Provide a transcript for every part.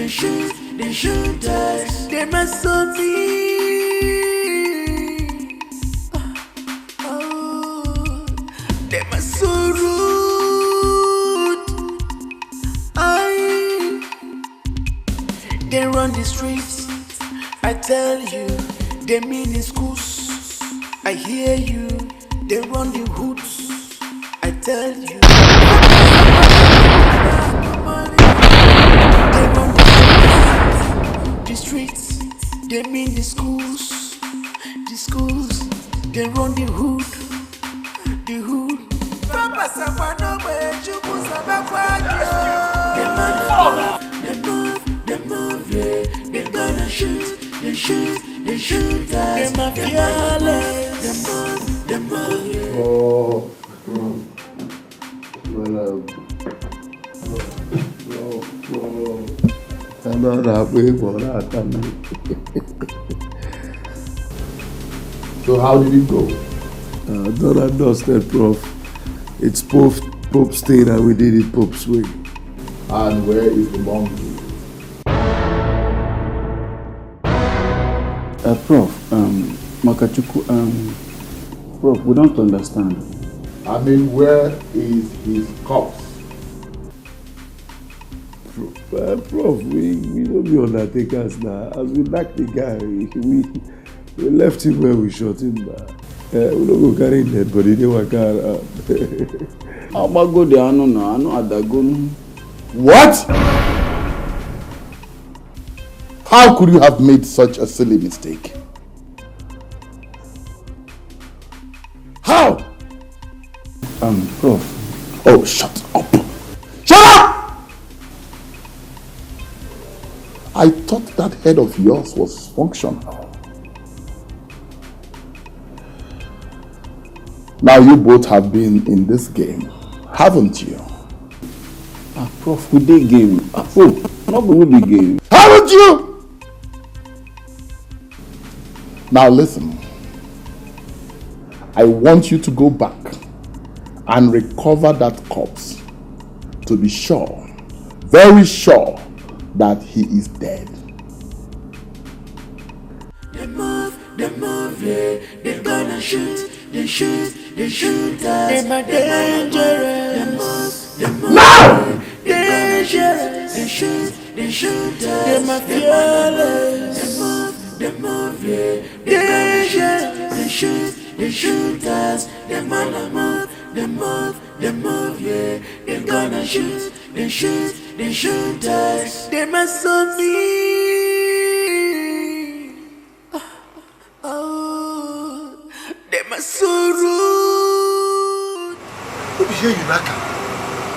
they shoot us. They must on me. They must so rude. They run the streets. I tell you, they mean the schools. I hear you. They run the hoods. I tell you. They run the streets. They mean the schools. The schools. They run the hood. The hood. They move, yeah. They gonna shoot. They shoot us. They my fearless. They move, yeah. Oh, I'm not happy for that. So how did it go? Done and dusted, Prof. It's Pope's thing and we did it Pope's way. And where is the monkey? Prof, Makachuku, Prof, we don't understand. I mean, where is his corpse? Prof, we don't be undertakers now. As we like the guy, we left him where we shot him. We don't go carry dead body, they were carried out. I'm going to go there, I know Adagun. What? How could you have made such a silly mistake? How? Prof. Oh, shut up. Shut up! I thought that head of yours was functional. Now you both have been in this game, haven't you? Prof, we did game. Prof, not we did game. Haven't you? Now listen. I want you to go back and recover that corpse to be sure, very sure, that he is dead. They move, yeah. They're gonna shoot, they shoot us. They're dangerous. They move, now! Dangerous. They shoot us. They're my fearless. They move, yeah. Dangerous. They shoot us. They're gonna move, yeah. They're gonna shoot, they shoot us. They must on me. They must so rude. Let me hear you, Naka.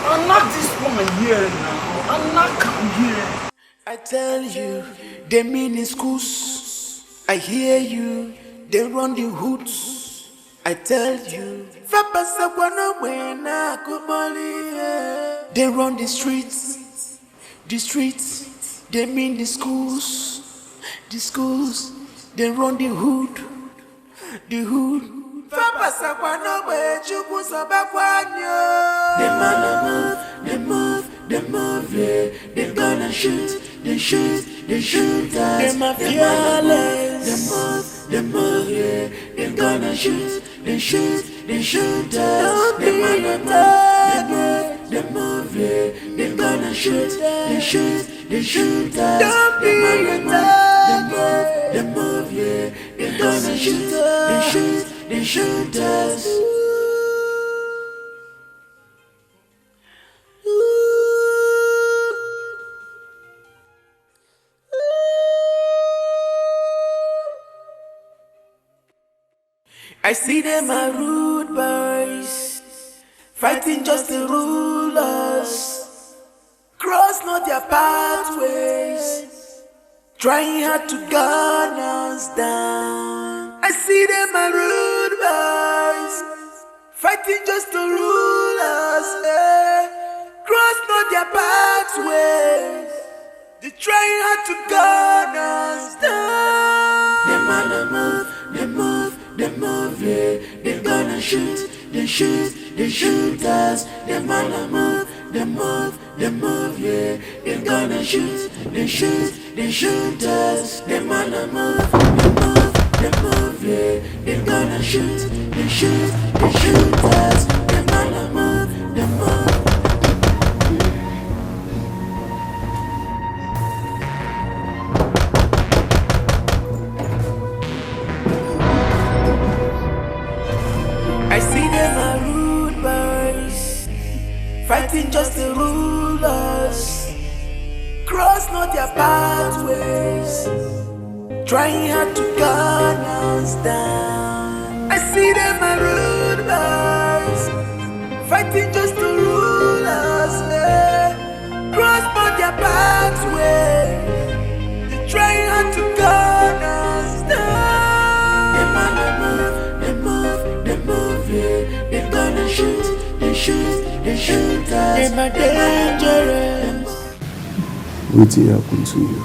I'm not this woman here now. I'm not come here. I tell you, they mean the schools. I hear you, they run the hoods. I tell you, they run the streets. The streets, they mean the schools. The schools, they run the hood. The hood. They move, yeah. They're gonna shoot, they shoot us. They're my fearless. They move, yeah. They're gonna shoot, they shoot us. They move, yeah. They're gonna shoot, they shoot us. They move, yeah. They're gonna shoot, they shoot us. I see them are rude boys, fighting just to rule us. Cross not their pathways, trying hard to gun us down. I see them are rude boys, fighting just to rule us. Cross not their pathways, they trying hard to gun us down. They move, yeah. They're gonna shoot, they shoot us. They move, yeah. They gonna shoot, they shoot us. Them wanna move, yeah. They gonna shoot, they shoot us. Them wanna move, they move. I see them a rude boys, fighting just to rule us. Cross not their pathways, trying hard to gun us down. I see them a rude boys, fighting just to rule us. Cross not their pathways, trying hard to gun us down. They move, yeah. They gonna shoot, they shoot us. They dangerous. What happened to you?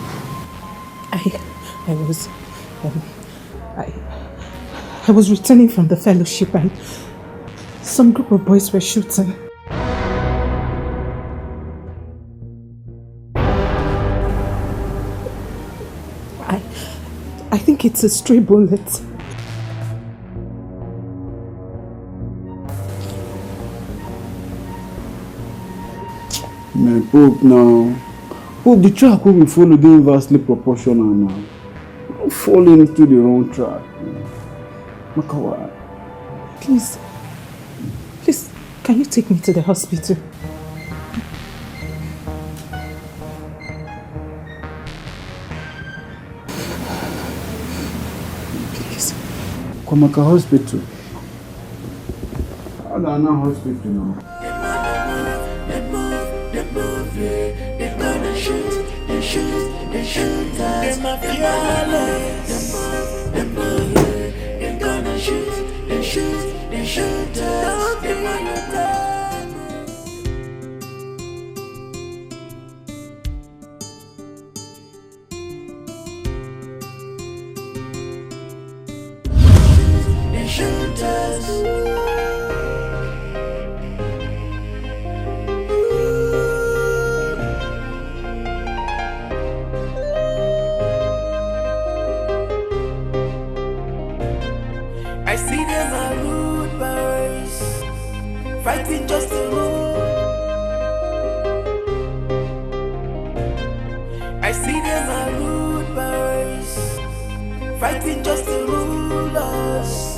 I was returning from the fellowship and some group of boys were shooting. I think it's a stray bullet. Man, Pope now. Pope, the track will be followed inversely proportional now. Don't fall into the wrong track. Makawa. Please, can you take me to the hospital? Please. Kwamaka Hospital. Adana Hospital now. They gonna shoot, they shoot us. Them fearless. Them move, yeah. They gonna shoot, they shoot us. Them wanna they shoot us. I see them a rude boys, fighting just to rule. I see them a rude boys, fighting just to rule us.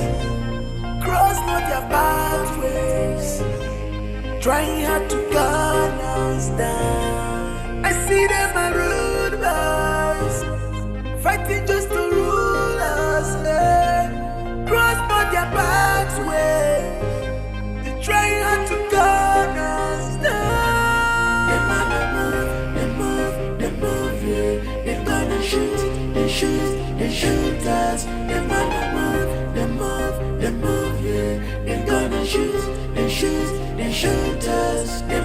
Cross not their pathways, trying hard to gun us down. I see them a rude boys, fighting just to rule us. Cross not their pathway, they trying hard to gun us down. They move, yeah. They gonna shoot, they shoot us. They move, yeah. They gonna shoot, they shoot us. They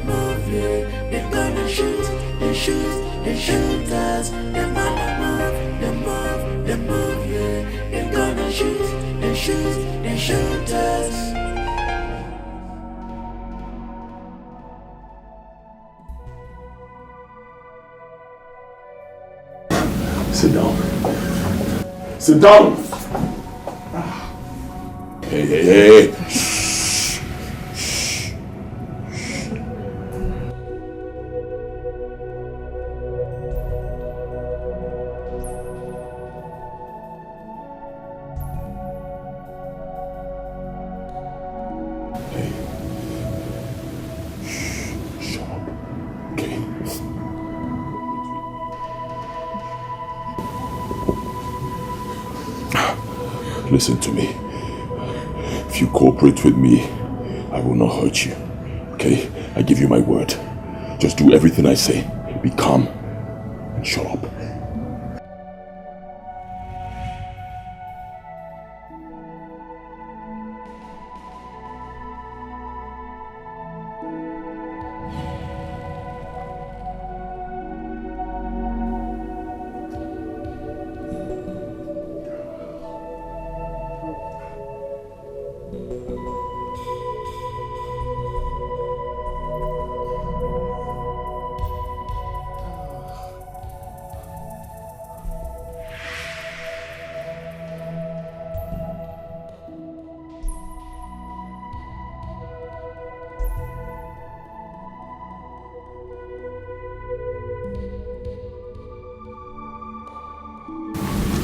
move, yeah. They gonna shoot, they shoot us. They move, yeah. They gonna shoot, they shoot us. Sit down. Sit down. Hey. Listen to me. If you cooperate with me, I will not hurt you. Okay? I give you my word. Just do everything I say. Be calm and shut up.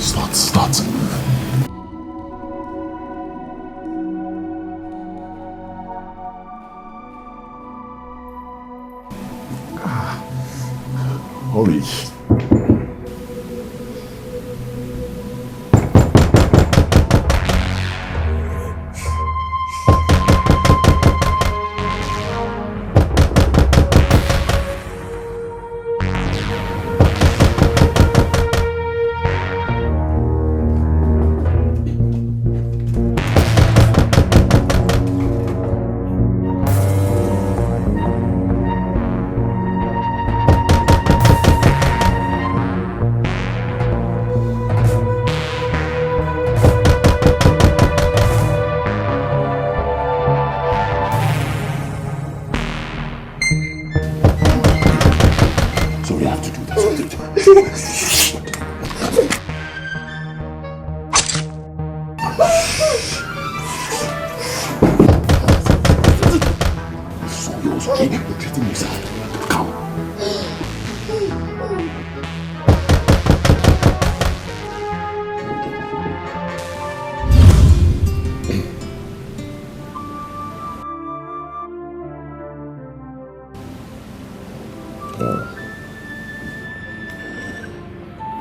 Start. Hurry.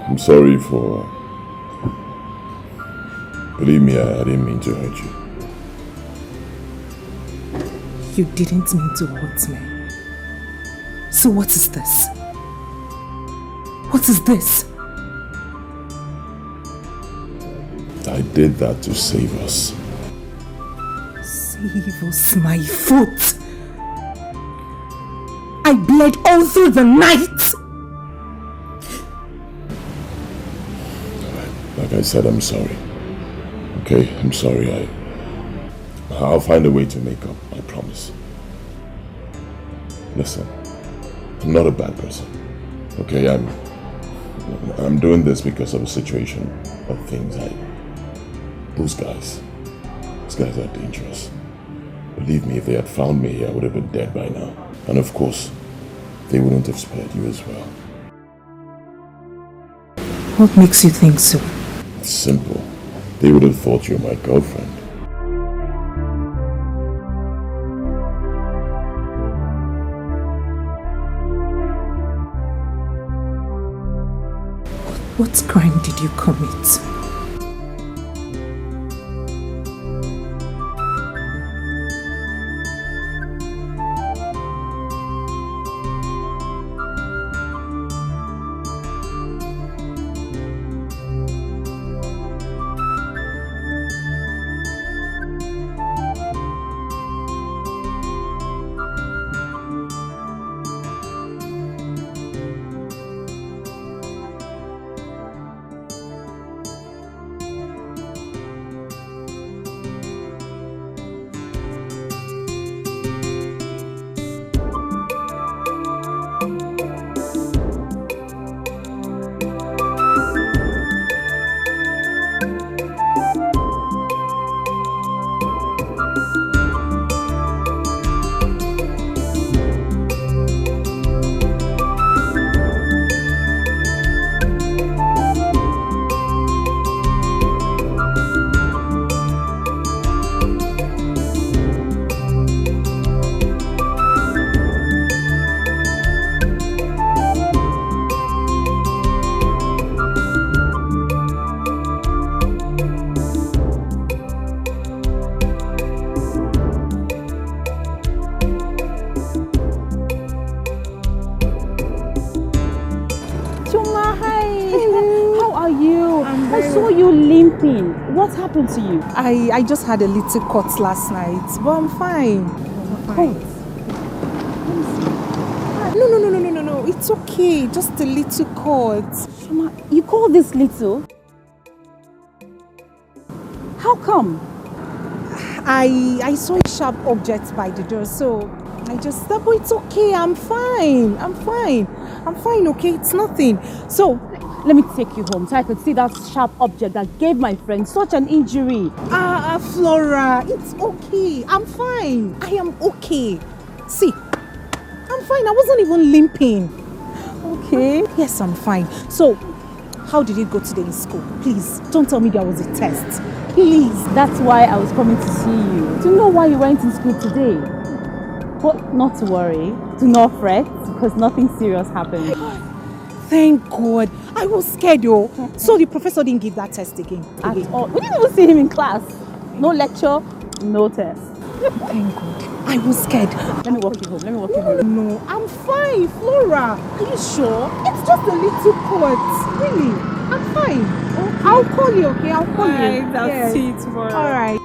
I'm sorry for... Believe me, I didn't mean to hurt you. You didn't mean to hurt me. So what is this? What is this? I did that to save us. Save us, my foot! I bled all through the night! Like I said, I'm sorry. Okay, I'm sorry. I'll find a way to make up, I promise. Listen, I'm not a bad person. Okay, I'm doing this because of a situation of things. Those guys are dangerous. Believe me, if they had found me, I would have been dead by now. And of course, they wouldn't have spared you as well. What makes you think so? It's simple. They would have thought you're my girlfriend. What crime did you commit? What happened to you? I just had a little cut last night, but I'm fine. No. It's okay. Just a little cut. Shoma, you call this little? How come? I saw a sharp object by the door, so I just thought, but it's okay. I'm fine, okay? It's nothing. So, let me take you home so I could see that sharp object that gave my friend such an injury. Flora, it's okay. I'm fine. I am okay. See, I'm fine. I wasn't even limping. Okay. Yes, I'm fine. So, How did it go today in school? Please, don't tell me there was a test. Please. That's why I was coming to see you. To know why you went to school today. But not to worry. Do not fret, because nothing serious happened. Thank God. I was scared though. So the professor didn't give that test again? At all. We didn't even see him in class. No lecture, no test. Thank God. I was scared. Let me walk you home. No, I'm fine, Flora. Are you sure? It's just a little cut. Really? I'm fine. Okay. I'll call you, okay? I'll call you. I'll see you tomorrow. All right.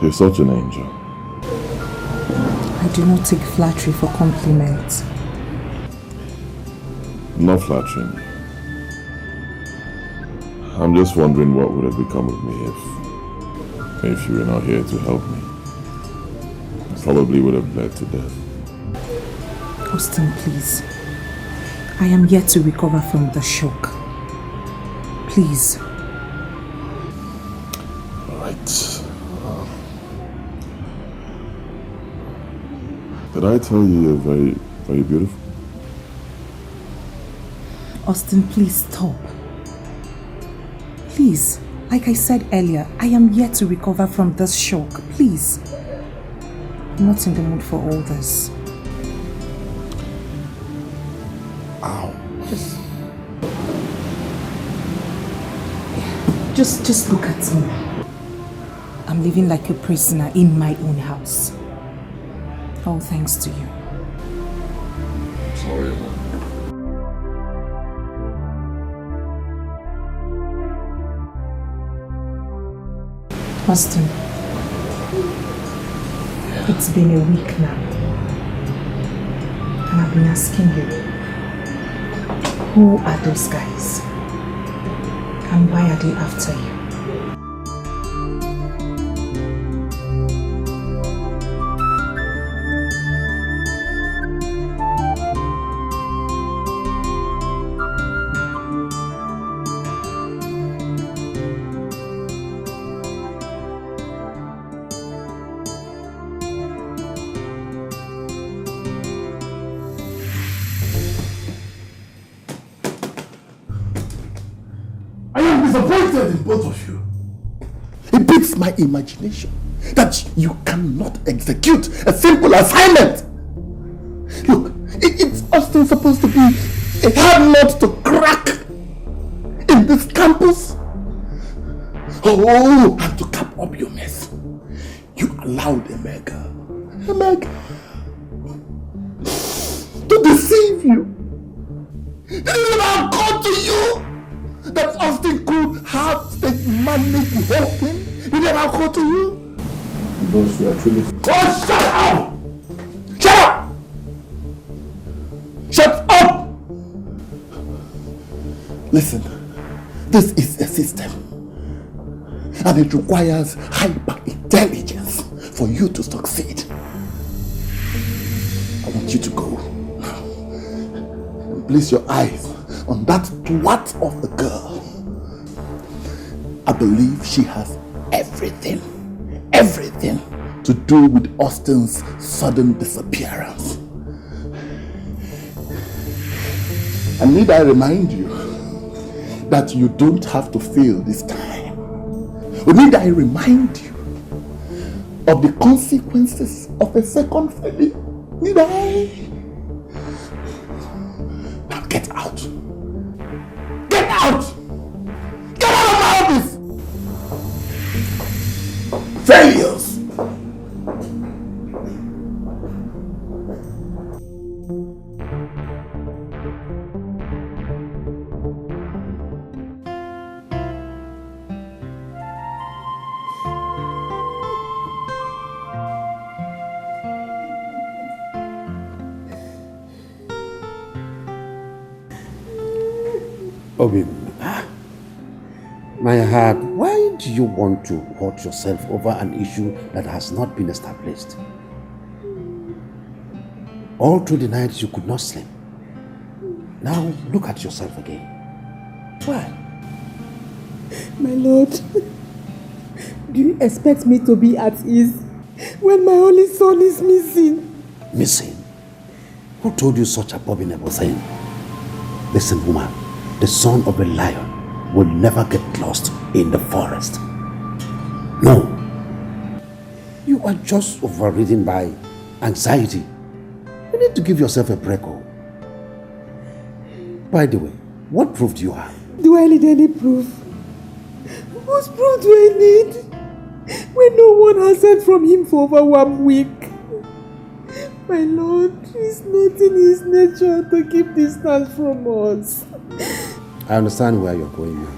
You're such an angel. I do not take flattery for compliments. Not flattering. I'm just wondering what would have become of me if you were not here to help me. Probably would have led to death. Austin, please. I am yet to recover from the shock. Please. All right. Did I tell you you're very, very beautiful? Austin, please stop. Please, like I said earlier, I am yet to recover from this shock. Please. I'm not in the mood for all this. Ow. Just look at me. I'm living like a prisoner in my own house. All thanks to you. Sorry, man. Austin, it's been a week now, and I've been asking you, who are those guys? And why are they after you? Disappointed in both of you. It beats my imagination that you cannot execute a simple assignment. Look, it's Austin supposed to be a hard nut to crack in this campus. Oh, and to cap up your mess, you allowed a mega to deceive you. Did it even occur to you that Austin could have managed the whole thing? Did it ever occur to you? Boss, we are truly... Oh, shut up! Shut up! Shut up! Listen, this is a system, and it requires hyper-intelligence for you to succeed. I want you to go now and place your eyes on that twat of a girl. I believe she has everything to do with Austin's sudden disappearance. And need I remind you that you don't have to fail this time? Or need I remind you of the consequences of a second failure? Need I? Now get out! Get out! Get out of my office! Failures! Obi, my heart, why do you want to hurt yourself over an issue that has not been established? All through the night you could not sleep. Now look at yourself again. Why? My lord, do you expect me to be at ease when my only son is missing? Missing? Who told you such abominable thing? Listen, woman. The son of a lion will never get lost in the forest. No. You are just overridden by anxiety. You need to give yourself a break. By the way, what proof do you have? Do I need any proof? Whose proof do I need? When no one has heard from him for over 1 week. My lord, it's not in his nature to keep distance from us. I understand where you're going now.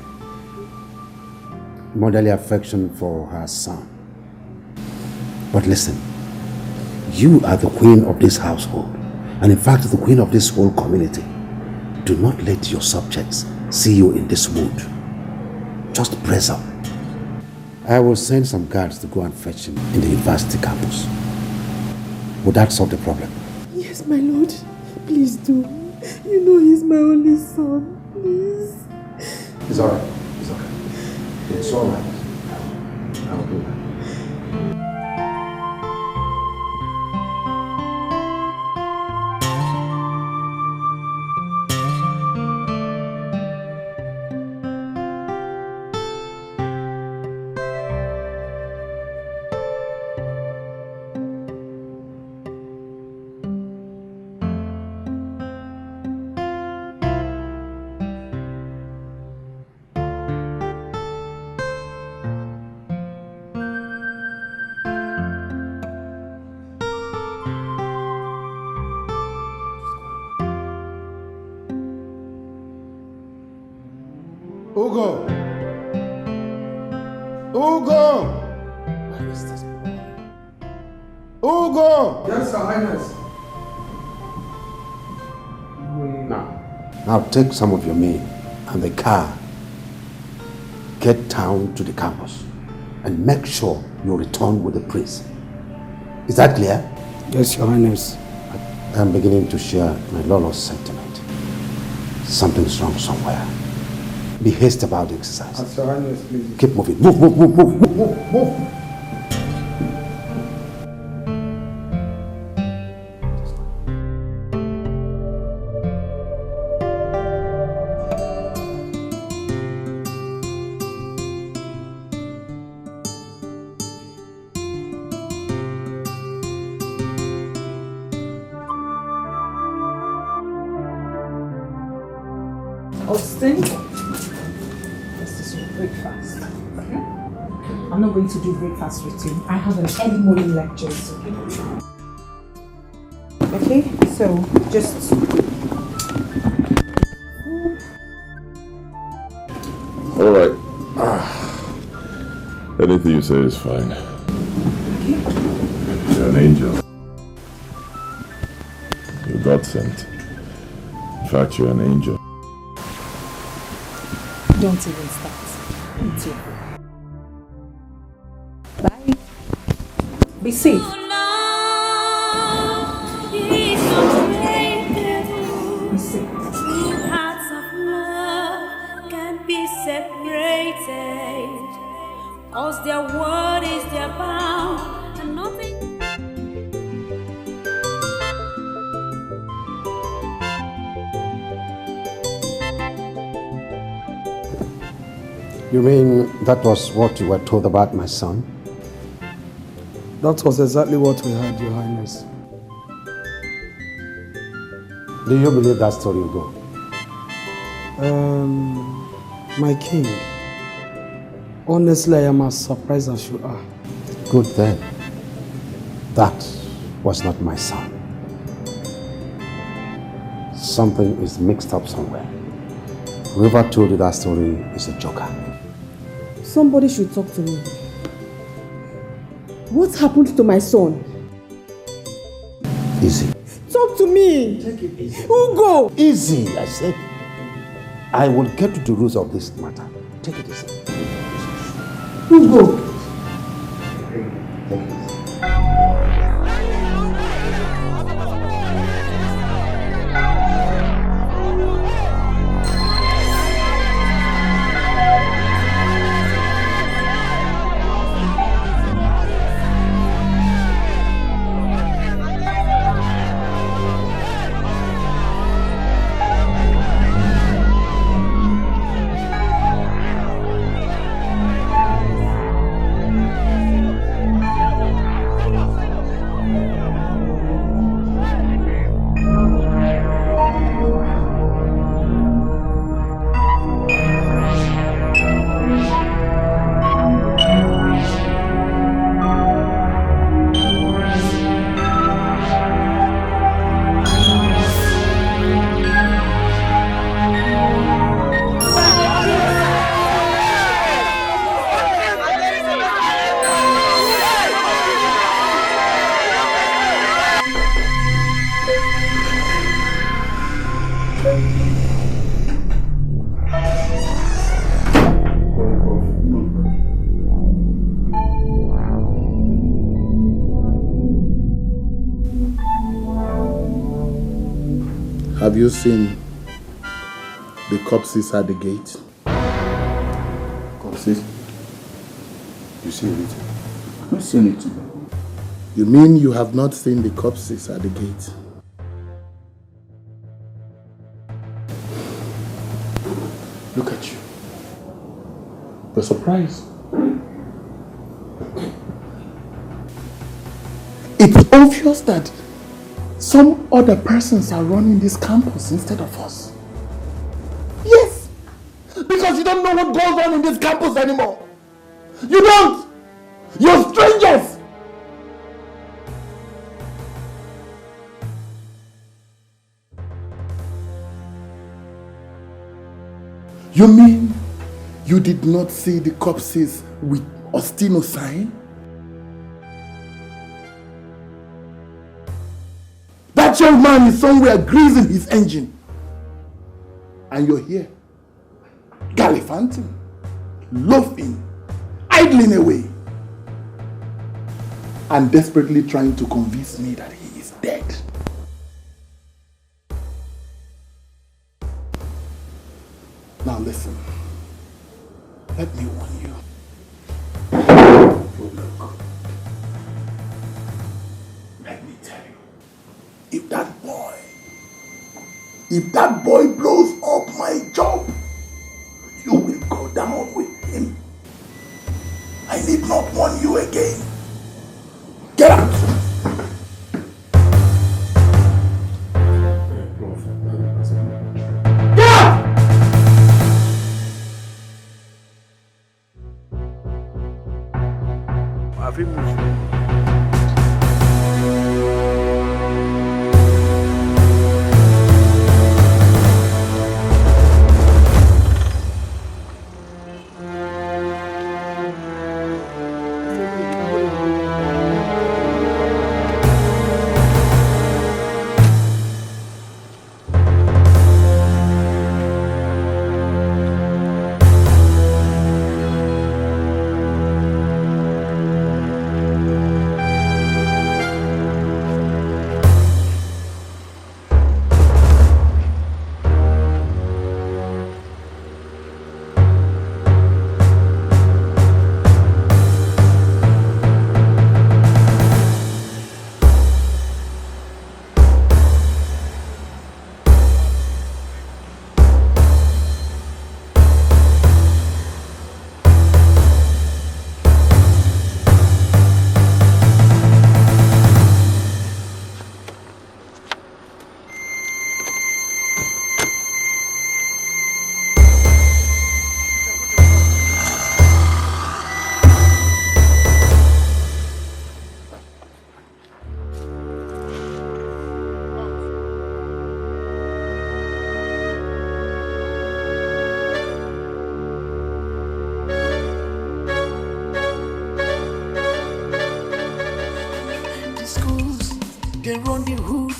Motherly affection for her son. But listen, you are the queen of this household, and in fact the queen of this whole community. Do not let your subjects see you in this mood. Just brace up. I will send some guards to go and fetch him in the university campus. Would that solve the problem? Yes, my lord. Please do. You know he's my only son. Please. It's alright. It's okay. It's alright. I will do that. Ugo! Ugo! Where is this boy? Ugo! Yes, Your Highness. Now take some of your men and the car. Get down to the campus and make sure you return with the prince. Is that clear? Yes, Your Highness. I'm beginning to share my lawless sentiment. Something's wrong somewhere. Be hasty about the exercise. As Your Highness, please. Keep moving. Move. Austin, this is your breakfast. I'm not going to do breakfast with you. I have an early morning lecture. Okay, so just All right. Anything you say is fine. You're an angel. You're God sent. In fact, you're an angel. don't even start. It's you. Bye. Be safe. Be safe. Hearts of love can be separated. 'cause their word is their bound, and nothing. You mean that was what you were told about my son? That was exactly what we heard, Your Highness. Do you believe that story, Ubah? My king, honestly, I am as surprised as you are. Good then. That was not my son. Something is mixed up somewhere. Whoever told you that story is a joker. Somebody should talk to me. What happened to my son? Easy. Talk to me. Take it easy. Ugo. Easy, I said. I will get to the roots of this matter. Take it easy. Ugo. Take it easy. Have you seen the corpses at the gate? Corpses? You see it? I've seen it. You mean you have not seen the corpses at the gate? Look at you. You're surprised. It's obvious that some other persons are running this campus instead of us. Yes! Because you don't know what goes on in this campus anymore. You don't! You're strangers! You mean you did not see the corpses with Ostino sign? That young man is somewhere greasing his engine. And you're here, gallivanting, loafing, idling away, and desperately trying to convince me that he is dead. Now listen, let me warn you. Look, let me tell you, if that boy blows up my job, you will go down with him. I need not warn you again. Get out! they run the hood.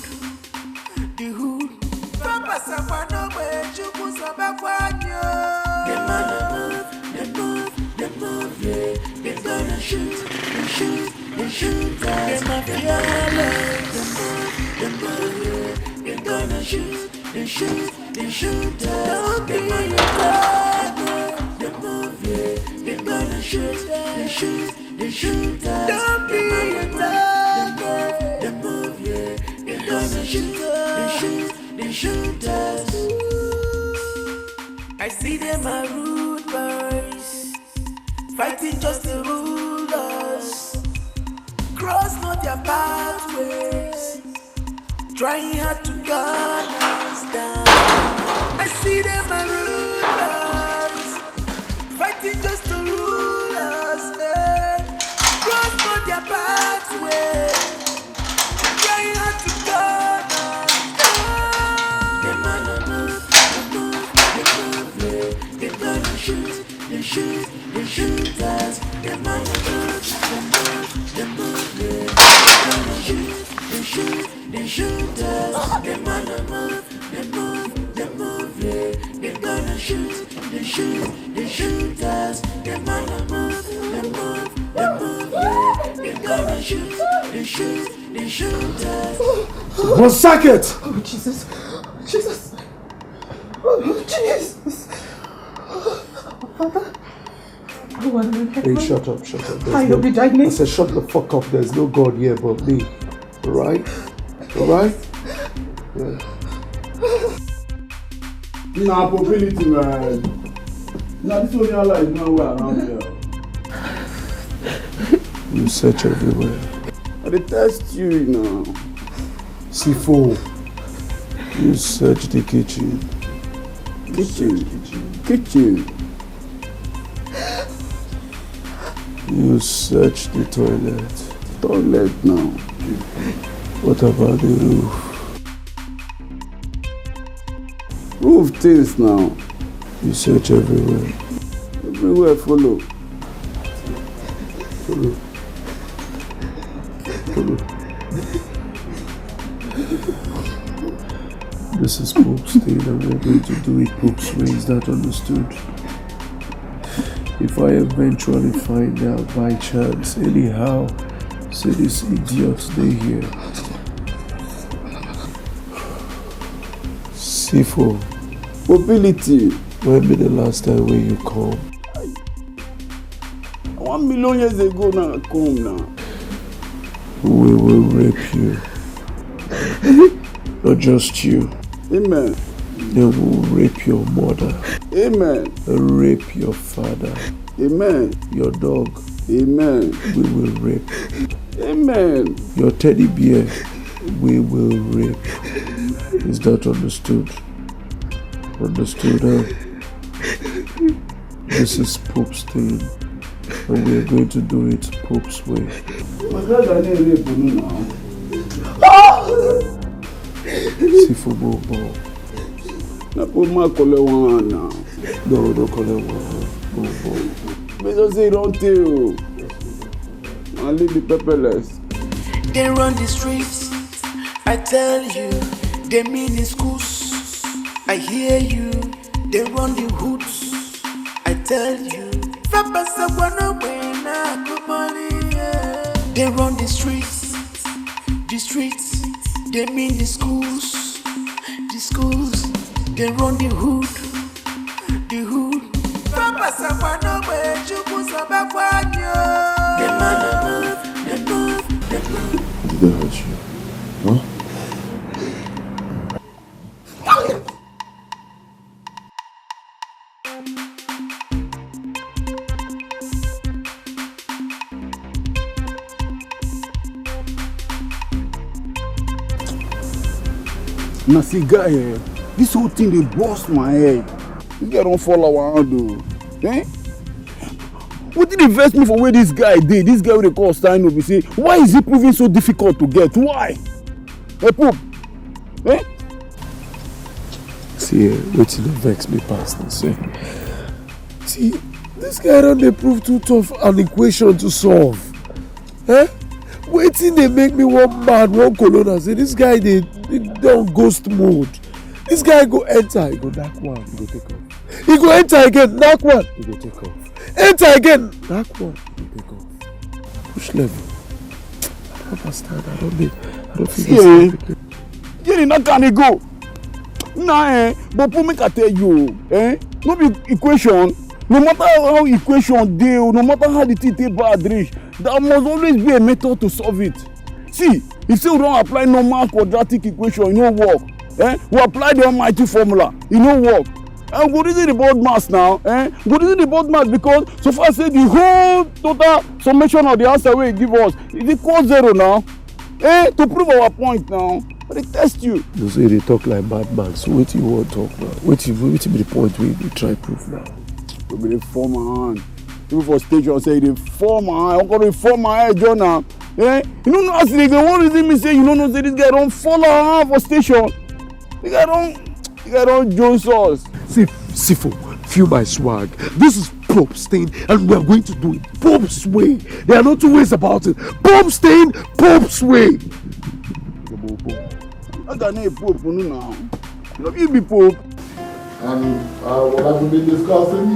Papa Sapano, where you put some back one year. They move, yeah. They gonna shoot, they shoot us. They move, yeah. They gonna shoot, they shoot us. They move, yeah. They gonna shoot, they shoot us. Don't be they move, yeah. They gonna shoot, they shoot us. I see them are rude boys, fighting just to rule us. Cross not their pathways, trying hard to gun us down. I see them are rude boys, fighting just to rule us. Cross not their pathways, trying hard to gun us down. They gonna shoot, they shoot us. They move, yeah. They shoot, they shoot us. They move, yeah. They gonna shoot, they shoot us. They move, yeah. They gonna shoot, they shoot us. One second! Oh, Jesus. Oh, Jesus. Father? Hey, shut up. I don't be dying. I said, shut the fuck up. There's no God here but me. Alright? Yeah. Nah, probability, man. Nah, this one your life, nowhere around here. You search everywhere. I detest you now. C4. You search the kitchen. Kitchen. You search the toilet. Toilet now. What about the roof? Roof things now. You search everywhere. Everywhere follow. This is Pope's thing and we're going to do it Pope's way. Is that understood? If I eventually find out by chance, anyhow, say this idiot stay here. C4. Mobility. When be the last time when you come? 1 million years ago now, come now. We will rape you. Not just you. Amen. They will rape your mother. Amen. Rape your father. Amen. Your dog. Amen. We will rape. Amen. Your teddy bear. We will rape. Is that understood? Understood, huh? This is Pope's thing. And we are going to do it Pope's way. C4 ball. Na put my color one now. No, don't call it one. But just say don't tell. I leave the pepperless. They run the streets, I tell you. They mean in schools, I hear you. They run the hoods, I tell you. They run the streets, they mean the schools, they run the hood. Did they hurt you? Huh? Now see guy here, this whole thing they bust my head. This guy don't fall around though. Eh? What did they vex me for where this guy did? This guy they call Stein up, say, why is he proving so difficult to get? Why? Hey Pope. Eh? See, wait till they vex me past this. See, this guy don't they prove too tough an equation to solve. Eh? Waiting they make me one man, one colonel. Say this guy they don't ghost mode. This guy go enter, he go knock one, he go take off. He go enter again, knock one, he go take off. Enter again, knock one, he go take off. Which level? I don't understand. I don't feel this. Yeah, not can go. Nah, but for me, I tell you, no be equation. No matter how equation deal, no matter how the thing take bad reach, there must always be a method to solve it. See, if you don't apply normal quadratic equation, it no work. We apply the almighty formula, it no work. And go reason the board mass now. Go reason the board mass because so far say the whole total summation of the answer wey give us is equal 0 now. To prove our point now. But they test you. You say they talk like bad man. So what you want to talk now? What be the point we try prove now? You be the former hand. People for station say the former hand. I'm gonna form my head, John now. You don't know as they go. One reason me say you don't know say this guy don't follow her for station. The guy don't Jones us. See, Sifo, feel my swag. This is Pope Stain, and we are going to do it Pope's way. There are no two ways about it. Pope Stain, Pope's way. I got no Pope now. You be Pope. And what have we been discussing?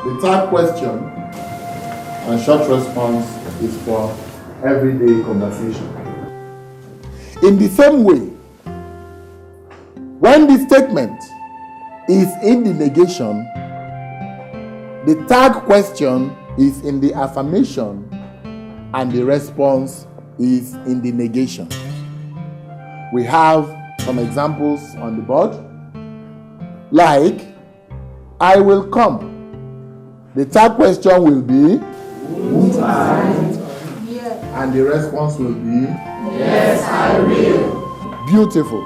The third question and short response is for everyday conversation. In the same way, when the statement is in the negation, the third question is in the affirmation and the response is in the negation. We have some examples on the board, like, I will come. The third question will be, won't I? And the response will be, yes, I will. Beautiful.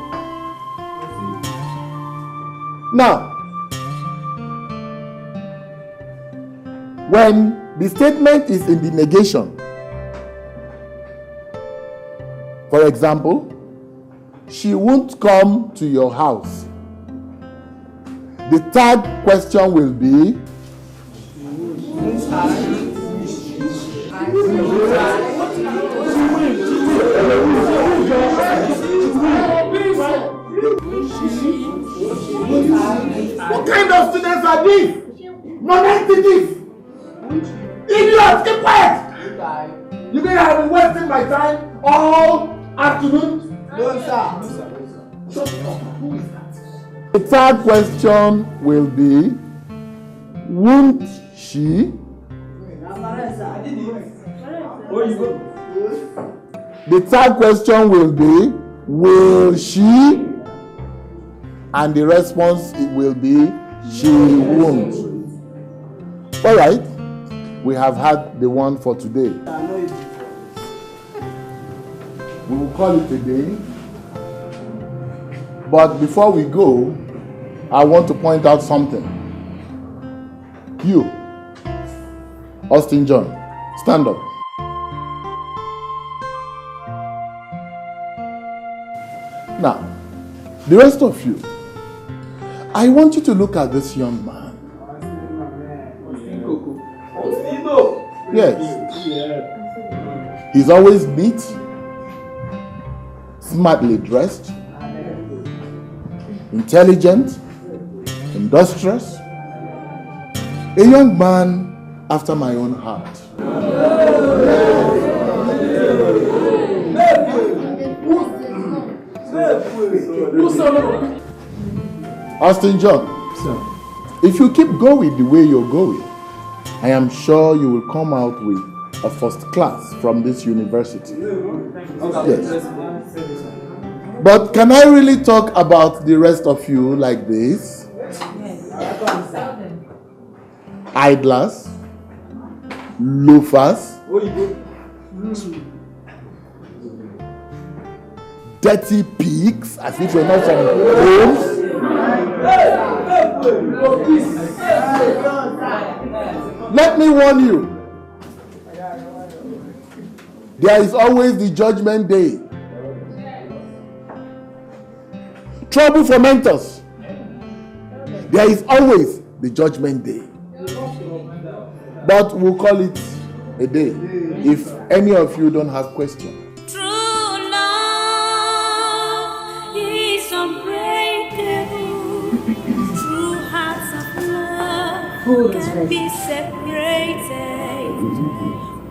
Now, when the statement is in the negation, for example, she won't come to your house. The third question will be, what kind of students are these? Non-entities! Idiots, keep quiet! You mean I've been wasting my time all afternoon? No, sir. Shut up. Who is that? The third question will be, won't she? The third question will be, will she? And the response will be, she won't. All right. We have had the one for today. We will call it a day. But before we go, I want to point out something. You, Austin John, stand up. Now, the rest of you, I want you to look at this young man. Yes. He's always neat, smartly dressed, intelligent, industrious, a young man after my own heart. Austin John, sir, if you keep going the way you're going, I am sure you will come out with a first class from this university. Yes. But can I really talk about the rest of you like this? Idlers, loafers, dirty pigs, as if you're not from homes. Let me warn you, there is always the judgment day. Trouble for mentors. There is always the judgment day. But we'll call it A day. If any of you don't have questions. True love is unbreakable. True hearts of love can be separated.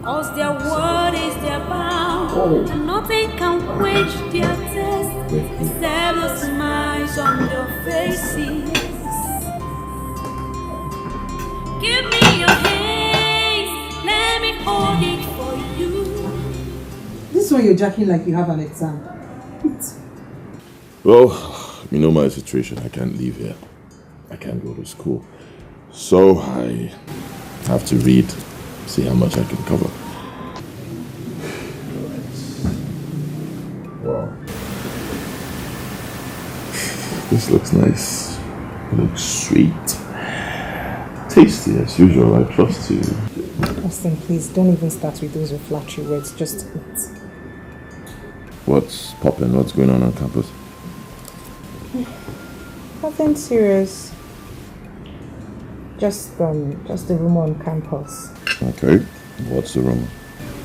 Cause their word is their bound, and nothing can quench their thirst except the smiles on their faces. Give me your hands, let me hold it for you. This one you're jacking like you have an exam. Well, you know my situation. I can't leave here. I can't go to school. So I have to read, see how much I can cover. Wow. This looks nice. It looks sweet. Tasty as usual, I trust you. Austin, please don't even start with those flattery words. Just eat. What's poppin'? What's going on campus? Nothing serious. Just the rumor on campus. Okay. What's the rumor?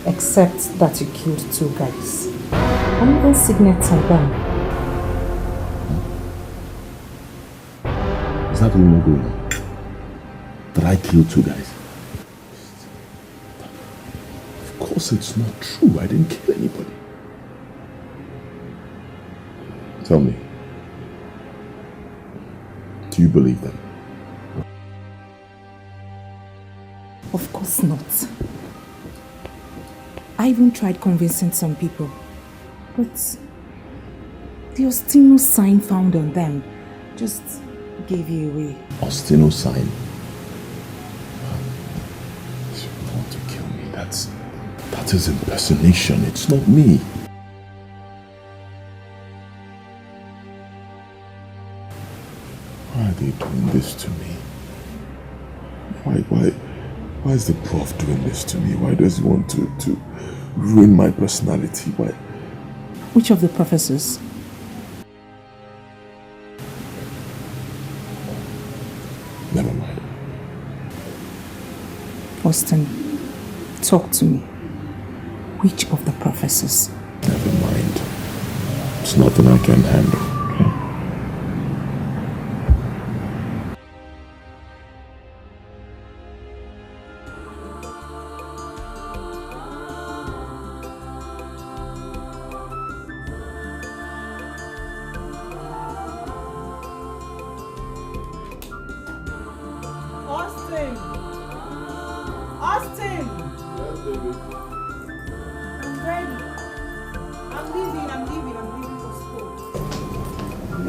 Except that you killed 2 guys. And even signets are done. Is that the rumor going on? That I killed 2 guys? Of course it's not true. I didn't kill anybody. Tell me. Do you believe them? Of course not. I even tried convincing some people. But there was still no sign found on them. Just gave you away. Ostino sign. You want to kill me? That is impersonation. It's not me. Why are they doing this to me? Why is the prof doing this to me? Why does he want to ruin my personality? Why? Which of the professors? Never mind. Austin, talk to me. Which of the professors? Never mind. It's nothing I can handle.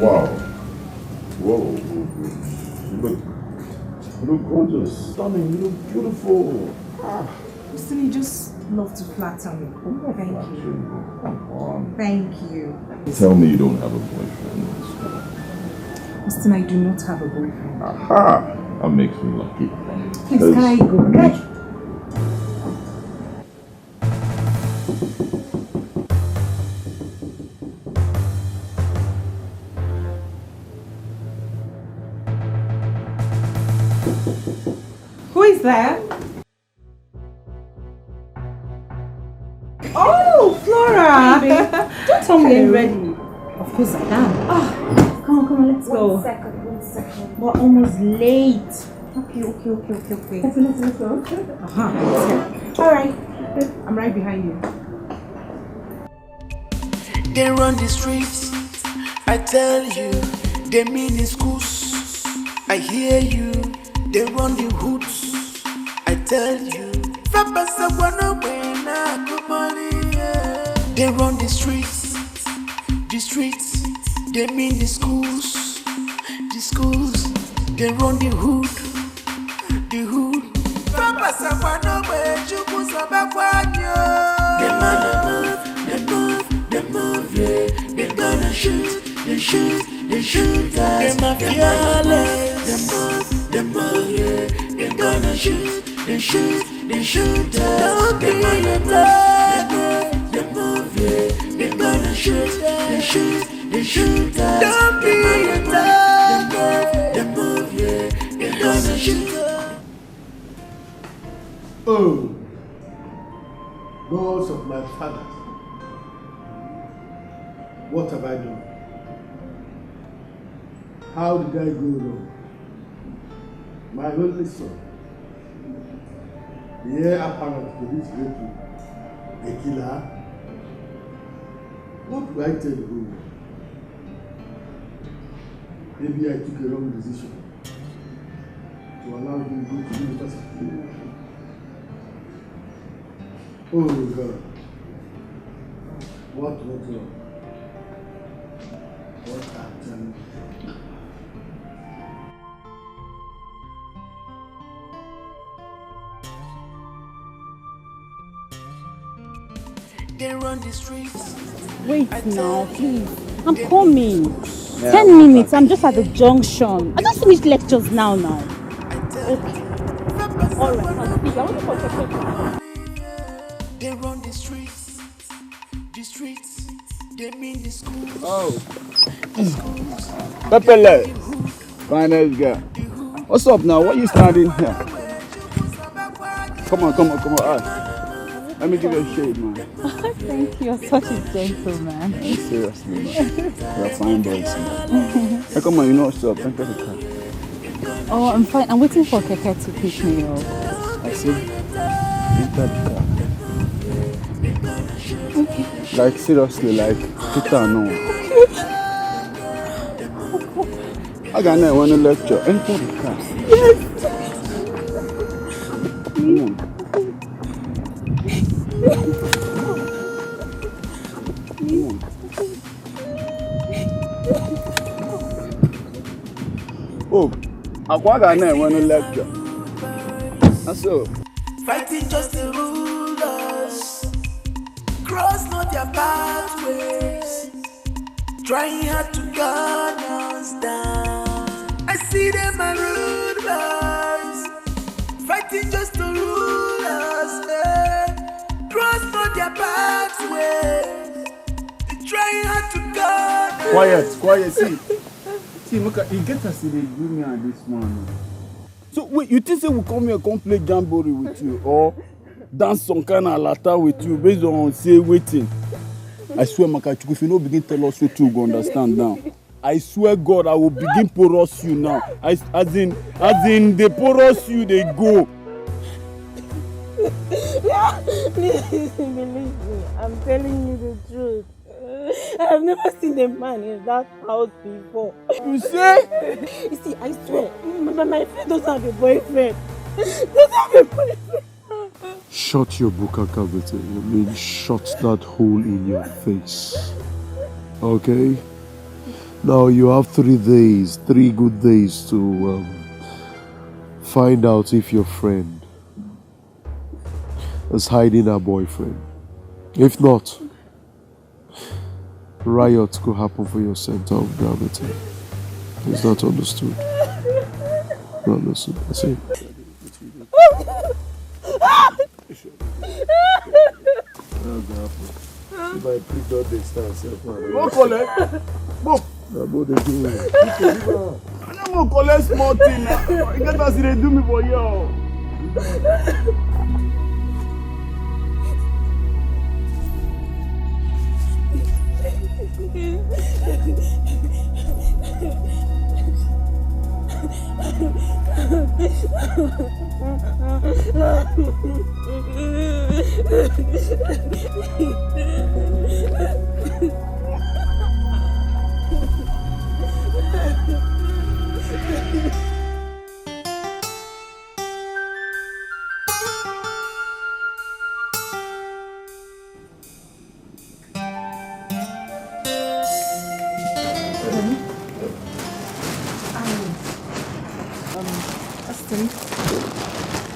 Wow. Whoa. You look gorgeous, stunning, you look beautiful. Austin, you just love to flatter me. Thank you. Come on. Thank you. Tell me you don't have a boyfriend. Austin, I do not have a boyfriend. Aha! That makes me lucky. Please, can I go? Who is there? Oh, Flora! Baby, don't tell me I'm ready. Of course I am. Oh, come on, let's go. One second. We're almost late. Okay. Let's go. Alright. I'm right behind you. They run the streets, I tell you. They mean in schools, I hear you. They run the hoods, I tell you. They run the streets, they mean the schools. They run the hood. They move, yeah. They gonna shoot us. They Miraculous. They move, yeah. They gonna shoot us. Don't be afraid. They move, yeah. They gonna shoot us. Don't be afraid. They move, yeah. They gonna shoot us. Oh, gods of my fathers, what have I done? How did I go wrong? My only son, the heir apparent to this great people, a killer. What do I tell you? Maybe I took a wrong decision to allow him to go to university. Oh God, what went wrong? What happened? They run the streets. Wait now, please. I'm coming. 10 minutes. I'm just at the junction. I just finished lectures now. Okay. All right. I'll speak. I want to concentrate. They run the streets. The streets. They mean the schools. Oh. Pepele. Finest guy. What's up now? Why are you standing here? Come on. Let me give you a shade, man. Thank you. You're such a gentleman. Seriously, man. You're a fine boy, man. Hey, come on, you know what's up. Enter the car. Oh, I'm fine. I'm waiting for Keke to pick me up. I see. Enter the car. Okay. Like, seriously, like, Peter, no. I got no one to lecture. Enter the car. Yes. Come on. Oh, I got no one to lecture. That's all. Fighting just to rule us. Cross not their pathways. Trying hard to gun us down. I see them and rude boys. Fighting just to rule us. Cross not their pathways. They're trying hard to gun us. Quiet, see, look at you get us to do me and this man. So wait, you think say we'll come here and play jamboree with you or dance some kind of lata with you based on say waiting? I swear, Makachuku, if you don't begin tell us what you go understand now. I swear God, I will begin porous you now. As in they porous you, they go. Please believe me. I'm telling you the truth. I've never seen a man in that house before. You say? You see, I swear, my friend doesn't have a boyfriend. Doesn't have a boyfriend. Shut your buka cavity. I mean, shut that hole in your face. Okay? Now you have 3 days, 3 good days to find out if your friend is hiding her boyfriend. If not, riots could happen for your center of gravity. Is that understood? No, listen, I say. If I pick up the stance, go collect. Go. What they do? I don't collect small thing. You get us, they do me for you.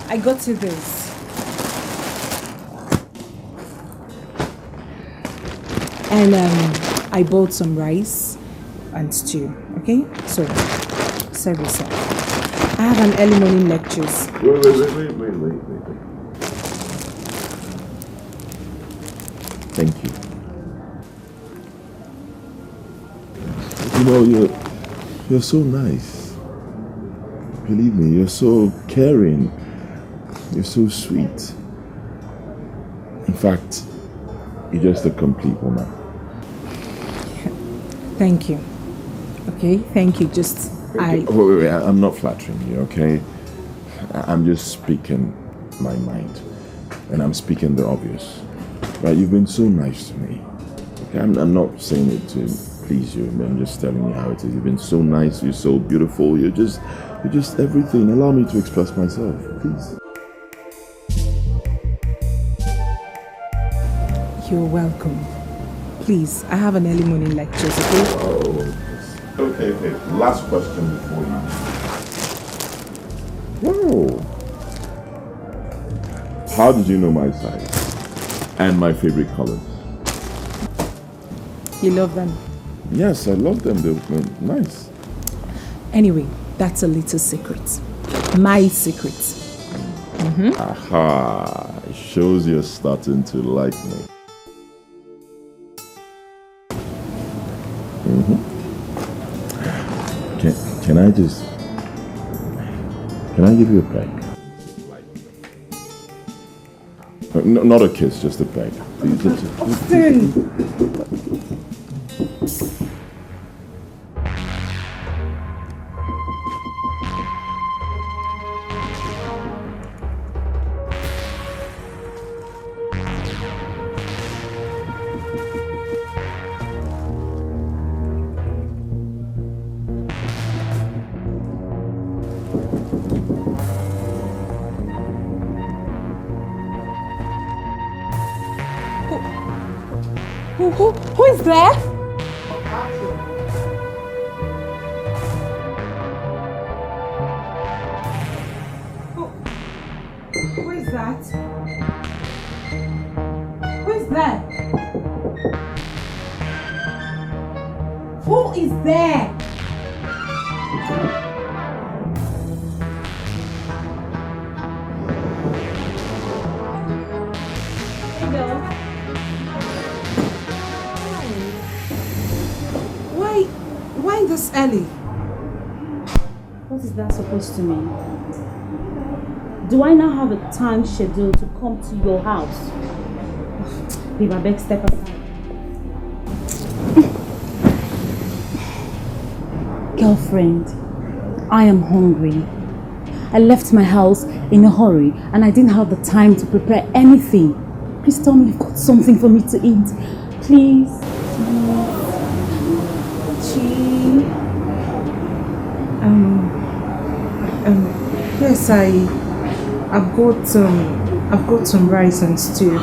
I got you this. And I bought some rice and stew, okay? So, serve yourself. I have an early morning lectures. Wait. Thank you. You know, you're so nice. Believe me, you're so caring. You're so sweet. In fact, you're just a complete woman. Thank you. Okay, thank you. Just Wait, I'm not flattering you, okay? I'm just speaking my mind. And I'm speaking the obvious. Right? You've been so nice to me. Okay, I'm not saying it to please you. I'm just telling you how it is. You've been so nice. You're so beautiful. You're just everything. Allow me to express myself, please. You're welcome. Please, I have an early morning lecture, okay? Oh, okay. Last question before you. Whoa. How did you know my size and my favorite colors? You love them? Yes, I love them. They're nice. Anyway, that's a little secret. My secret. Mm-hmm. Aha. It shows you're starting to like me. Mm-hmm. Can I give you a peg? No, not a kiss, just a peg. Austin! Who is there? Who is that? Who is there? Who is there? Why this early? What is that supposed to mean? Do I now have a time schedule to come to your house? Babe, I beg, step aside. Girlfriend, I am hungry. I left my house in a hurry and I didn't have the time to prepare anything. Please tell me you've got something for me to eat. Please. Yes, I've got some rice and stew.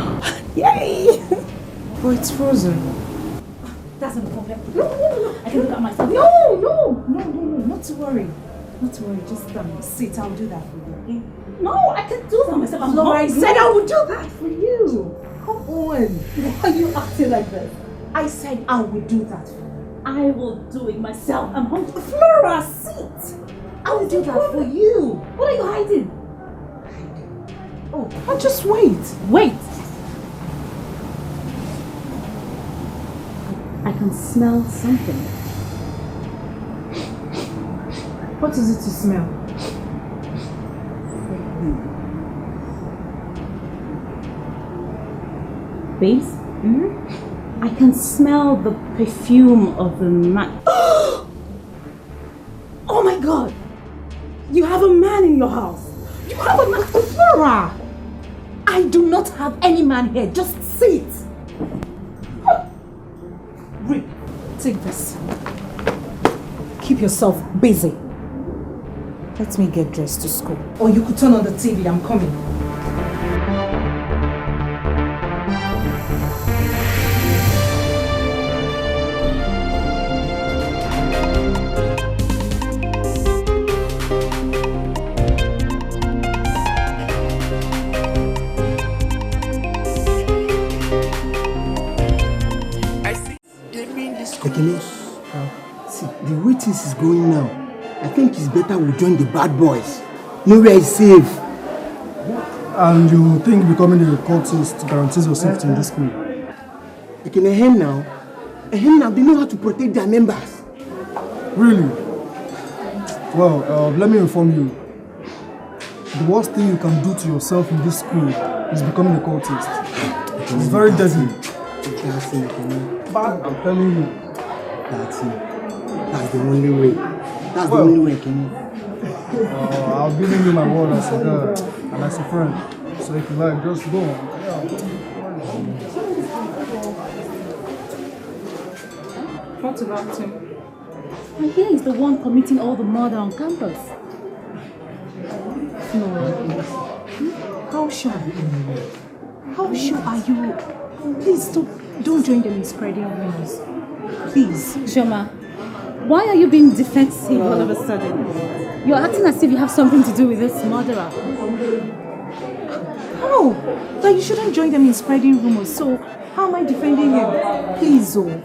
Yay! Oh, it's frozen. That's not a problem. No. I can look at myself. No, not to worry. Not to worry, just sit, I'll do that for you, okay? No, I can do that myself. No, I said I would do that for you. Come on. Why are you acting like this? I said I would do that for you. I will do it myself. I'm hungry. Flora, sit. I will do that for you. What are you hiding? Oh, I'll just wait. Wait. I can smell something. What is it to smell? Babes? Mm-hmm. I can smell the perfume of the man. Oh my God! You have a man in your house. You have a man, Flora. I do not have any man here. Just sit. Rick, take this. Keep yourself busy. Let me get dressed to school. Or you could turn on the TV. I'm coming. See, the way things is going now, I think it's better we join the bad boys. Nowhere is safe. And you think becoming a cultist guarantees your safety in this school? Like in a hen now, they know how to protect their members. Really? Well, let me inform you. The worst thing you can do to yourself in this school is becoming a cultist. It's very deadly. But I'm telling you. that's the only way. That's the only way, Kenny. I've given you my word as a girl and as a friend. So if you like, just go. What about him? And he is the one committing all the murder on campus. No. How sure? How sure are you? Please stop. Don't join them in spreading rumors. Please. Shoma, why are you being defensive all of a sudden? You're acting as if you have something to do with this murderer. How? That you shouldn't join them in spreading rumors. So how am I defending him? Please, oh.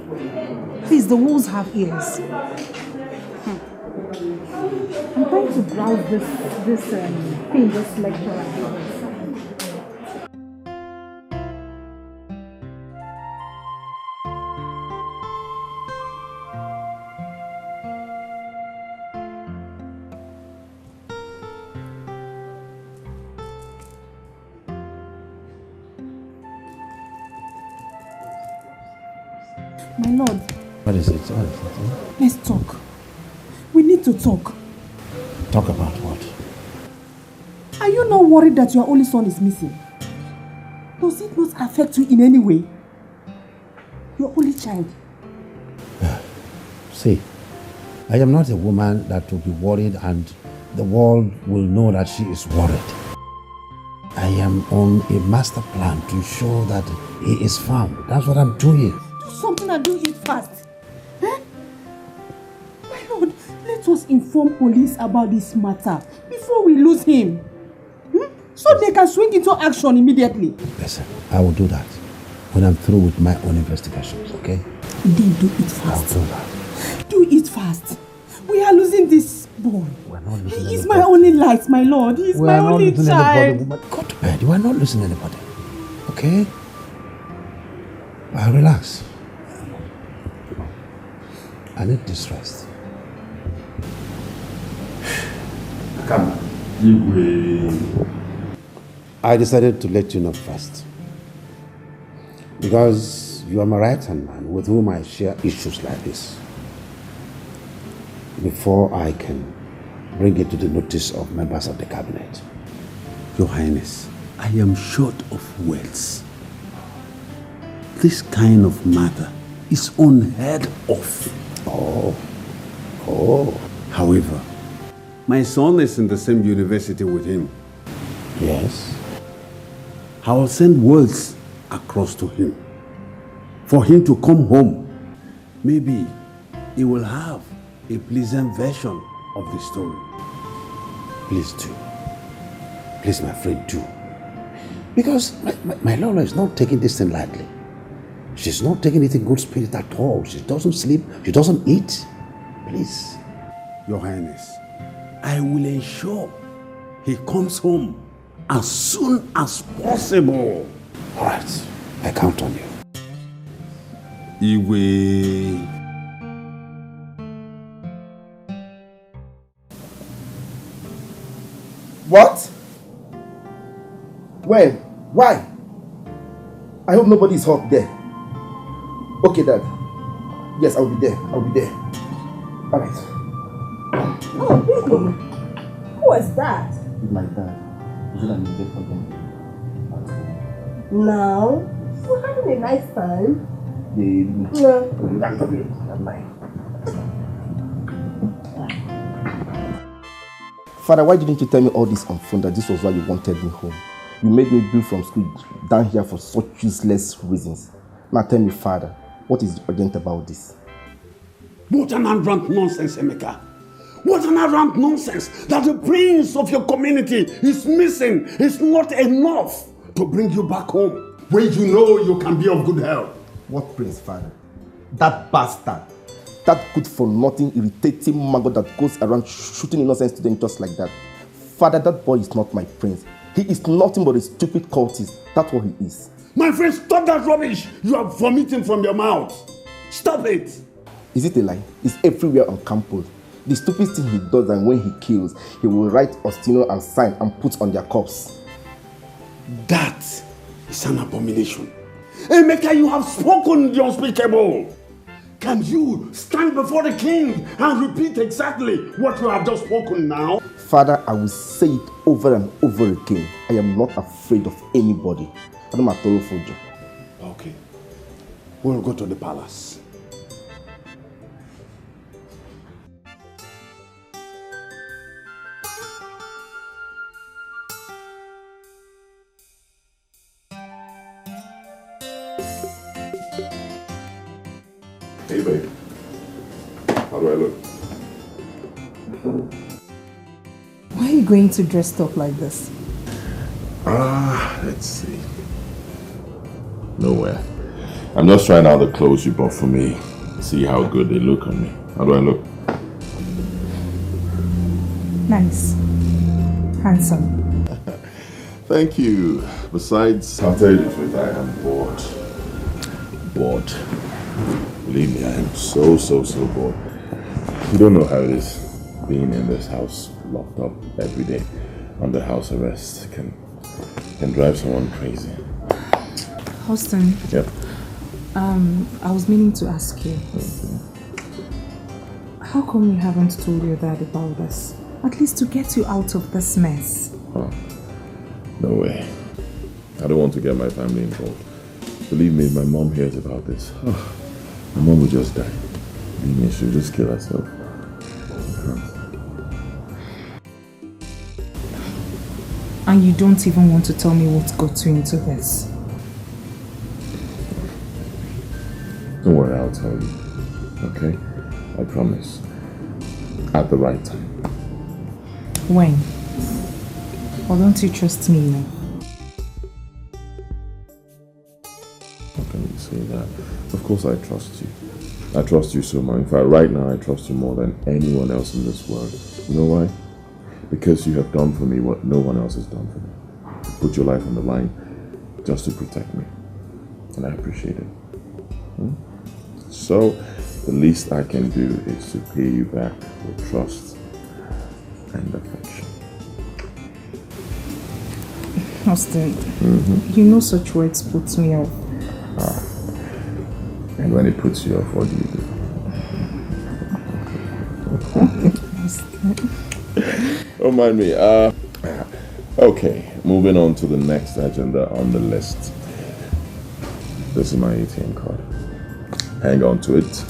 Please, the wolves have ears. I'm trying to browse this thing, this lecture. My lord. What is it? Let's talk. We need to talk. Talk about what? Are you not worried that your only son is missing? Does it not affect you in any way? Your only child. See, I am not a woman that will be worried and the world will know that she is worried. I am on a master plan to ensure that he is found. That's what I'm doing. Do something and do it fast. Eh? My lord, let us inform police about this matter before we lose him. So they can swing into action immediately. Listen, I will do that when I'm through with my own investigations, okay? Then do it fast. I'll do that. Do it fast. We are losing this boy. We're not losing He is anybody. my only light, my lord. He is my only child. Go to bed. You are not losing anybody, okay? Relax. I need this rest. Come. I decided to let you know first. Because you are my right-hand man with whom I share issues like this. Before I can bring it to the notice of members of the cabinet. Your Highness, I am short of words. This kind of matter is unheard of. Oh. However, my son is in the same university with him. Yes. I will send words across to him for him to come home. Maybe he will have a pleasant version of the story. Please do. Please, my friend, do. Because my Lola is not taking this thing lightly. She's not taking it in good spirit at all. She doesn't sleep. She doesn't eat. Please. Your Highness, I will ensure he comes home as soon as possible. All right. I count on you. Iwe. What? When? Why? I hope nobody is hurt there. Okay, Dad. Yes, I'll be there. I'll be there. All right. Oh, baby. Who was that? My dad. Usually I'm in bed for them. Now, we're having a nice time. Father, why didn't you tell me all this on phone that this was why you wanted me home? You made me bill from school down here for such useless reasons. Now tell me, Father, what is urgent about this? What an arrant nonsense, Emeka. What an arrant nonsense that the prince of your community is missing is not enough to bring you back home when you know you can be of good help. What prince, Father? That bastard. That good-for-nothing, irritating maggot that goes around shooting innocent students just like that. Father, that boy is not my prince. He is nothing but a stupid cultist. That's what he is. My friend, stop that rubbish. You are vomiting from your mouth. Stop it. Is it a lie? It's everywhere on campus. The stupid thing he does, and when he kills, he will write Ostino and sign and put on their corpse. That is an abomination. Emeka, you have spoken the unspeakable. Can you stand before the king and repeat exactly what you have just spoken now? Father, I will say it over and over again. I am not afraid of anybody. Okay. We'll go to the palace. Hey, babe. How do I look? Why are you going to dress up like this? Let's see. Nowhere. I'm just trying out the clothes you bought for me. See how good they look on me. How do I look? Nice. Handsome. Thank you. Besides, I'll tell you the truth, I am bored. Bored. Believe me, I am so bored. You don't know how it is being in this house, locked up every day under house arrest. Can drive someone crazy. Austin. Yep. I was meaning to ask you. Okay. How come you haven't told your dad about this? At least to get you out of this mess. Oh, no way. I don't want to get my family involved. Believe me, if my mom hears about this, my mom will just die. Believe me, she'll just kill herself. And you don't even want to tell me what got you into this? Don't worry, I'll tell you. Okay? I promise. At the right time. When? Or don't you trust me now? How can you say that? Of course I trust you. I trust you so much. In fact, right now I trust you more than anyone else in this world. You know why? Because you have done for me what no one else has done for me. You put your life on the line just to protect me. And I appreciate it. So, the least I can do is to pay you back with trust and affection. Austin, you know such words put me off. And when it puts you off, what do you do? Don't mind me. Okay, moving on to the next agenda on the list. This is my ATM card. Hang on to it.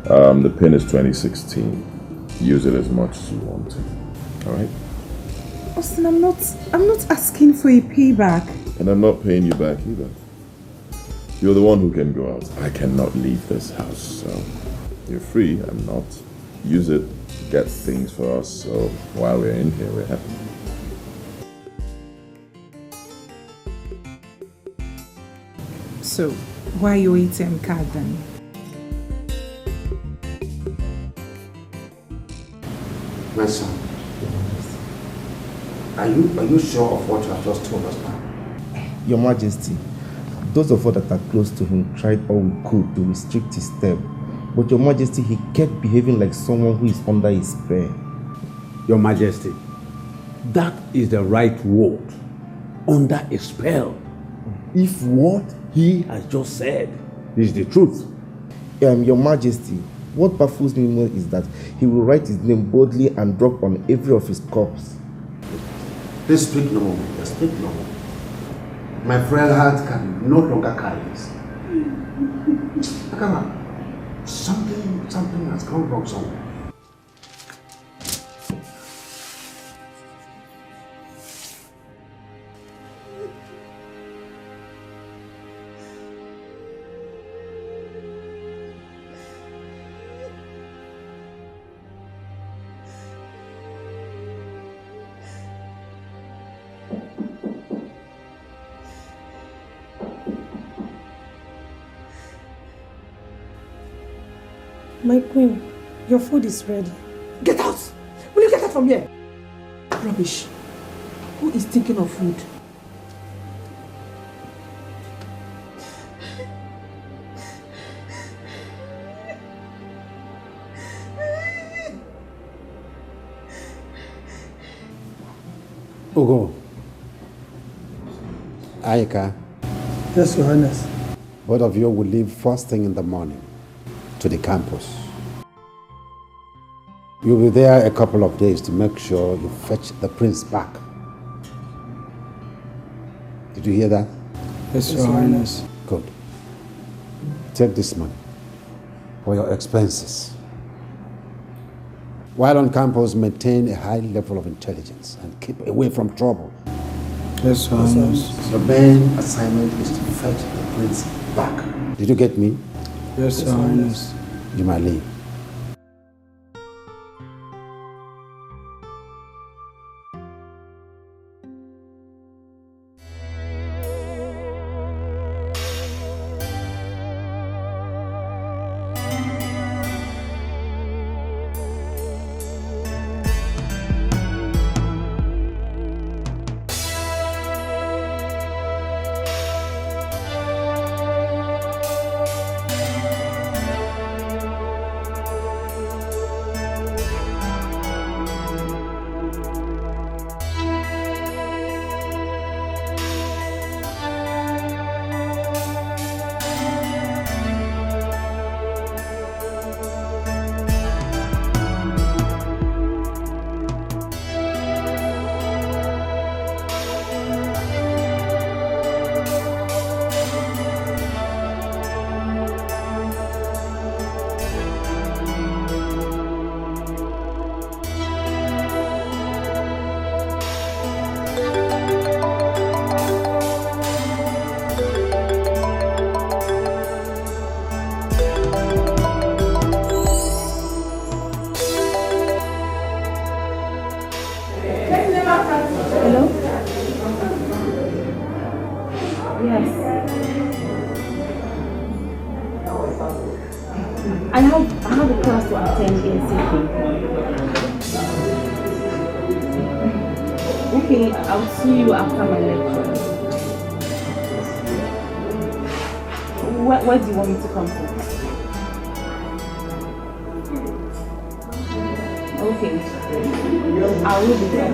The pin is 2016. Use it as much as you want to. Alright? Austin, I'm not asking for a payback. And I'm not paying you back either. You're the one who can go out. I cannot leave this house, so you're free. I'm not. Use it. Get things for us. So while we're in here, we're happy. So, why your ATM card then? My son, are you sure of what you have just told us now? Your Majesty, those of us that are close to him tried all we could to restrict his step. But Your Majesty, he kept behaving like someone who is under his spell. Your Majesty, that is the right word. Under a spell. If what he has just said is the truth. Your Majesty, what baffles me more is that he will write his name boldly and drop on every of his corpse. Please speak no more. Just speak no more. My frail heart can no longer carry this. Come on. Something has gone wrong somewhere. My queen, your food is ready. Get out! Will you get out from here? Rubbish. Who is thinking of food? Ogo. Aika. Yes, Your Highness. Both of you will leave first thing in the morning to the campus. You'll be there a couple of days to make sure you fetch the prince back. Did you hear that? Yes, Your Highness. Good. Take this money for your expenses. While on campus, maintain a high level of intelligence and keep away from trouble. Yes, Your Highness. The main assignment is to fetch the prince back. Did you get me? Yes, Your Highness. You might leave. I have a class to attend ASAP. Okay, I'll see you after my lecture. Where do you want me to come to? Okay, I will be there.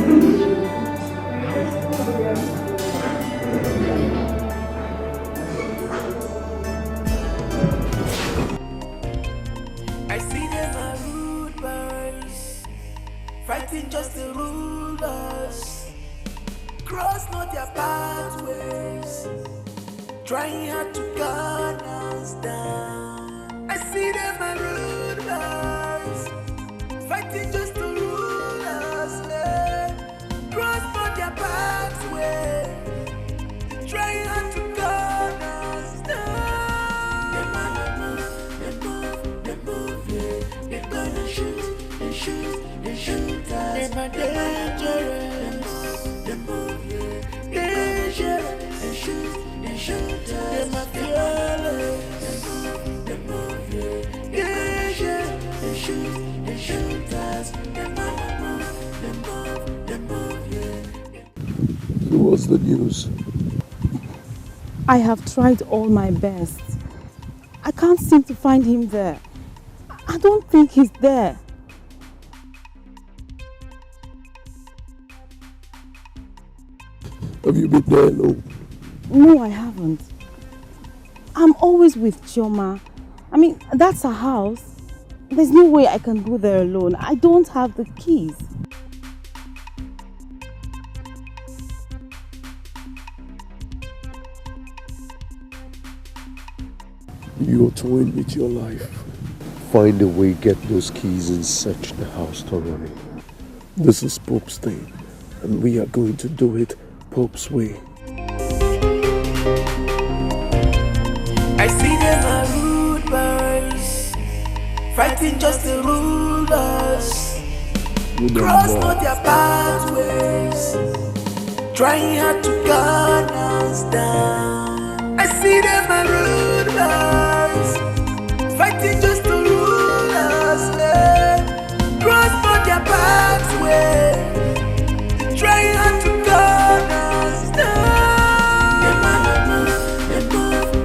Fighting just the rulers, cross not their pathways, trying hard to gun us down. I see them and rulers, fighting just the rulers, cross not their pathways, trying hard to gun us down. They move, yeah. They're gonna shoot, they shoot. They shoot us, they're dangerous. They move, yeah, dangerous. They shoot us, they're fearless. They move, yeah, dangerous. They shoot us. They move, yeah. So what's the news? I have tried all my best. I can't seem to find him there. I don't think he's there. Have you been there alone? No, I haven't. I'm always with Chioma. I mean, that's her house. There's no way I can go there alone. I don't have the keys. You're toying with your life. Find a way, get those keys and search the house thoroughly. This is Pope's thing, and we are going to do it Pope's way. I see them are rude boys, fighting just the rulers, cross not their pathways, trying hard to gun us down. I see them are rude boys, fighting just the rulers, cross not their pathways, trying hard to gun us down.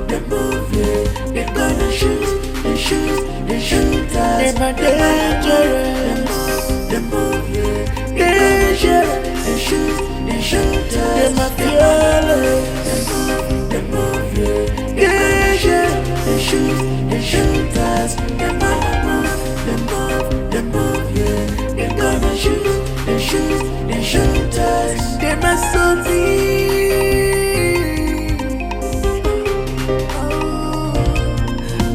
They move, yeah. They're gonna shoot, they shoot us. They're dangerous. They move, yeah. Dangerous. They shoot us. They're fearless. They move, yeah. Dangerous. so deep.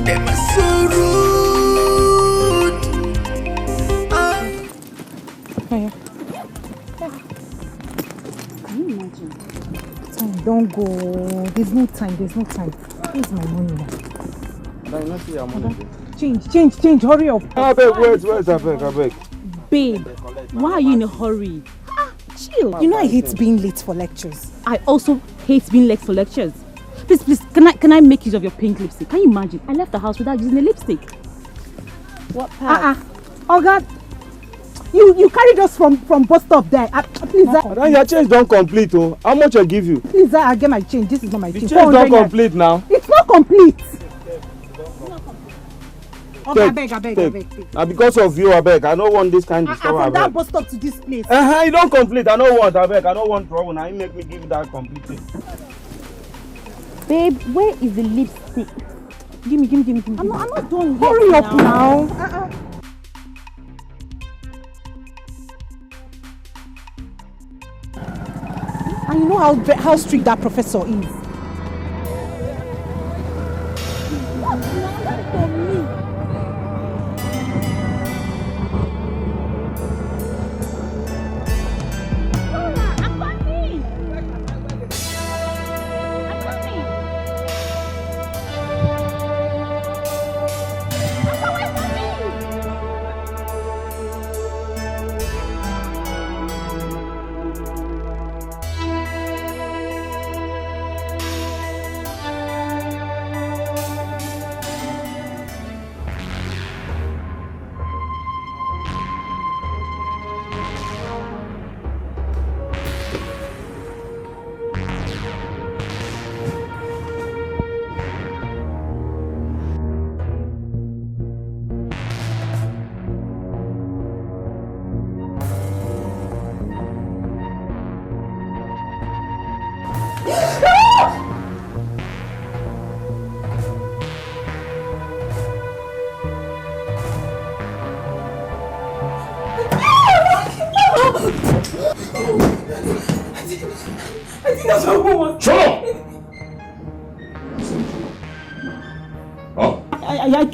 Them are so rude. Can you imagine? Time, don't go. There's no time. Where's my money now? Change, hurry up. I beg, wait, I beg. Babe, why are you in a hurry? Chill. You know I hate being late for lectures. I also hate being late for lectures. Please, can I make use of your pink lipstick? Can you imagine? I left the house without using a lipstick. What part? Oh God. You carried us from bus stop there. Please, your change don't complete, oh. How much I give you? Please, I get my change. This is not my change. The change don't complete now. It's not complete. Okay, I beg. Now because of you, I beg. I don't want this kind of stuff. From that bus stop to this place. You don't complete. I don't want, I beg. I don't want trouble. Now you make me give that complete thing. Babe, where is the lipstick? Give me. I'm not done. Hurry up now. And you know how strict that professor is.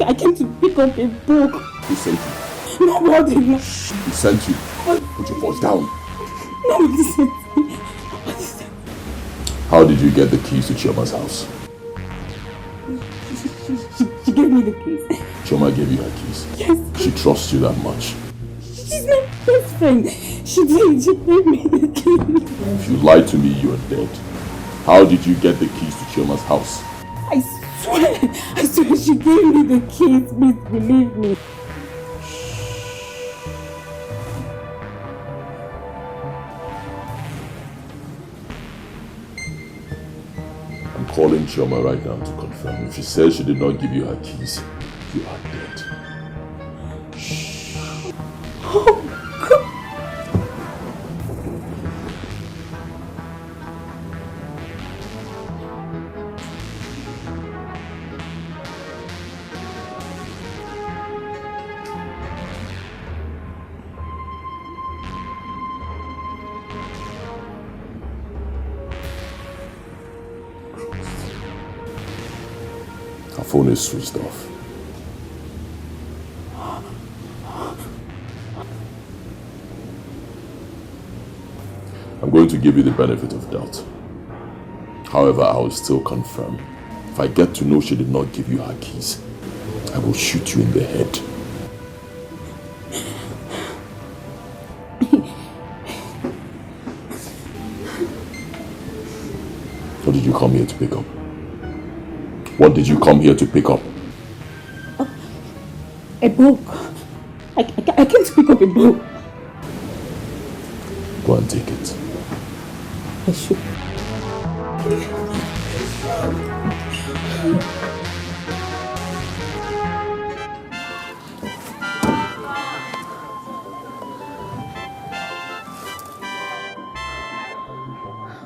I came to pick up a book. Who sent you? Nobody. Who sent you? Put your voice down. Nobody sent me. How did you get the keys to Chioma's house? She gave me the keys. Chioma gave you her keys? Yes. She trusts you that much? She's my best friend. She did. She gave me the keys. If you lied to me, you are dead. How did you get the keys to Chioma's house? I swear she gave me the keys. Please believe me. I'm calling Chioma right now to confirm. If she says she did not give you her keys, you are dead. Oh, God. Her phone is switched off. I'm going to give you the benefit of doubt. However, I will still confirm. If I get to know she did not give you her keys, I will shoot you in the head. What did you come here to pick up? What did you come here to pick up? A book. I came to pick up a book. Go and take it. I should.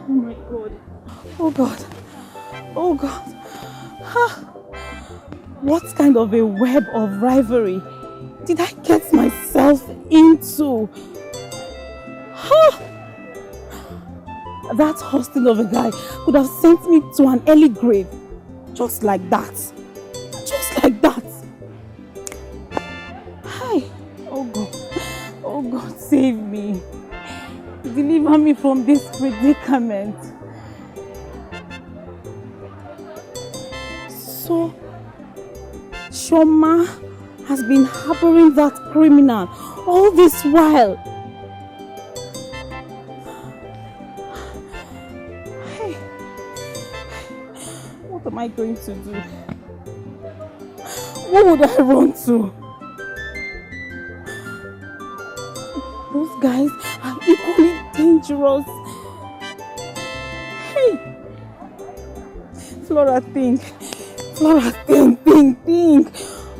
Oh my God. Oh God. Oh God. What kind of a web of rivalry did I get myself into? that hustle of a guy could have sent me to an early grave. Just like that. Just like that. Hi. Oh God. Oh God, save me. Deliver me from this predicament. So, Shoma has been harboring that criminal all this while. Hey, what am I going to do? Who would I run to? Those guys are equally dangerous. Hey, Flora, think. Flora, think.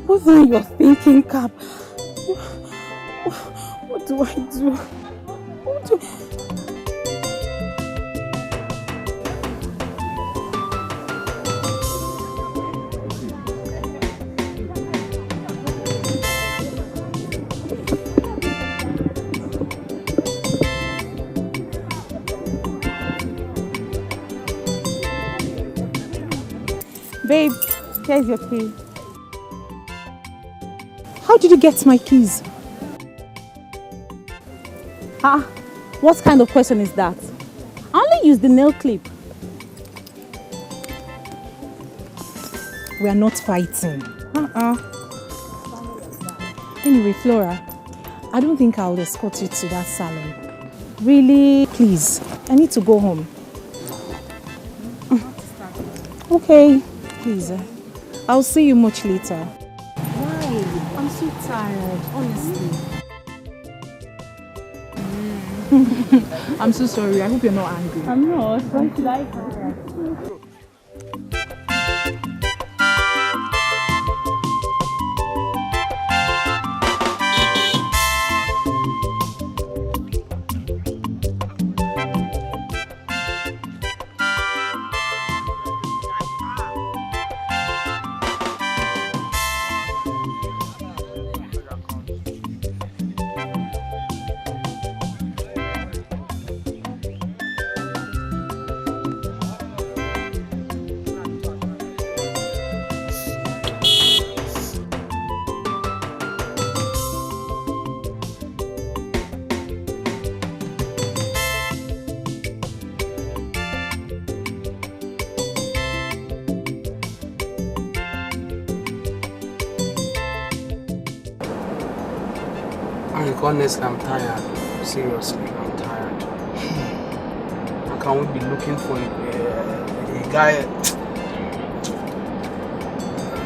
What's on your thinking cap? What do I do? What do... Babe, here's your key. How did you get my keys? What kind of question is that? I only used the nail clip. We are not fighting. Anyway, Flora, I don't think I will escort you to that salon. Really, please, I need to go home. Okay, please. I'll see you much later. Why? I'm so tired, honestly. I'm so sorry. I hope you're not angry. I'm not. Why should I? Honestly, I'm tired. Seriously, I'm tired. How can we be looking for a guy?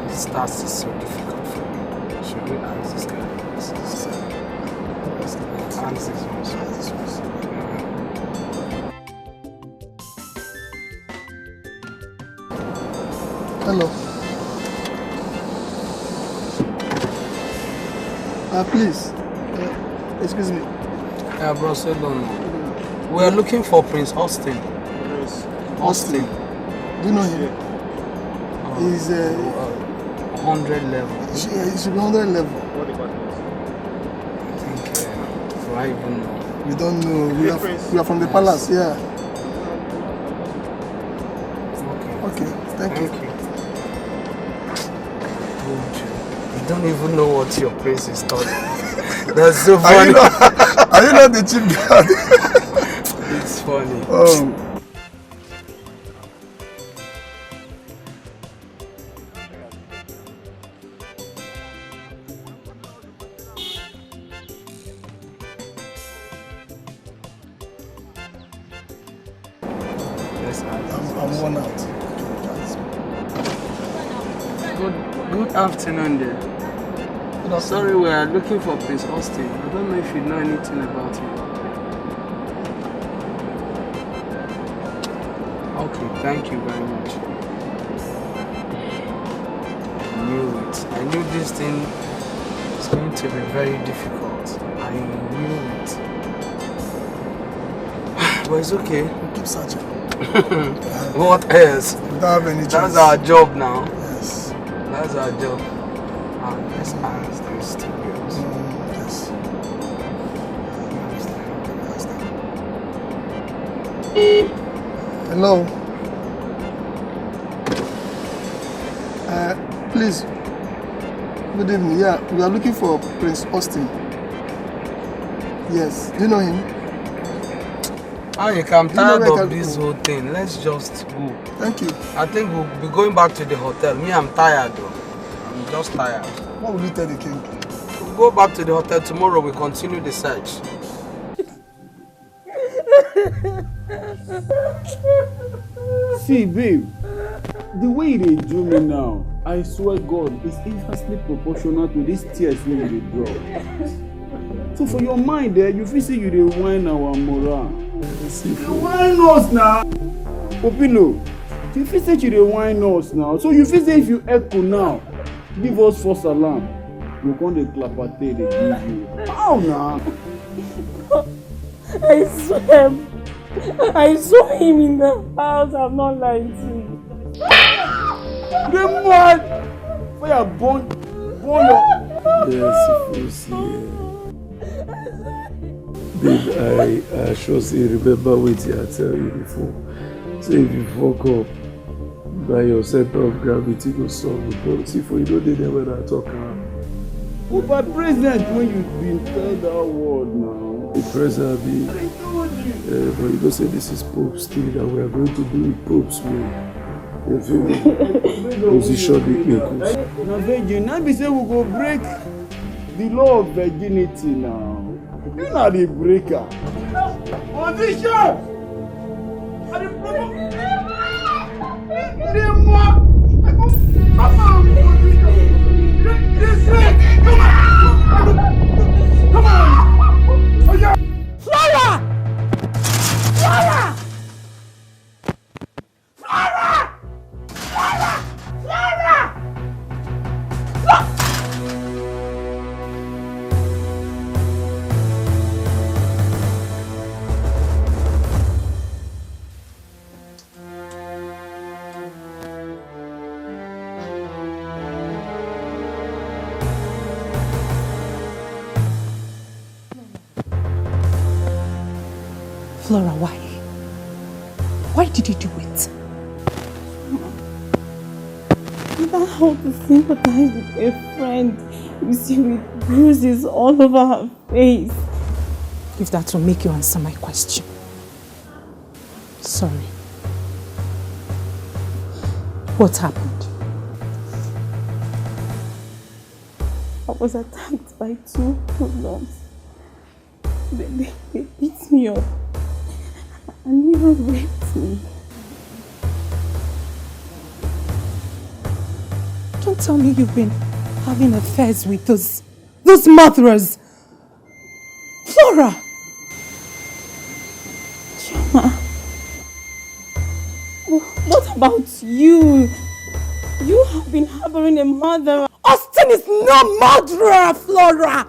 This task is so difficult for me. Should we ask this guy? Hello. Please. Excuse me. Bro, so don't know. We are looking for Prince Austin. Austin. Do you know him? He's 100 level. He should be 100 level. What department? I think, do I even know? We don't know. We are from the palace, yeah. Okay, thank you. You don't even know what your prince is talking. That's so funny. Are you not the chief guard? It's funny. I'm worn out. Good afternoon there. Sorry, we are looking for Prince Austin. I don't know if you know anything about him. Okay, thank you very much. I knew it. I knew this thing is going to be very difficult. I knew it. But it's okay. We'll keep searching. What else? We don't have any choice. That's our job now. Yes. That's our job. Let's ask these two girls. Yes. Hello. Please. Good evening. Yeah, we are looking for Prince Austin. Yes. Do you know him? I'm tired of this whole thing. Let's just go. Thank you. I think we'll be going back to the hotel. Me, I'm tired though. I'm just tired. What will you tell the king? We'll go back to the hotel tomorrow. We'll continue the search. See, babe, the way they do me now, I swear God, is inversely proportional to these tears when you draw. So for your mind there, you feel say you dey whine our morale. You whine us now. Popilo, you feel say you dey whine us now. So you feel say if you echo now, give us false alarm. You come dey clapate, they give you. How now? I saw him in the house. I'm not lying to you. The man! Fire burn your... Yes, you see. Babe, I sure say remember what I tell you before. So if you fuck up, by your center of gravity go solve the problem. See, for you know they never talk around. But by present, when you been tell that word now. The present be. But you don't say this is Pope's thing that we are going to do it Pope's way. You feel me? Position the equals. Now, virgin, now be say we go break the law of virginity now. You know the breaker. Position! Come on! Flora! Flora! Flora! Flora! Flora! Flora, why? Why did you do it? You don't have to sympathize with a friend. You see, with bruises all over her face. If that will make you answer my question. Sorry. What happened? I was attacked by 2 hoodlums. They beat me up and even raped me. Don't tell me you've been having affairs with those murderers. Flora! Chioma, what about you? You have been harboring a murderer. Austin is no murderer, Flora!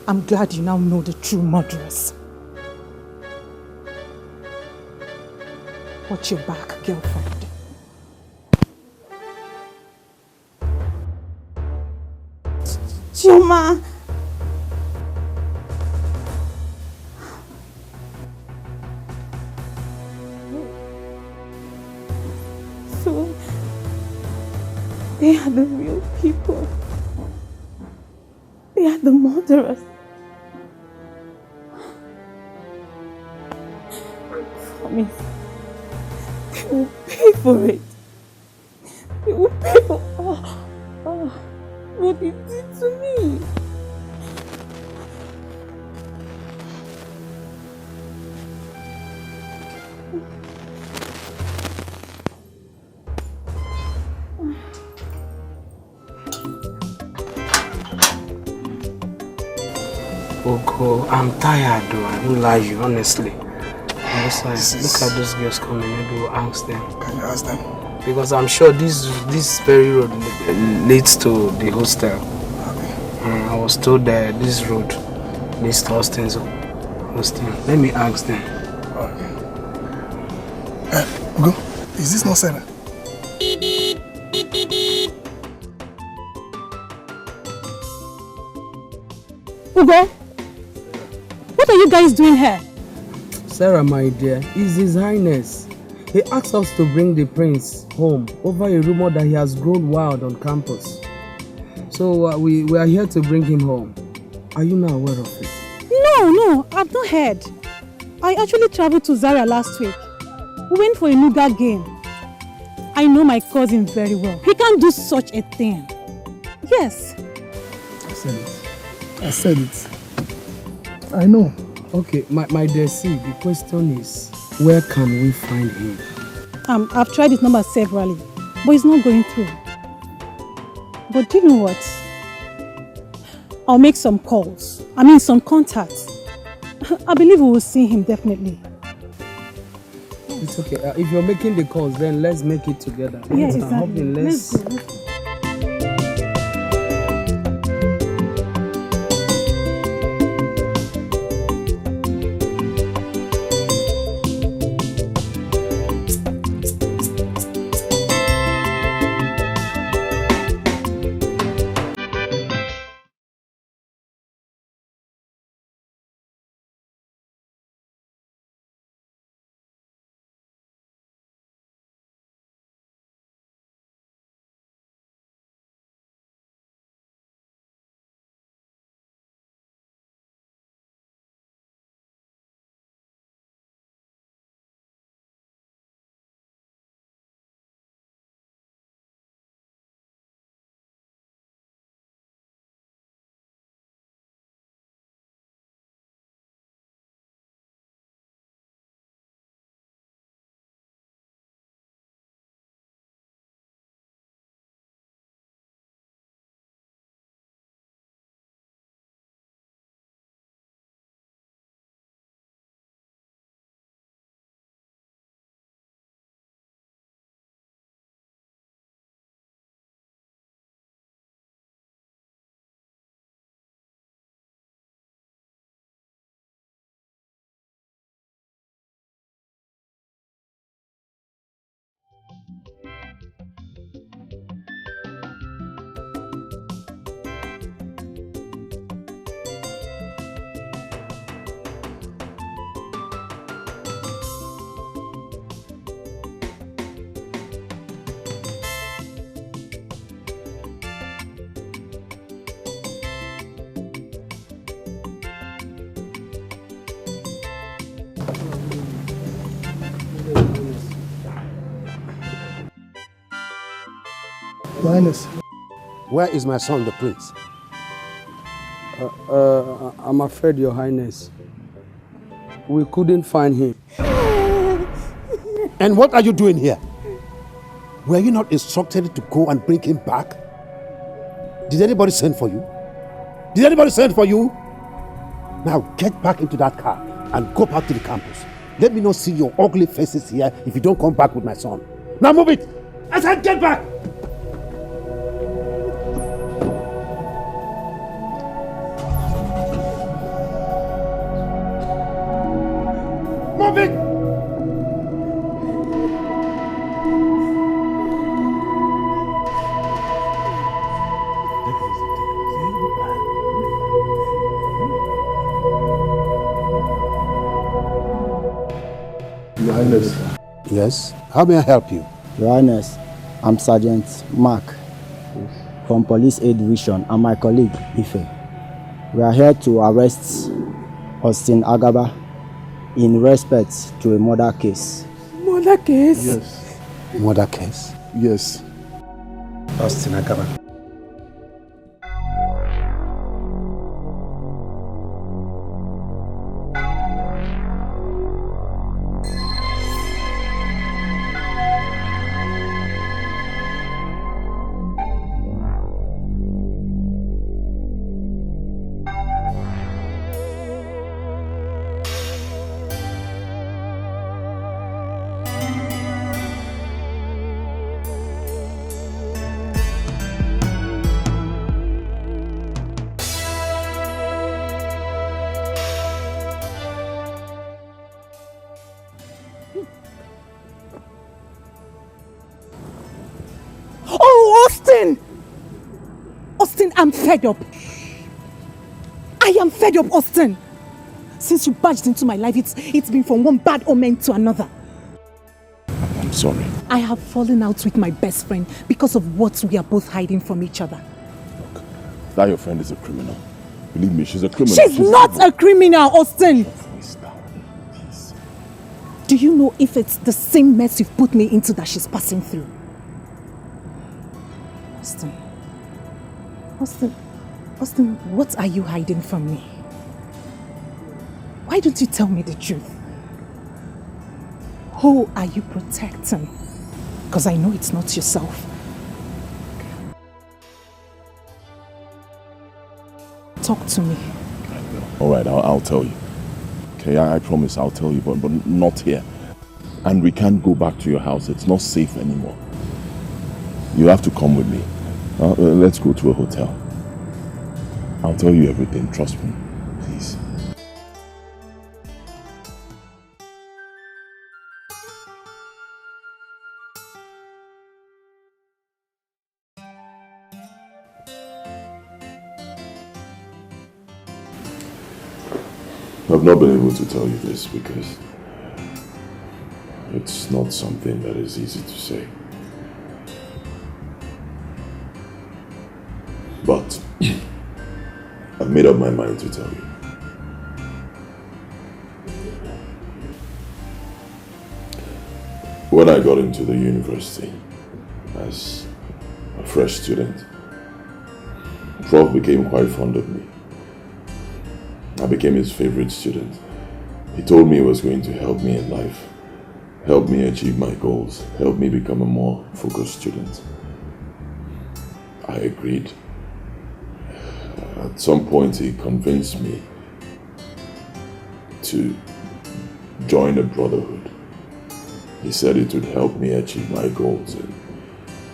I'm glad you now know the true murderers. Watch your back, girlfriend. Chioma! So, they are the real people. They are the murderers. I promise. They will pay for it. They will pay for what they did to me. Oko, I'm tired though, I won't lie you, honestly. I'm just like, look at those girls coming, maybe we'll ask them. Can you ask them? Because I'm sure this very road leads to the hostel. Okay. I was told that this road leads to Austin's hostel. Let me ask them. Okay. Go. Is this not Sarah? Ugo, What are you guys doing here? Sarah, my dear, it's His Highness. He asked us to bring the prince home over a rumor that he has grown wild on campus. So we are here to bring him home. Are you not aware of it? No, I've not heard. I actually traveled to Zaria last week. We went for a nougat game. I know my cousin very well. He can't do such a thing. Yes. I said it. I know. Okay, my dear, see, the question is, where can we find him? I've tried his number severally, but it's not going through. But do you know what? I'll make some calls. Some contacts. I believe we will see him definitely. It's okay. If you're making the calls, then let's make it together. Yeah, exactly. Let's go. Your Highness. Where is my son, the prince? I'm afraid, Your Highness, we couldn't find him. And what are you doing here? Were you not instructed to go and bring him back? Did anybody send for you? Did anybody send for you? Now get back into that car and go back to the campus. Let me not see your ugly faces here if you don't come back with my son. Now move it! I said get back! Move it! Your Highness. Yes? How may I help you? Your Highness, I'm Sergeant Mark from Police Aid Division and my colleague Ife. We are here to arrest Austin Agaba in respect to a murder case. Murder case? Yes. Murder case? Yes. Austin Agaba. Austin, I'm fed up. I am fed up, Austin. Since you barged into my life, it's been from one bad omen to another. I'm sorry. I have fallen out with my best friend because of what we are both hiding from each other. Look, that your friend is a criminal. Believe me, she's a criminal. She's not a criminal, Austin! Please, please. Do you know if it's the same mess you've put me into that she's passing through? Austin, what are you hiding from me? Why don't you tell me the truth? Who are you protecting? Because I know it's not yourself. Talk to me. All right, I'll tell you. Okay, I promise I'll tell you, but not here. And we can't go back to your house. It's not safe anymore. You have to come with me. Let's go to a hotel. I'll tell you everything, trust me. Please. I've not been able to tell you this because it's not something that is easy to say. But I've made up my mind to tell you. When I got into the university as a fresh student, Prof became quite fond of me. I became his favorite student. He told me he was going to help me in life, help me achieve my goals, help me become a more focused student. I agreed. At some point, he convinced me to join a brotherhood. He said it would help me achieve my goals and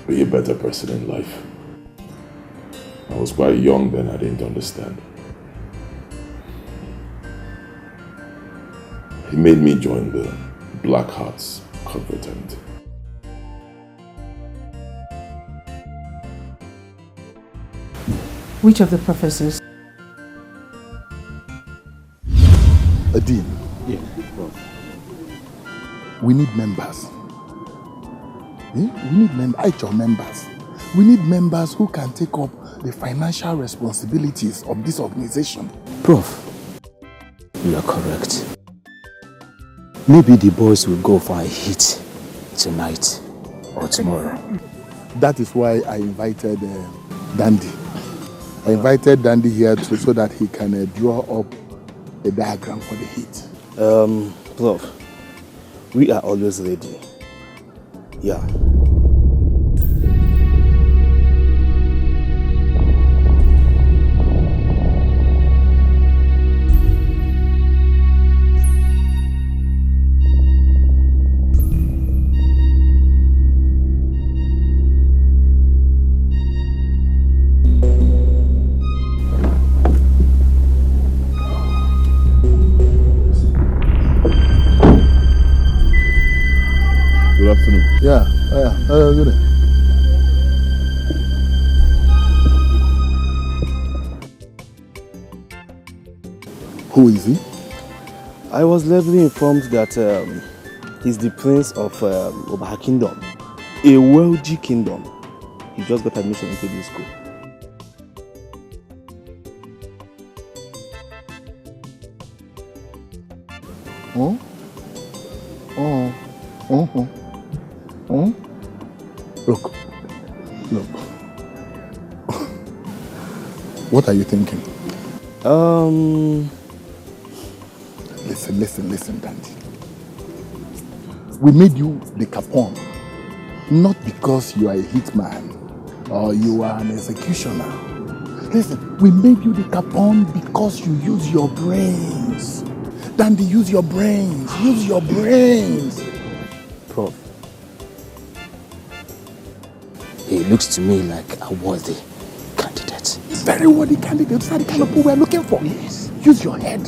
be a better person in life. I was quite young then, I didn't understand. He made me join the Black Hearts Confronting. Which of the professors? Dean. Yes. We need members. We need members. We need members who can take up the financial responsibilities of this organization. Prof, you are correct. Maybe the boys will go for a hit tonight or tomorrow. That is why I invited Dandy. I invited Dandy here so that he can draw up a diagram for the hit. Prof, we are always ready. Yeah. Good afternoon. Yeah. Good. Who is he? I was lately informed that he's the prince of Ubah Kingdom, a wealthy kingdom. He just got admission into this school. Look. What are you thinking? Listen, Dandy. We made you the Capone, not because you are a hitman or you are an executioner. Listen, we made you the Capone because you use your brains. Dandy, use your brains. Use your brains. Prof, he looks to me like a worthy candidate. Very worthy candidate. That's the kind of people we're looking for. Yes. Use your head.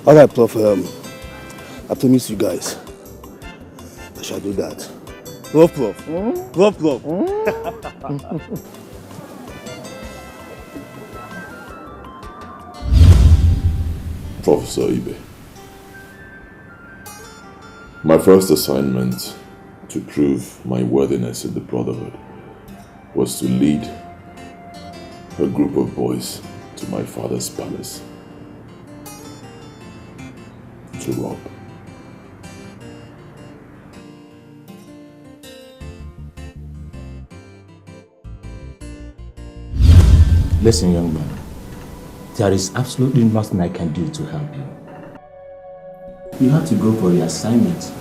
All right, Prof. I promise you guys, I shall do that. Prof. Professor Ubah. My first assignment to prove my worthiness in the Brotherhood was to lead a group of boys to my father's palace to rob. Listen, young man, there is absolutely nothing I can do to help you. You have to go for the assignment.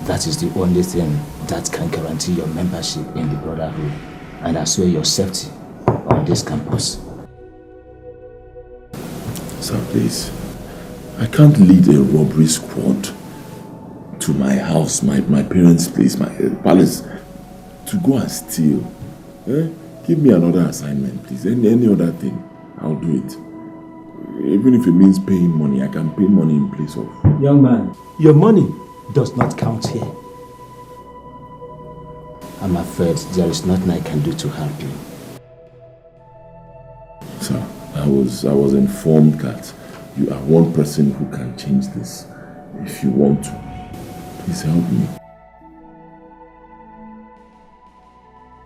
That is the only thing that can guarantee your membership in the Brotherhood and assure your safety on this campus. Sir, please. I can't lead a robbery squad to my house, my parents' place, my palace, to go and steal. Give me another assignment, please. Any other thing, I'll do it. Even if it means paying money, I can pay money in place of... Young man, your money does not count here. I'm afraid there is nothing I can do to help you. Sir, I was informed that you are one person who can change this. If you want to, please help me.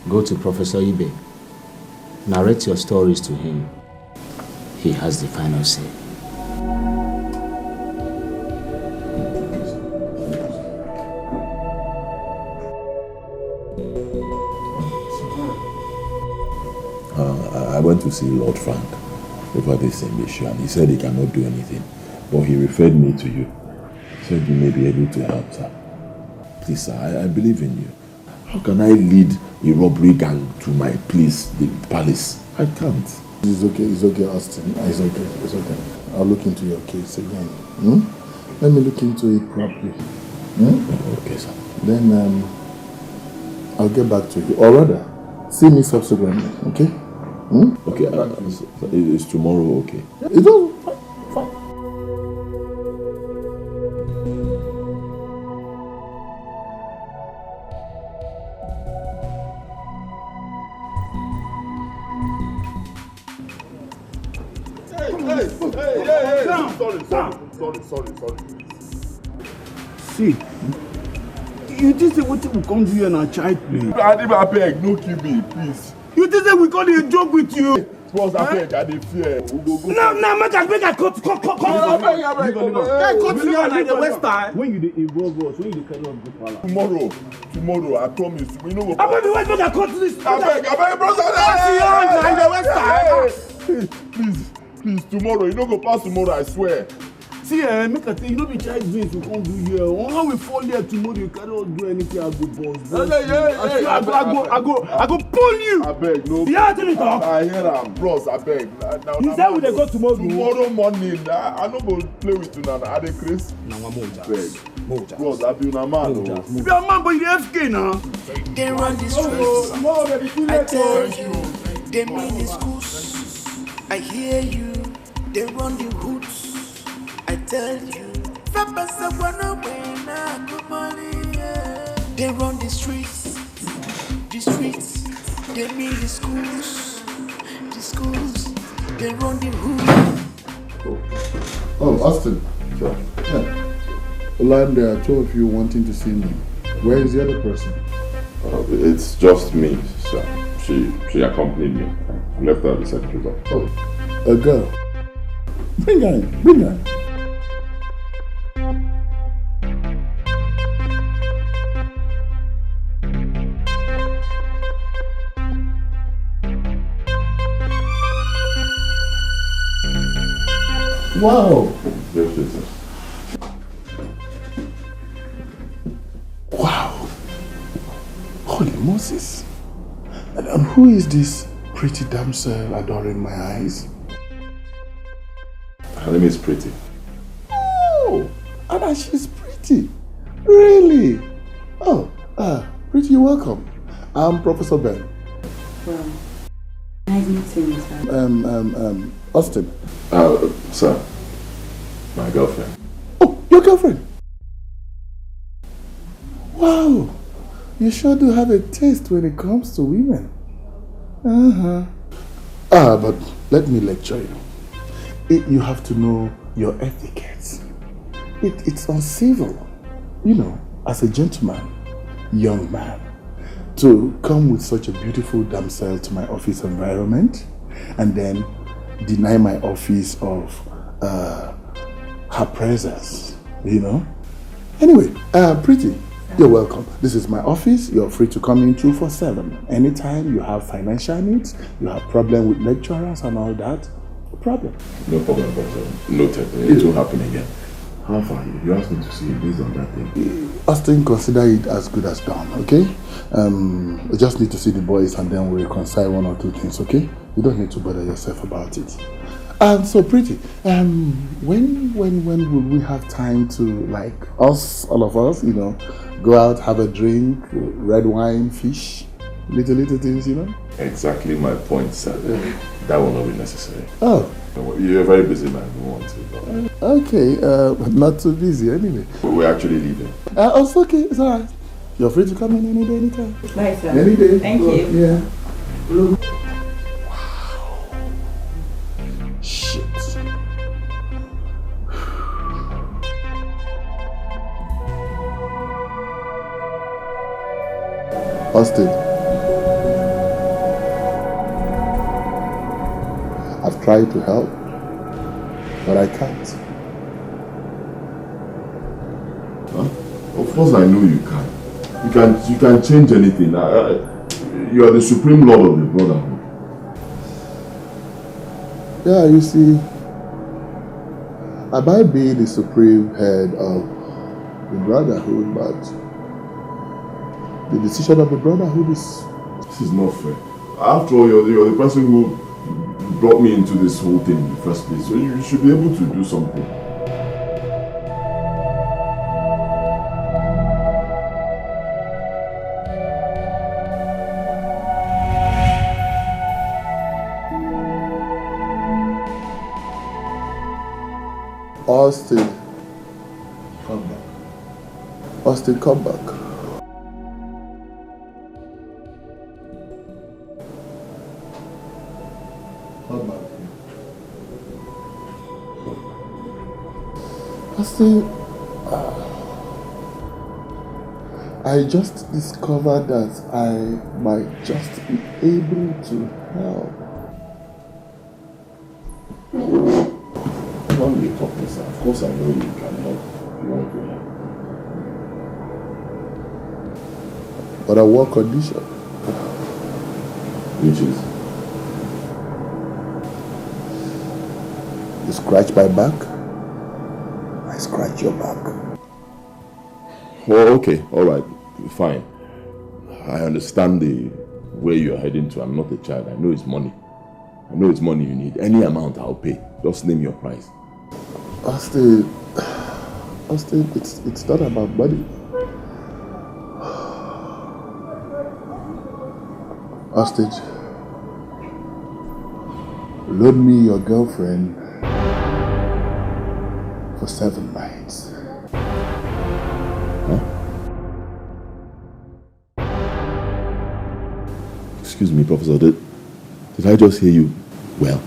Go to Professor Ubah. Narrate your stories to him. He has the final say. I went to see Lord Frank over this same issue and he said he cannot do anything. But he referred me to you. He said you may be able to help, sir. Please, sir, I believe in you. How can I lead a robbery gang to my place, the palace? I can't. It's okay, Austin. It's okay. I'll look into your case again. Let me look into it properly. Okay, sir. Then I'll get back to you. Or rather, see me subsequently, okay? Okay, is tomorrow okay? It's all fine. Sorry. See, you just say what we come to you and our child play. I beg, no kill me, please. You just say we call it a joke with you. Boss, I beg, I dey fear. No, make I cut. I cut you like the West Side. When you involve us, when you carry on good power. Tomorrow, I promise. We know what. I beg, make I cut this. I beg, bros. Cut you like the West Side. Please, tomorrow. You don't go past tomorrow, I swear. See, make a thing, you know be child beings we can't do here. When we fall here tomorrow, you cannot do anything. I go boss. I go pull you. I beg, no. Yeah, tell me talk. I hear that, bros. I beg. You said we dey go tomorrow. Tomorrow morning, I no go play with you now. I dey craze. Now I'm beg. Bros, I be una man. You be a man, but you FK now. They run the streets. I tell you, they mean the schools. I hear you. They run the hoods. I tell you, they run the streets, they mean the schools, they run the hood. Oh, Austin. Sure. Yeah. Leonard, there are two of you wanting to see me. Where is the other person? It's just me, sir. She accompanied me. I left her at the secretary's office. Oh, a girl. Bring her in. Wow! Yes. Wow! Holy Moses! And who is this pretty damsel adoring my eyes? Her name is Pretty. Oh! And she's pretty! Really? Oh, Pretty, you're welcome. I'm Professor Ben. Well, nice meeting you, sir. Austin. Sir, my girlfriend. Oh, your girlfriend? Wow, you sure do have a taste when it comes to women. But let me lecture you. You have to know your etiquette. It's uncivil, you know, as a gentleman, young man, to come with such a beautiful damsel to my office environment and then deny my office of her presence, you know. Anyway, Pretty, you're welcome. This is my office. You're free to come in 247. Anytime you have financial needs, you have problem with lecturers and all that, no problem. No problem, but noted. It will happen again. How far? You asked me to see you based on that thing. Austin, consider it as good as done, okay? We just need to see the boys and then we'll reconcile one or two things, okay? You don't need to bother yourself about it. So Pretty, when will we have time to, like, all of us, you know, go out, have a drink, red wine, fish, little things, you know? Exactly my point, sir. That will not be necessary. Oh. You're a very busy man. We want to. Okay, not too busy anyway. We're actually leaving. It's okay, it's alright. You're free to come in any day, anytime. Nice, sir. Any day. Thank you. Yeah. Wow. Shit. Austin. I've tried to help, but I can't. Huh? Of course I know you can. You can change anything. You are the supreme lord of the brotherhood. Yeah, you see, I might be the supreme head of the brotherhood, but the decision of the brotherhood is... This is not fair. After all, you're the person who brought me into this whole thing in the first place, so you should be able to do something. Austin, come back. Austin, come back. Come back. Austin, I just discovered that I might just be able to help. Don't be talking, sir. Of course I know you can help if you want to help. But on one condition. Which is? You scratch my back, I scratch your back. Oh, okay, alright, fine. I understand the way you're heading to. I'm not a child. I know it's money. I know it's money you need. Any amount I'll pay. Just name your price. Austin, it's not about money. Austin, loan me your girlfriend for 7 nights. Huh? Excuse me, Professor, did I just hear you well?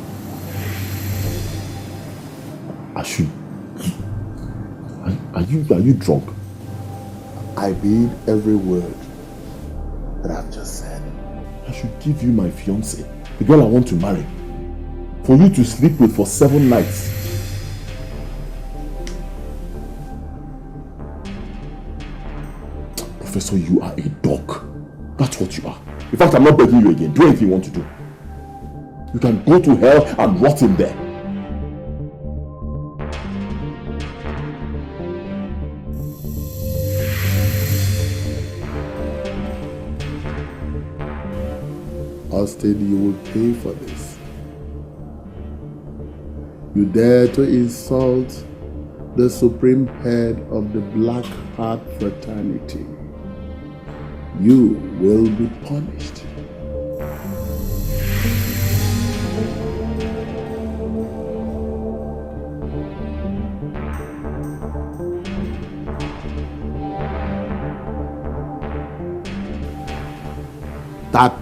Are you drunk? I mean every word that I've just said. I should give you my fiancée, the girl I want to marry, for you to sleep with for 7 nights. Professor, you are a dog. That's what you are. In fact, I'm not begging you again. Do anything you want to do. You can go to hell and rot in there. Austin, you will pay for this. You dare to insult the supreme head of the Black Heart Fraternity. You will be punished. That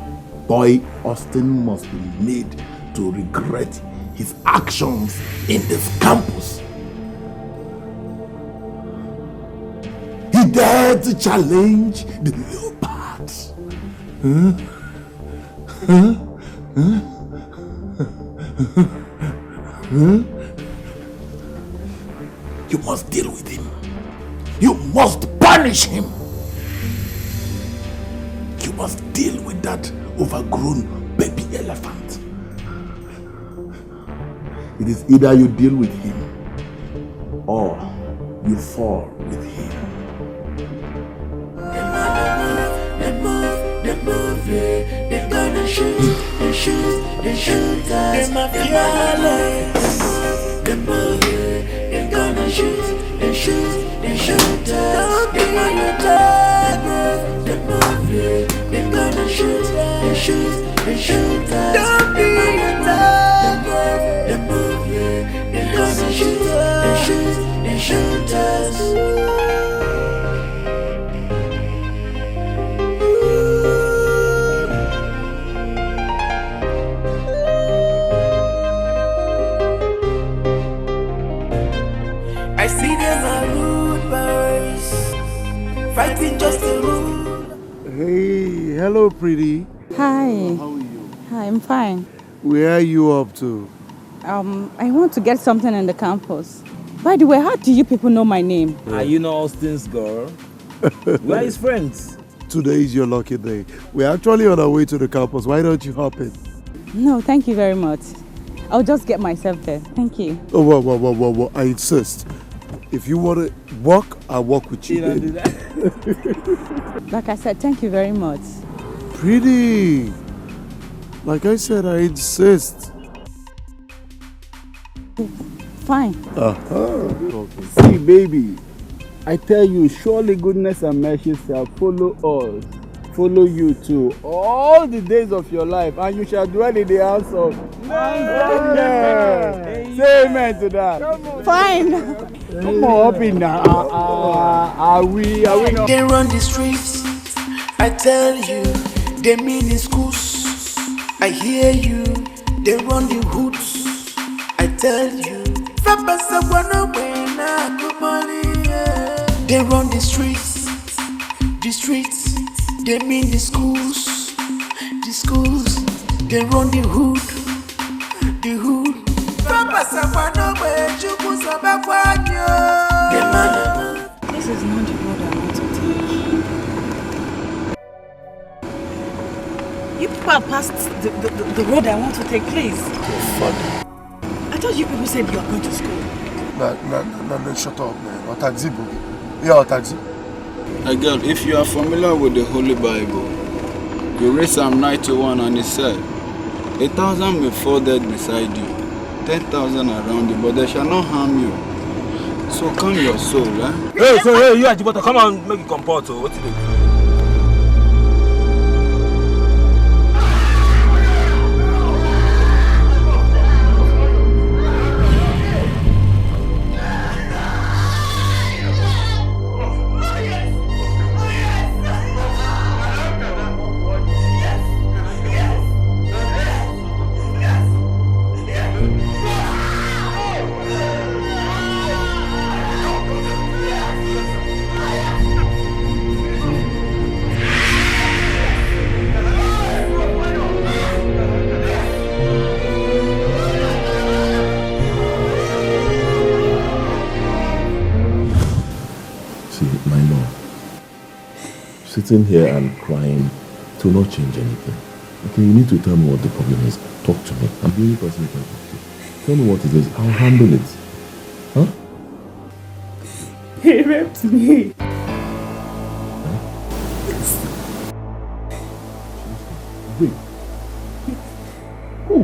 boy Austin must be made to regret his actions in this campus. dare to challenge the leopards? You must deal with him. You must punish him. You must deal with that overgrown baby elephant. It is either you deal with him or you fall with him. They move, yeah. They gonna shoot, they shoot us. They Miraculous. They move, yeah. They gonna shoot us. Don't be Miraculous. They move, yeah. They gonna shoot us. Don't be Miraculous. They move, yeah. They gonna shoot us. I see them are rude boys, fighting just to rule. Hey, hello, pretty. Hi. How are you? Hi, I'm fine. Where are you up to? I want to get something in the campus. By the way, how do you people know my name? Are you not Austin's girl? We are his friends. Today is your lucky day. We're actually on our way to the campus. Why don't you hop in? No, thank you very much. I'll just get myself there. Thank you. Oh, whoa. I insist. If you want to walk, I'll walk with you. Like I said, thank you very much. Pretty. Like I said, I insist. Fine. See, baby, I tell you, surely goodness and mercy shall follow us, follow you too, all the days of your life, and you shall dwell in the house of. Say amen to that. Fine. Come on, up in now. Are we not? They run the streets, I tell you. They mean in schools, I hear you. They run the hoods, I tell you. They run the streets, they mean the schools, they run the hood. This is not the road I want to take. You people are past the road I want to take, please. I thought you people said you are going to school. No, shut up, man. Otaxi, boogie. Yeah, Otaxi. Girl, if you are familiar with the Holy Bible, you read Psalm 91 and it said, 1,000 may fall dead beside you, 10,000 around you, but they shall not harm you. So calm your soul, eh? Hey, you Ajibota, come on, make it comport. What did they do? Sitting here and crying to not change anything. Okay, you need to tell me what the problem is. Talk to me. I'm the only person you can talk to. Tell me what it is. I'll handle it. Huh? He raped me. Wait. Who?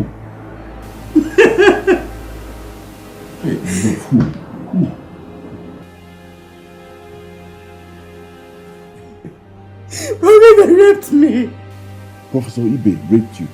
Wait, who? Professor raped me. Professor Ibe raped you.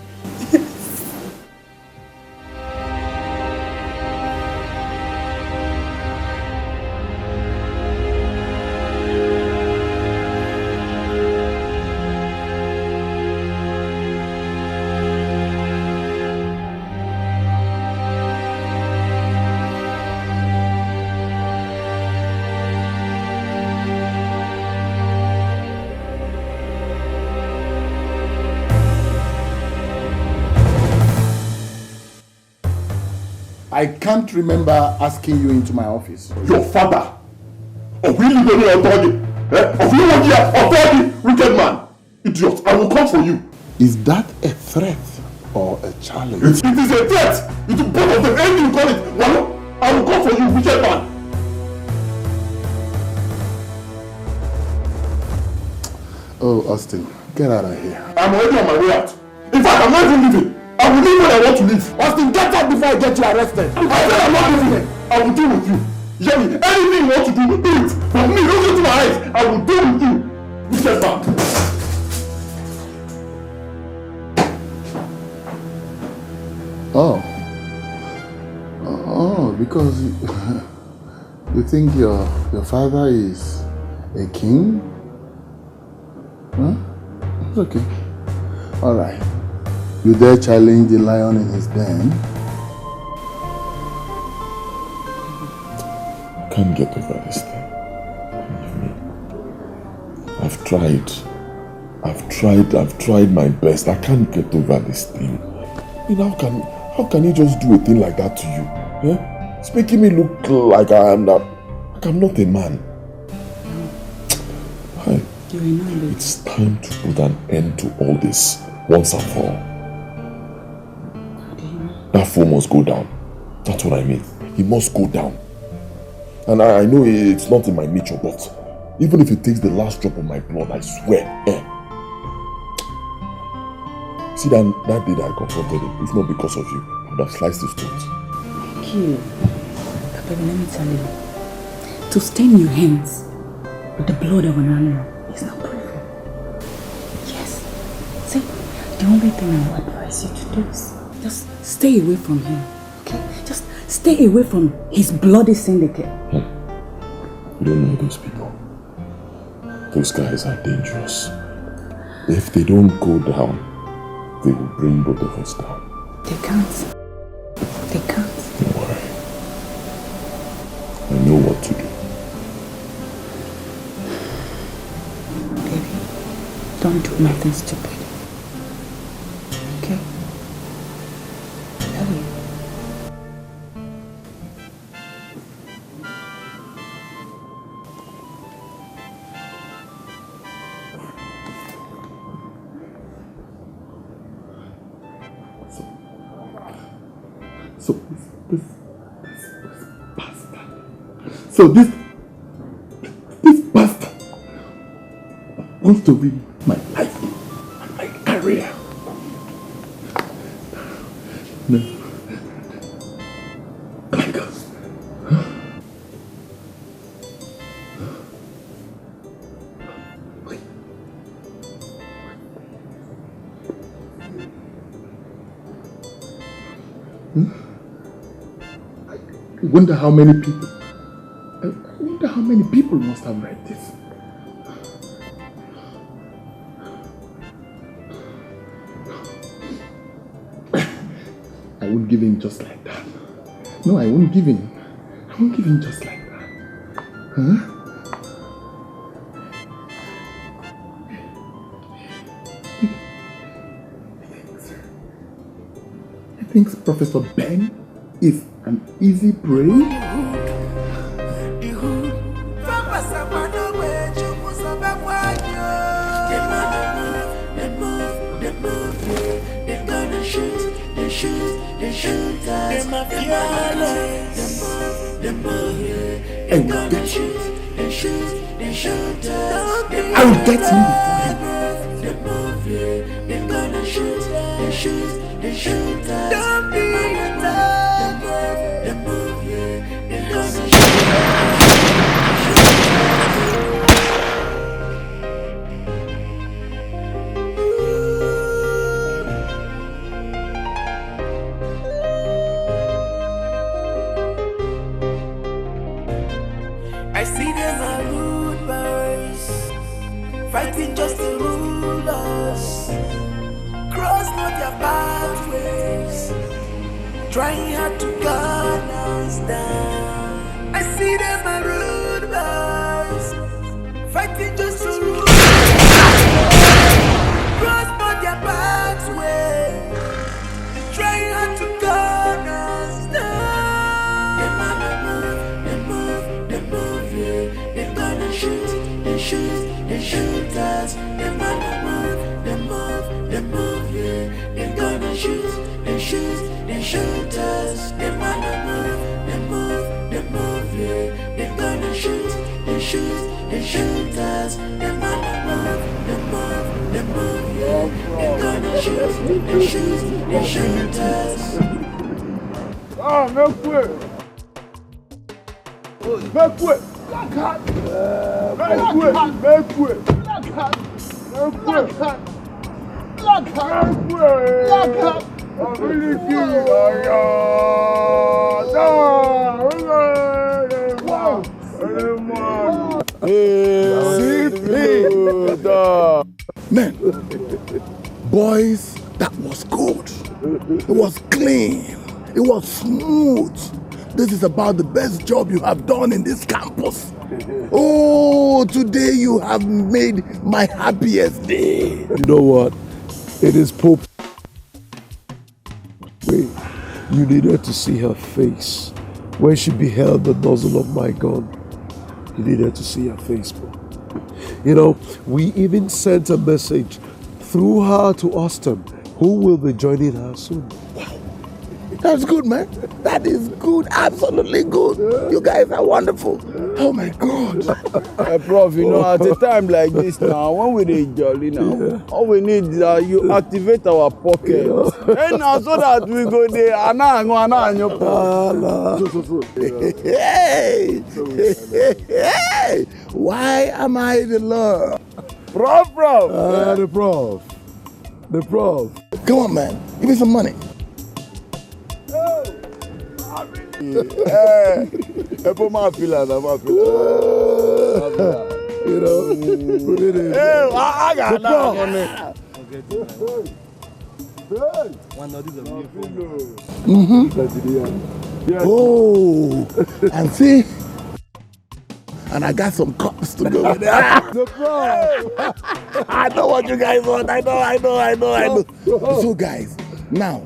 I can't remember asking you into my office. Your father? Of you living in authority? Of you working authority, wicked man? Idiot, I will come for you. Is that a threat or a challenge? It is a threat. It is both of them. Anything you call it. Well, I will come for you, wicked man. Oh, Austin, get out of here. I'm already on my way out. In fact, I'm not even leaving. I will leave when I want to leave. Austin, get out before I get you arrested. I said I'm not leaving. I will deal with you. Hear me? Anything you want to do, do it. But me, look into my eyes. I will deal with you. Wicked man. Oh, because you think your father is a king? Huh? It's okay. All right. You dare challenge the lion in his den? I can't get over this thing. I've tried my best. I can't get over this thing. I mean, how can he just do a thing like that to you? Eh? It's making me look like I'm not a man. Hi. It's time to put an end to all this once and for all. That fool must go down. That's what I mean. He must go down. And I know it's not in my nature, but even if it takes the last drop of my blood, I swear. See that day that I confronted him, if not because of you, I would have sliced his throat. Thank you. But baby, let me tell you. To stain your hands with the blood of an animal is not proof. Yes. See, the only thing I would advise you to do is just stay away from him. Okay? Just stay away from his bloody syndicate. You don't know those people. Those guys are dangerous. If they don't go down, they will bring both of us down. They can't. They can't. Don't worry. I know what to do. Baby, don't do nothing stupid. Okay? I love you. So this bastard wants to ruin my life and my career. No. My God. I wonder how many people must have read this. I won't give in just like that. No, I won't give in. I won't give in just like that. Huh? He thinks Professor Ben is an easy prey? I will get you. I will get him before him. Don't be I see them are rude boys, fighting just to rule us. Cross not their pathways, trying hard to gun us down. I see them are rude boys, fighting just to rule us. Cross not their pathways, trying hard to gun us down. shoot us. Them gonna move, yeah. They gonna shoot us. Them gonna move, yeah. They gonna shoot us. Them gonna move, yeah. They gonna shoot us. Ah, make way! Make way! Make way! Make way! I'm really kidding. Man, boys, that was good. It was clean. It was smooth. This is about the best job you have done in this campus. Oh, today you have made my happiest day. You know what? It is Pope. Wait, you needed to see her face when she beheld the nozzle of my gun. You needed to see her face, bro. You know, we even sent a message through her to Austin, who will be joining her soon. That's good, man. That is good. Absolutely good. You guys are wonderful. Oh my God. Prof, you know, at a time like this now, when we dey jolly now, all we need is you activate our pocket. And now so that we go there, Hey! Why am I the Lord? Prof. The prof. Come on, man. Give me some money. You know, put it in. Hey, I got that money. Oh, and see, and I got some cups to go with that. I know what you guys want. I know. So, guys, now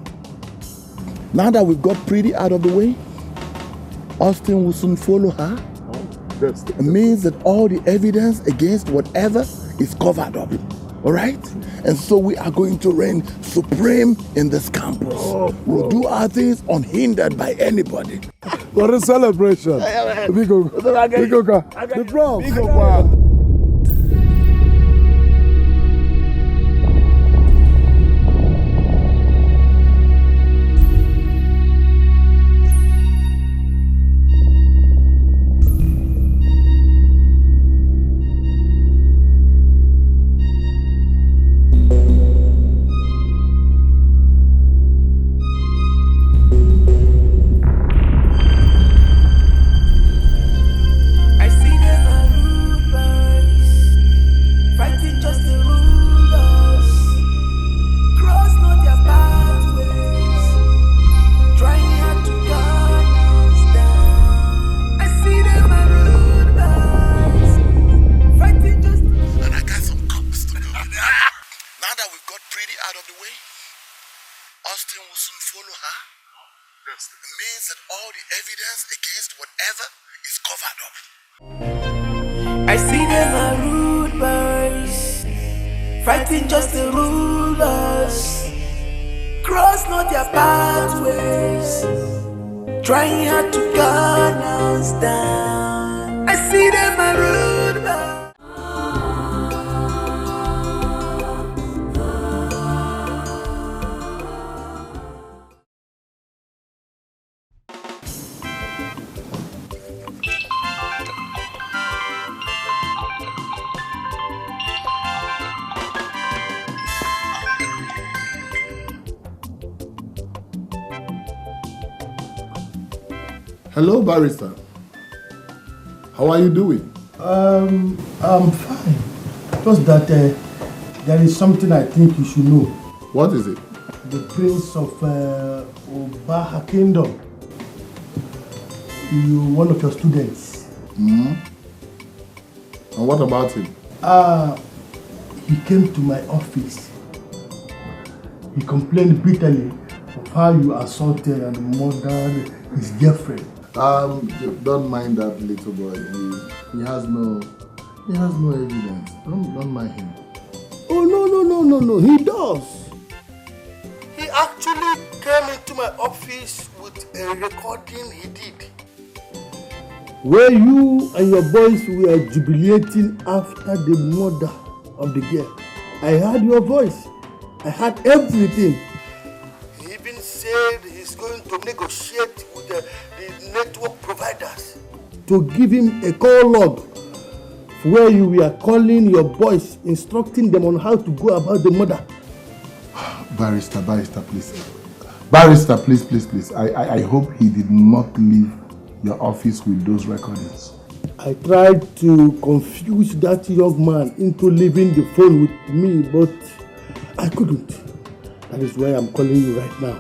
that we've got Pretty out of the way, Austin will soon follow her. It means that all the evidence against whatever is covered up. All right? And so we are going to reign supreme in this campus. We'll do our things unhindered by anybody. What a celebration. The prof. I see them are rude boys, fighting just the rulers. Cross not their pathways, trying hard to gun us down. I see them are rude boys. Hello, barrister. How are you doing? I'm fine. Just that there is something I think you should know. What is it? The Prince of Ubah Kingdom. You're one of your students. Mm-hmm. And what about him? He came to my office. He complained bitterly of how you assaulted and murdered his girlfriend. Don't mind that little boy. He has no He has no evidence. Don't mind him. Oh, no. He does. He actually came into my office with a recording he did, where you and your boys were jubilating after the murder of the girl. I heard your voice. I heard everything. He even said he's going to negotiate with the network providers to give him a call log where you were calling your boys, instructing them on how to go about the murder. Barrister, please. Barrister, please. I hope he did not leave your office with those recordings. I tried to confuse that young man into leaving the phone with me, but I couldn't. That is why I'm calling you right now.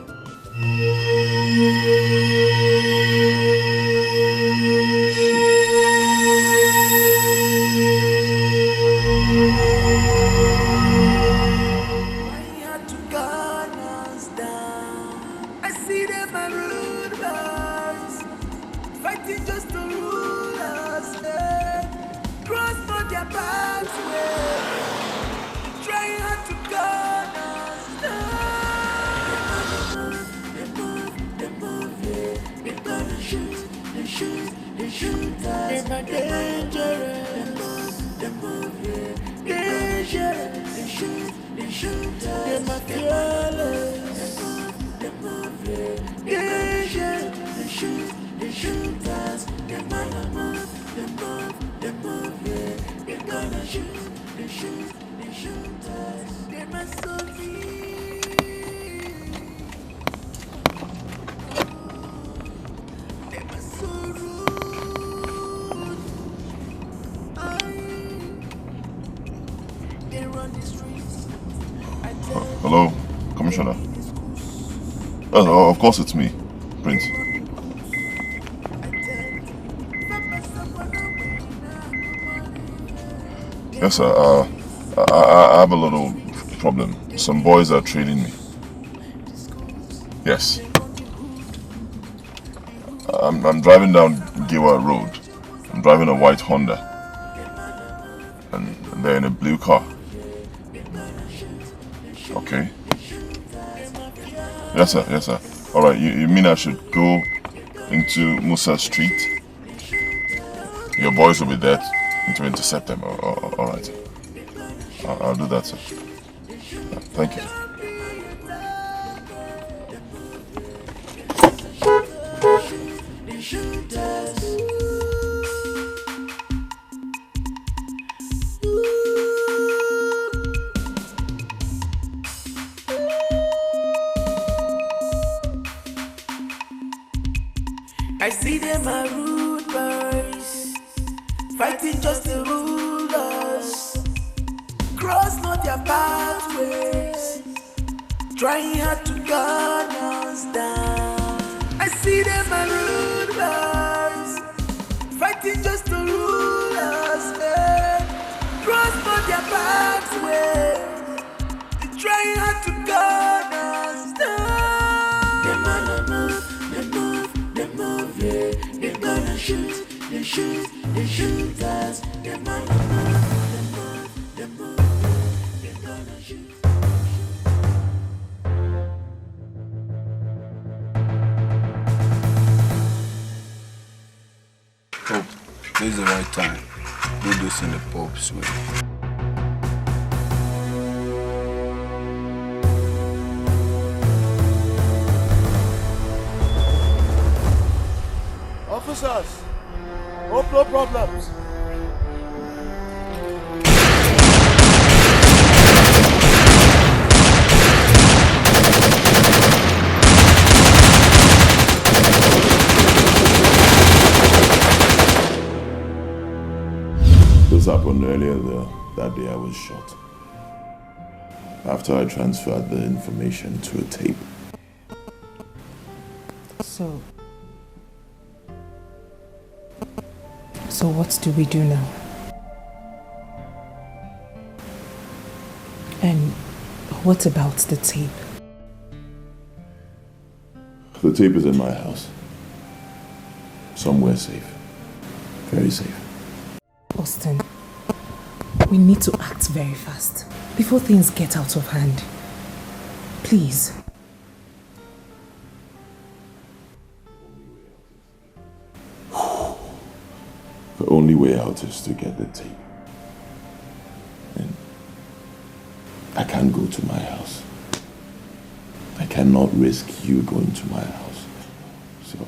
Hello, Commissioner. Oh, of course it's me, Prince. Yes, sir. I have a little problem. Some boys are trailing me. Yes. I'm driving down Giwa Road. I'm driving a white Honda. And they're in a blue car. Okay. Yes, sir. Alright, you mean I should go into Musa Street? Your boys will be there to intercept them. Alright. I'll do that, sir. Thank you. I see them are rude boys, fighting just to rule us. Cross not their pathways, trying hard to gun us down. I see them are rude boys, fighting just to rule us. Cross not their pathways, trying hard to gun us down. They move, yeah. They're gonna shoot us. They move, they're gonna shoot. Hope, this is the right time. Do this in the Pope's way. Officers, hope no problems. This happened earlier that day I was shot. After I transferred the information to a tape. So what do we do now? And what about the tape? The tape is in my house. Somewhere safe. Very safe. Austin, We need to act very fast before things get out of hand. Please. The only way out is to get the tape. And I can't go to my house. I cannot risk you going to my house. So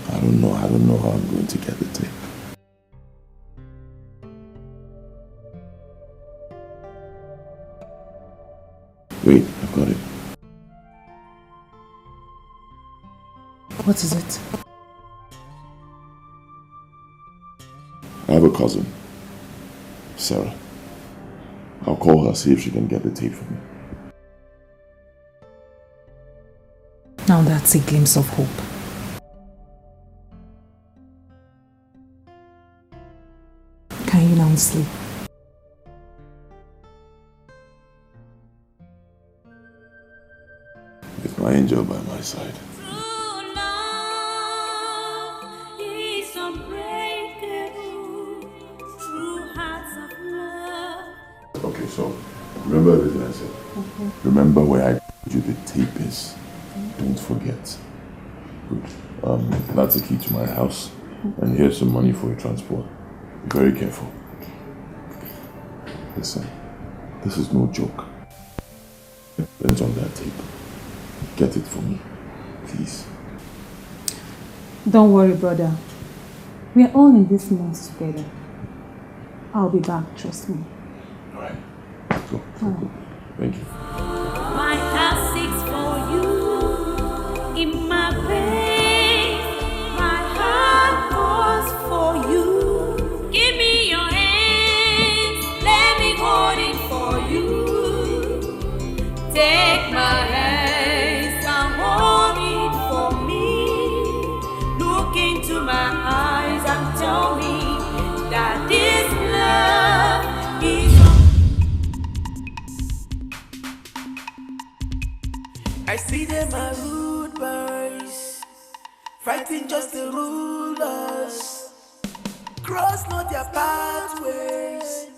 I don't know how I'm going to get the tape. Wait, I've got it. What is it? I have a cousin, Sarah. I'll call her, see if she can get the tape for me. Now that's a glimpse of hope. Can you now sleep? With my angel by my side. Okay, so remember everything I said. Remember where I told you the tape is. Don't forget. Good. That's the key to my house. And here's some money for your transport. Be very careful. Listen, this is no joke. It's on that tape. Get it for me, please. Don't worry, brother. We are all in this mess together. I'll be back, trust me. Alright, let's go. Thank you. My heart seeks for you in my pain. My heart calls for you. Give me your hands, let me hold it for you. Take my hands and hold it for me. Look into my eyes and tell me that this love is. I see them as rude boys, fighting just to rule us. Cross not their pathways,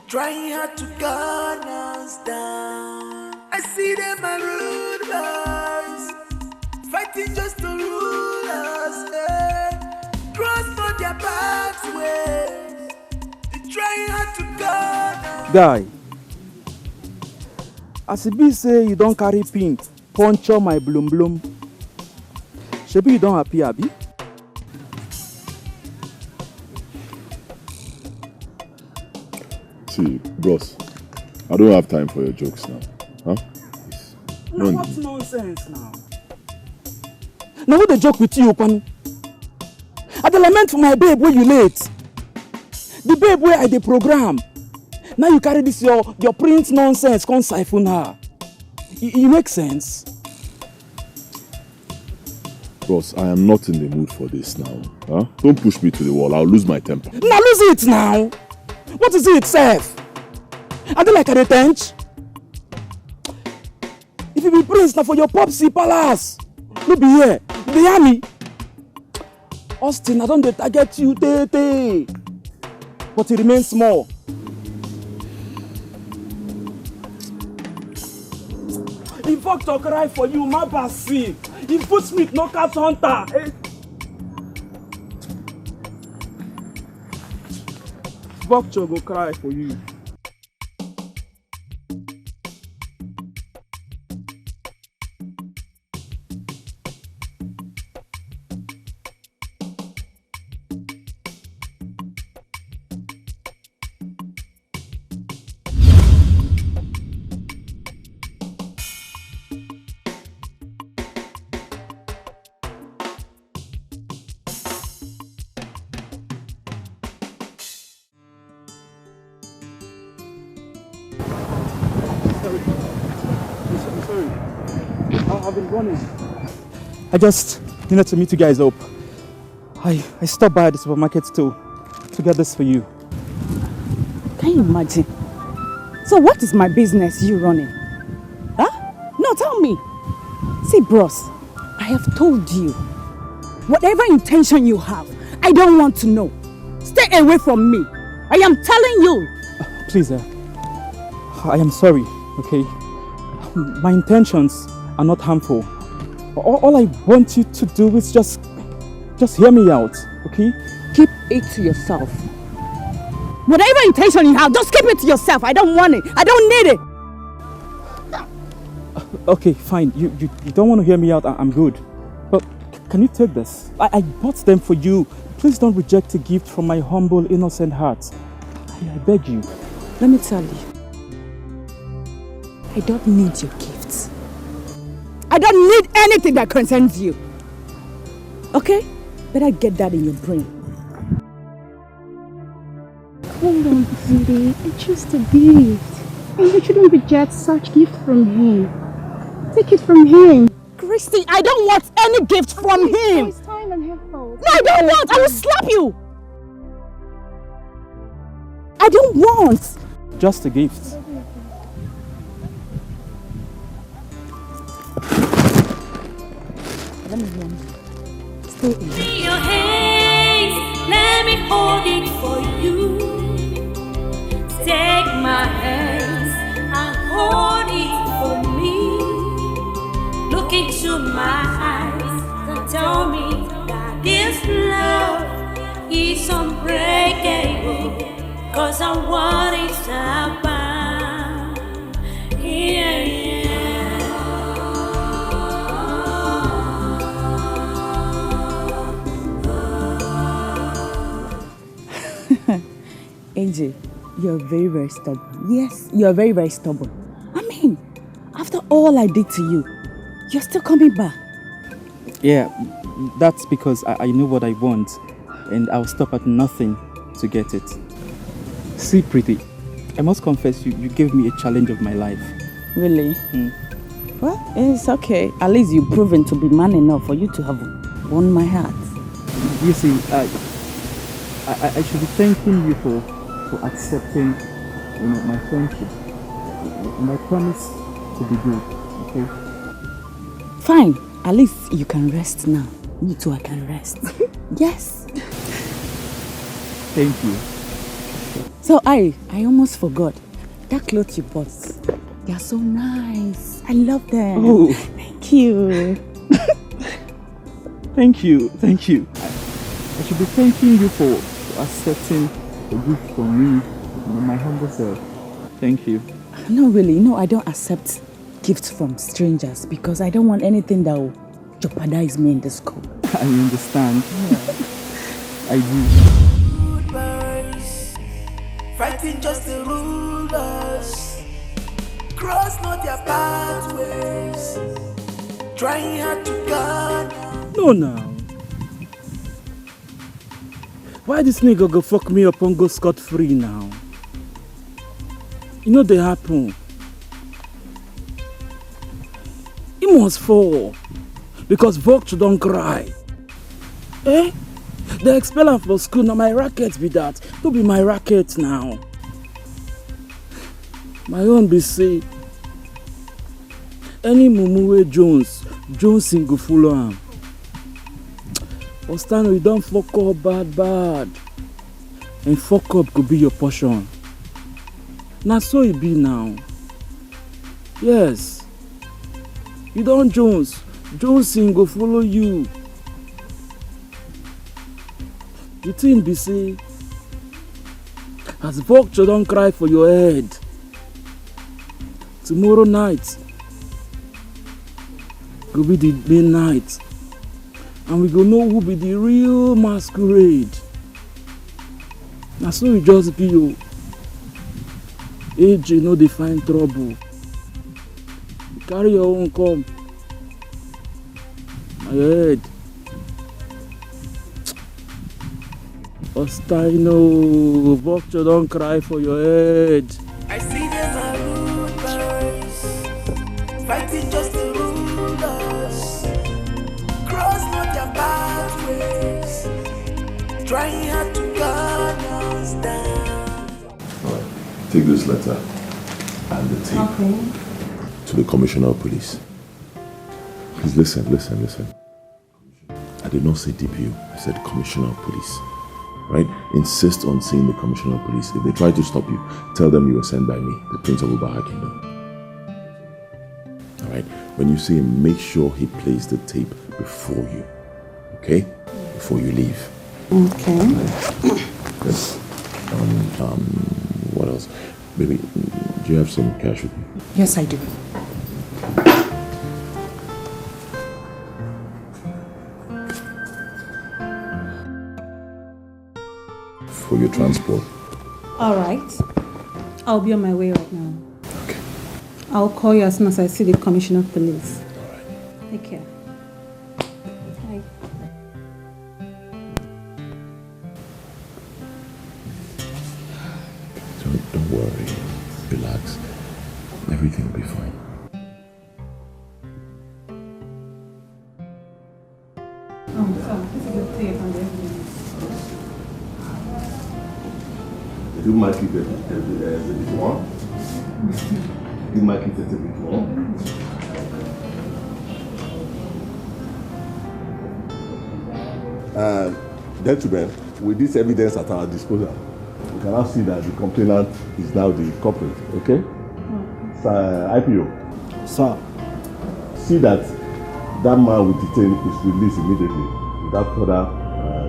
trying hard to gun us down. I see them as rude boys, fighting just to rule us. Cross not their pathways, they're trying hard to gun us. Guy, as it be say you don't carry pin, puncture my bloom. Shebi you don't happy, abi? See, bros, I don't have time for your jokes now. Huh? No, what nonsense now? Now what the joke with you, Pan? I dey lament for my babe where you late. The babe where I dey program. Now you carry this your print nonsense, come siphon her. It makes sense. Bros, I am not in the mood for this now. Huh? Don't push me to the wall, I'll lose my temper. Now lose it now. What is it itself? I don't like a tench. If you be prince now for your popsy palace, no be here. You dey hear me? Austin, I don't target you, tete. But it remains small. If Victor cry for you, my basi. If Footsmith knockout hunter. Victor go cry for you. I've been running. I just needed to meet you guys up. I stopped by the supermarket to get this for you. Can you imagine? So what is my business you running? Huh? No, tell me. See, bros, I have told you. Whatever intention you have, I don't want to know. Stay away from me. am telling you. Please, I am sorry, okay? My intentions are not harmful. All I want you to do is just hear me out, okay? Keep it to yourself. Whatever intention you have, just keep it to yourself. I don't want it. I don't need it. Okay, fine. You don't want to hear me out. I'm good. But can you take this? I bought them for you. Please don't reject a gift from my humble, innocent heart. I beg you. Let me tell you. I don't need your gifts. I don't need anything that concerns you. Okay? Better get that in your brain. Hold on, sweetie. It's just a gift. And you shouldn't reject such gift from him. Take it from him. Christy, I don't want any gift from him. It's time and effort. No, I don't want. I will slap you. I don't want. Just a gift. Let me run. Stay in. Your hands, let me hold it for you. Take my hands and hold it for me. Look into my eyes and tell me that this love is unbreakable. 'Cause I want it to happen. Yeah, Angel, you're very, very stubborn. Yes, you're very, very stubborn. I mean, after all I did to you, you're still coming back. Yeah, that's because I know what I want, and I'll stop at nothing to get it. See, Pretty, I must confess you gave me a challenge of my life. Really? Well, it's okay. At least you've proven to be man enough for you to have won my heart. You see, I should be thanking you for accepting, my friendship. And I promise to be good, okay? Fine. At least you can rest now. Me too, I can rest. Yes. Thank you. So I almost forgot. That clothes you bought, they are so nice. I love them. Oh. Thank you. Thank you. I should be thanking you for accepting a gift from me, my humble self. Thank you. No, really. No, I don't accept gifts from strangers because I don't want anything that will jeopardize me in the school. I understand. Yeah. I do. Fighting just the rulers, cross not their pathways, trying hard to guard. No, now. Why this nigga go fuck me up and go scot-free now? You know they happen. He must fall because Vogue don't cry. Eh? They expel him from school, now my racket be that. Don't be my racket now. My own be say, any mumu Jones go follow him. Ostano, you don't fuck up bad. And fuck up could be your portion. Now so it be now. Yes. You don't Jones go follow you. The thing be say, as vulture don't cry for your head, tomorrow night go be the main night, and we go know who be the real masquerade. Now so we just be you. AJ no dey find trouble. You carry your own come. My head. Ostino, vulture don't cry for your head. I see them are rude boys, fighting just the rulers, cross not their pathways, trying hard to gun us down. Alright, take this letter and the tape to the Commissioner of Police. Please listen. I did not say DPO, I said Commissioner of Police. right? Insist on seeing the commissioner of police. If they try to stop you, tell them you were sent by me, the Prince of Ubah Kingdom. All right? When you see him, make sure he plays the tape before you, okay? Before you leave. Okay. Yes. What else? Baby, do you have some cash with you? Yes, I do. For your transport. All right. I'll be on my way right now. Okay. I'll call you as soon as I see the commissioner of police. All right. Take care. Bye. Don't worry. Relax. Everything will be fine. So this is the tape and everything. You might keep it a bit more. You might keep it a bit more. Gentlemen, with this evidence at our disposal, we can now see that the complainant is now the culprit, okay? IPO. Sir. See that that man we detain is released immediately without further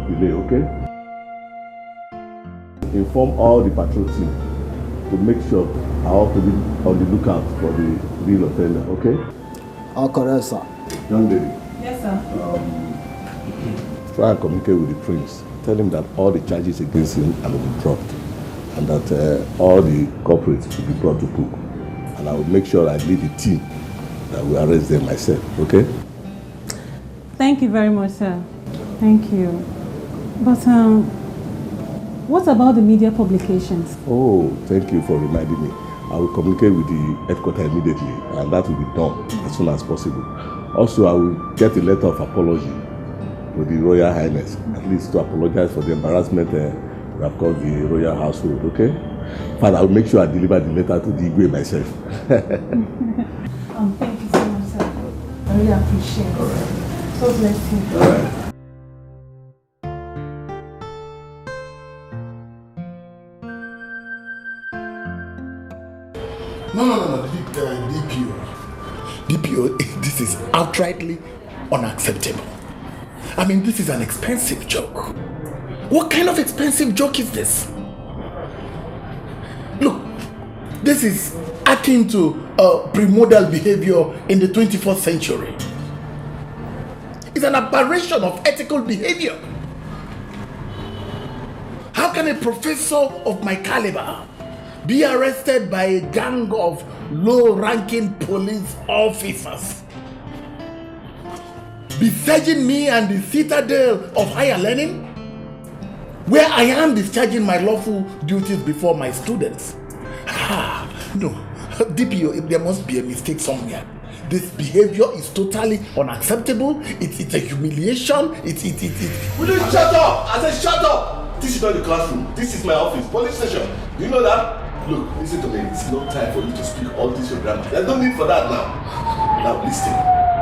delay, okay? Inform all the patrol team to make sure I have to be on the lookout for the real offender, okay? All correct, sir. Young lady. Yes, sir. Try and communicate with the prince. Tell him that all the charges against him will be dropped and that all the culprits will be brought to book. And I will make sure I lead the team that will arrest them myself, okay? Thank you very much, sir. Thank you. But what about the media publications? Oh, thank you for reminding me. I will communicate with the headquarters immediately and that will be done as soon as possible. Also, I will get a letter of apology to the Royal Highness, at least to apologize for the embarrassment we have caused the royal household, okay? But I will make sure I deliver the letter to the Igwe myself. Thank you so much, sir. I really appreciate it. So bless you. All right. No, DPO, this is outrightly unacceptable. I mean, this is an expensive joke. What kind of expensive joke is this? Look, this is akin to primordial behavior in the 21st century. It's an aberration of ethical behavior. How can a professor of my caliber be arrested by a gang of low-ranking police officers, besieging me and the citadel of higher learning, where I am discharging my lawful duties before my students? No, DPO, there must be a mistake somewhere. This behavior is totally unacceptable. It's a humiliation. Will you shut up? I said shut up! This is not the classroom. This is my office, police station. Do you know that? Look, listen to me. It's no time for you to speak all this your grammar. There's no need for that now. Now listen.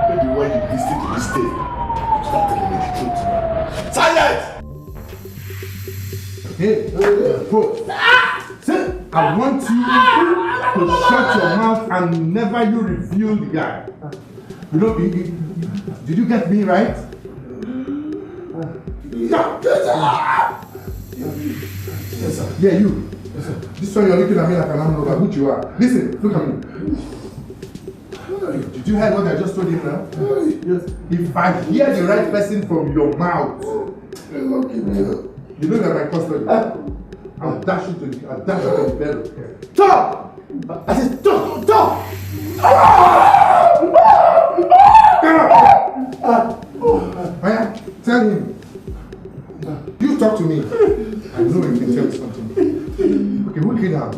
Maybe when you listen to this tape, you start telling me the truth. Silence! Hey, I want you to shut your mouth and never you reveal the guy. You know, did you get me right? Yes, sir. Yeah, you. Yes, sir. This one you're looking at me like an animal, but who you are. Listen, look at me. Did you hear what I just told him now? Yes. If I hear the right person from your mouth, you know that my custody. I'll dash you to the bed. Stop! I said stop! Stop! Tell him. You talk to me. I know you can tell me something. Okay, who came down?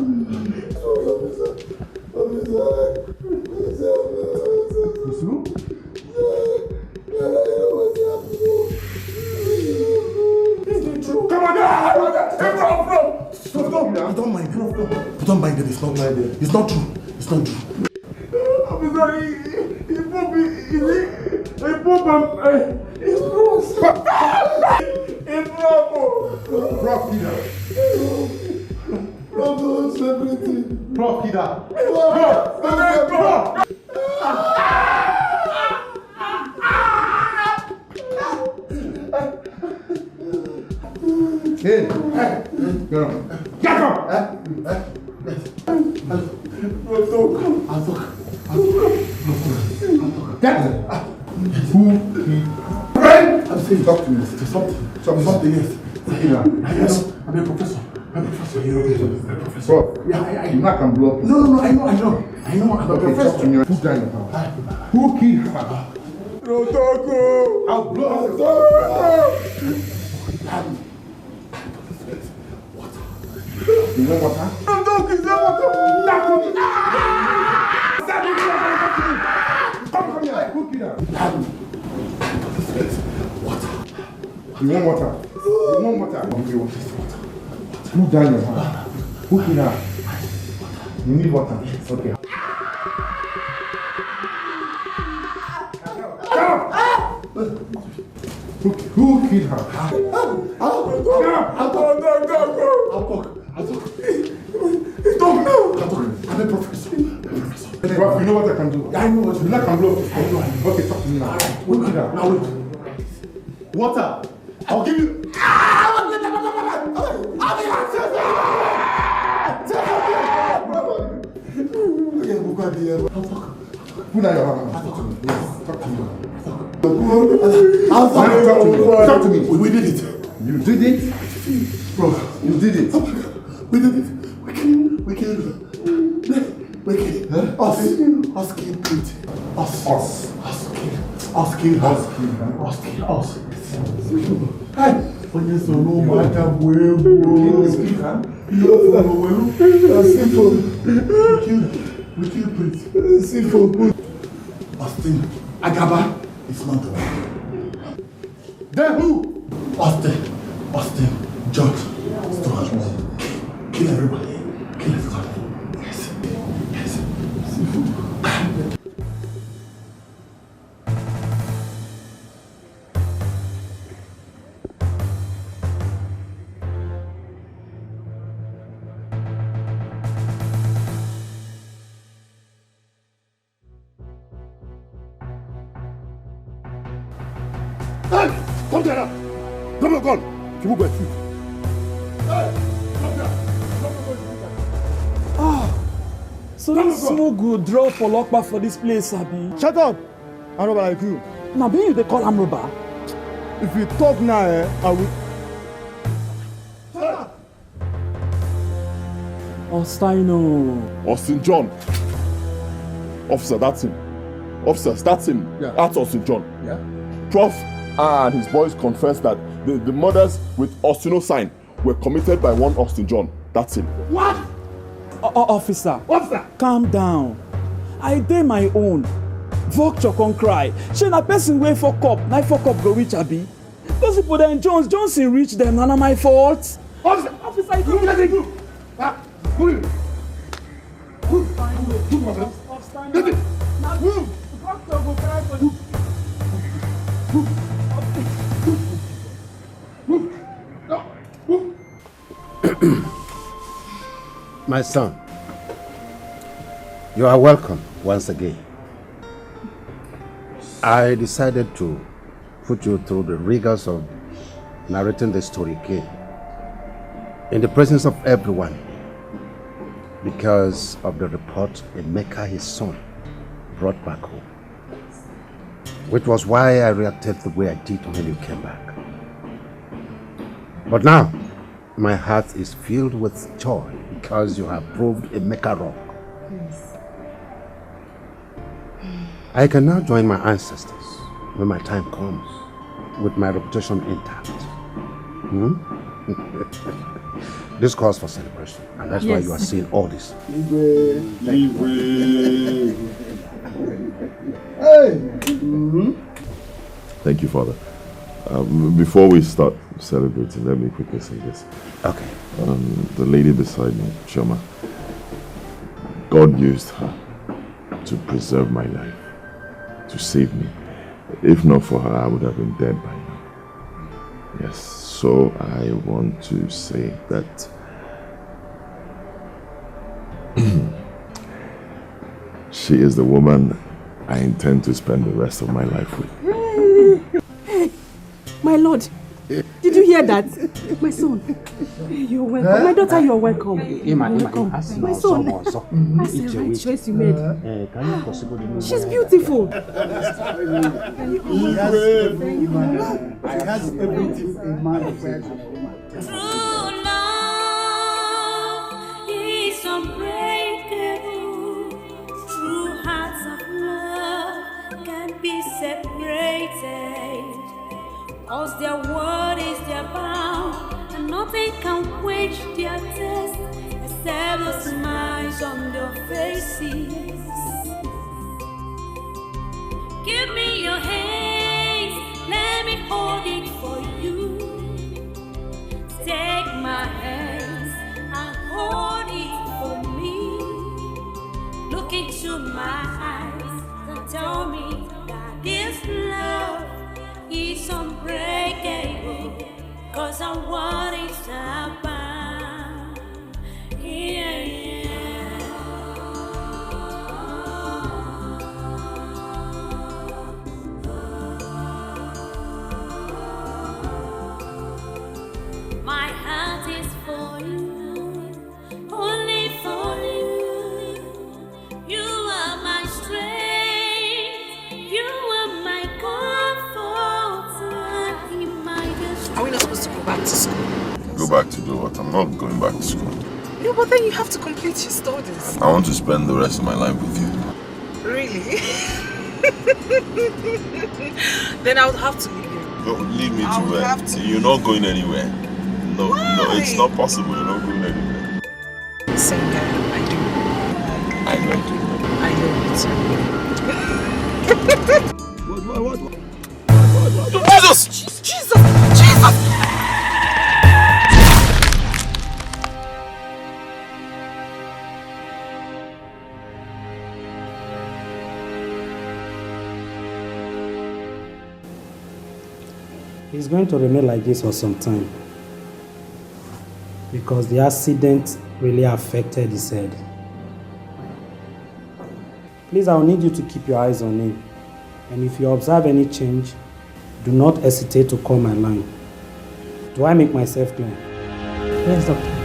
Come on, don't mind him. Don't mind him. It's not true. It's not true. It's not true. I'm sorry. It's Prof, Kida. Prof, everything. Prof, Kida. Prof. Hey, get up. Who? Right? I'm saying, talk to me. Something, yes. Yes, I'm a professor. Professor. Yeah, you know I can blow up. No, I know. I'm a professor. Talk to me. Who's dying now? Who killed her? Rotoko! I'll blow up. You know what? I'm talking. Come here. Who killed her? Water. You want water? Who died in your house? Who killed her? You need water? Okay. Who killed her? I'll talk now. I'm a professor. Prof, you know what I can do? I know what you can blow. Okay, talk to me now. Who killed her? Now wait. Water. I'll give you. Who are you? Talk to me. We did it. You did it? Bro, you did it. We did it. We killed us killed Pete. Us kill us. Hey, when you so no matter where we kill Pete. Simple. Austin, Agaba is not the one. Then who? Austin, George, Storage. Kill everybody. Yes. Come there now! Drop your gun! If you move, shoot! Hey! Come there! So this no good draw for lockback for this place, Abi. Shut up! I'm robber like you. Now, being you, they call am robber. If you talk now, I will. Shut up! Ostino. Austin John. Officer, that's him. Officers, that's him. Yeah. That's Austin John. Yeah. Prof and his boys confessed that the murders with Austino sign were committed by one Austin John. That's him. What? Officer, calm down. I did my own. Vulture can't cry. She na person wey fuck up. Na fuck up go reach Abi. Those people then Johnson reach them. None of my fault. Officer, you don't let it go. Move. Get it. Now move. Doctor go cry for you. My son, you are welcome once again. I decided to put you through the rigors of narrating the story again in the presence of everyone because of the report Emeka, his son, brought back home, which was why I reacted the way I did when you came back. But now, my heart is filled with joy because you have proved Emeka wrong. Yes. I can now join my ancestors when my time comes with my reputation intact. This calls for celebration, and that's why you are seeing all this. Thank you, Father. Before we start celebrating, let me quickly say this. Okay. The lady beside me, Shoma, God used her to preserve my life, to save me. If not for her, I would have been dead by now. Yes, So I want to say that she is the woman I intend to spend the rest of my life with. Hey, my lord, did you hear that? My son, you're welcome. My daughter, you're welcome. Welcome. My son, that's the right choice you made. She's beautiful. He has everything a man requires. True love is unbreakable. True hearts of love can't be separated. Cause their word is their bound, and nothing can quench their thirst except the smiles on their faces. Give me your hands, let me hold it for you. Take my hands and hold it for me. Look into my eyes and tell me that this love is unbreakable. Cause I want it to happen. Yeah. My heart is for you, only for you. You are my strength, you are my comfort in my distress. Are we not supposed to go back to school? Go back to do what? I'm not going back to school. No, but then you have to complete your studies. I want to spend the rest of my life with you. Really? Then I would have to leave you. Don't leave me I to will where? have to. You're not going anywhere. No, Why? no, it's not possible. You're not going anywhere. Senga, I do. I know. What? Jesus! Jesus! Jesus! He's going to remain like this for some time because the accident really affected his head. Please, I'll need you to keep your eyes on him. And if you observe any change, do not hesitate to call my line. Do I make myself clear? Yes, doctor.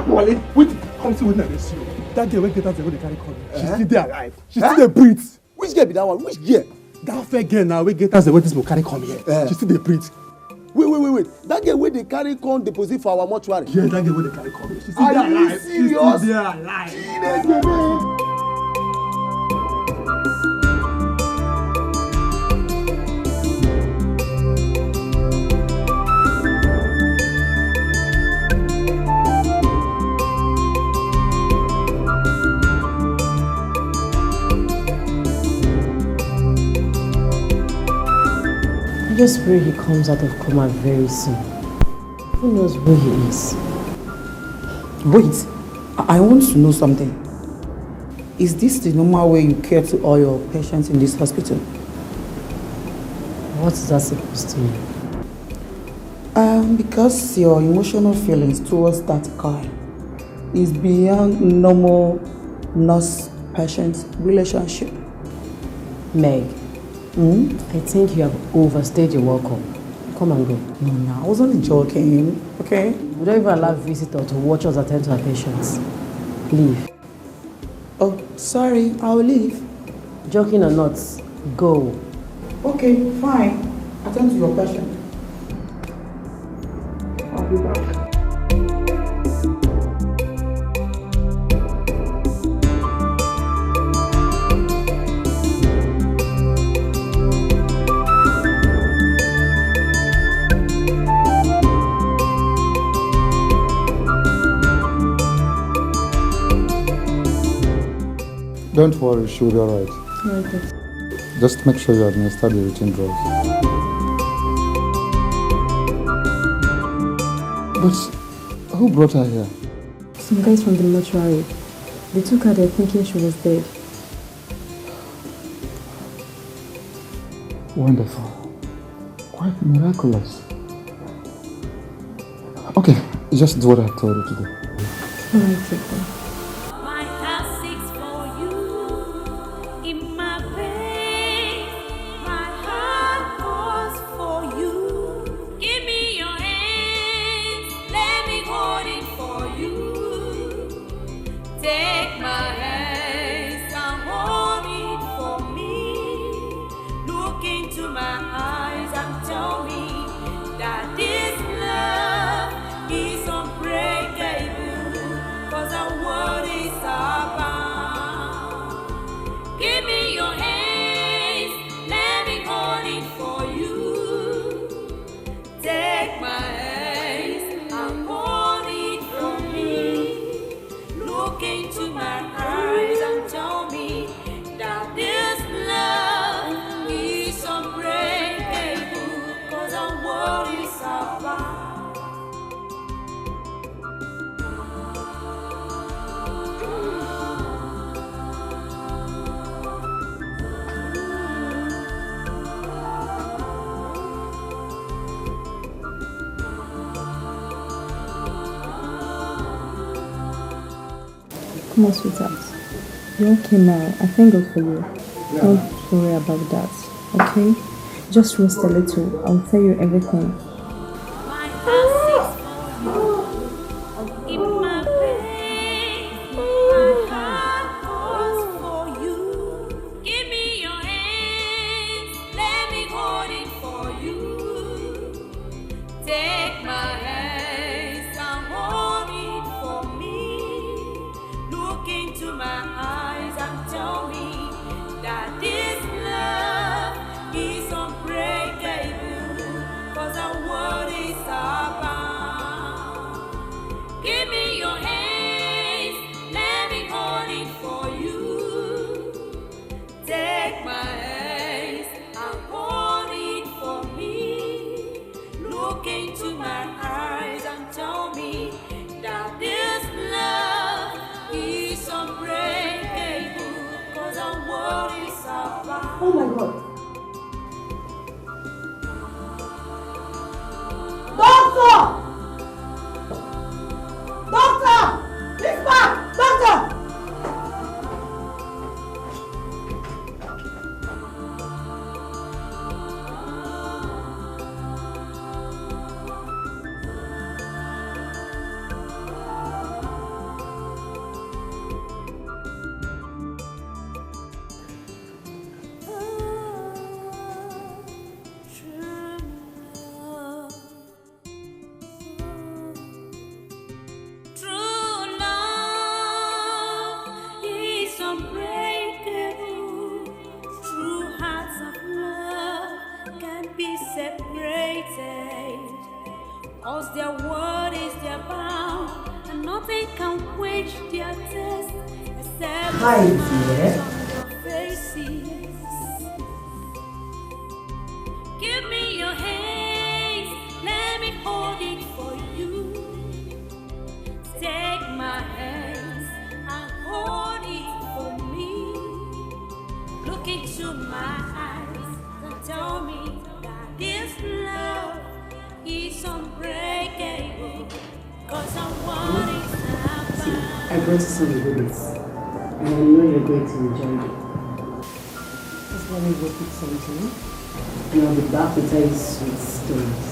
Wale, wait, come see what I see. That girl, when get out there, they carry call. She's still there alive. She's still there breathe. Which girl be that one? Which girl? That fair girl now, we get out there, this will carry come here. She's still there breathe. Wait. That girl where they carry come deposit for our mortuary. Yeah, that girl where they carry come. She's still there alive. She's still there alive. I just pray he comes out of coma very soon. Who knows who he is? Wait, I want to know something. Is this the normal way you care to all your patients in this hospital? What is that supposed to mean? Because your emotional feelings towards that guy is beyond normal nurse-patient relationship. Meg, I think you have overstayed your welcome. Come and go. No, I was only joking, okay? We don't even allow visitors to watch us attend to our patients. Leave. Oh, sorry, I'll leave. Joking or not, go. Okay, fine. Attend to your patient. I'll be back. Don't worry, she'll be alright. Okay. Just make sure you administer the routine drugs. But who brought her here? Some guys from the mortuary. They took her there thinking she was dead. Wonderful. Quite miraculous. Okay, just do what I told you to do. Alright, take them. My heart seeks for you in my pain. My heart calls for you. Give me your hands, let me hold it for you. Take my hands and hold it for me. Look into my eyes and tell me that this love is unbreakable, 'cause our word is abound. Give me your hands, let me hold it for you. Take my hands and hold it for me. Look into my eyes and tell me that this love is unbreakable, 'cause our word is abound. Come on, sweetheart. You're okay now. I thank God for you. Don't worry about that, okay? Just rest a little. I'll tell you everything. My heart seeks for you in my pain. My heart calls for you. Give me your hands, let me hold it for you. Take my hands and hold it for me. Look into my eyes and tell me that this love is unbreakable, 'cause our word is abound. Give me your hands, let me hold it for you. Take my hands and hold it for me. Look into my eyes and tell me that this love is unbreakable, 'cause our word is abound. Oh my God. Doctor! Doctor! He's back! Doctor! True love is unbreakable. True hearts of love can't be separated. 'Cause their word is their bound, and nothing can quench their thirst except Hi, the dear. smile on their faces. Give me your hands, let me hold it for you. Take my hands and hold it for me. Look into my eyes and tell me that this love is unbreakable, 'cause I want it I brought you some goodies, and I know you're going to enjoy it. Just let me go pick something, and I'll be back to tell you sweet stories.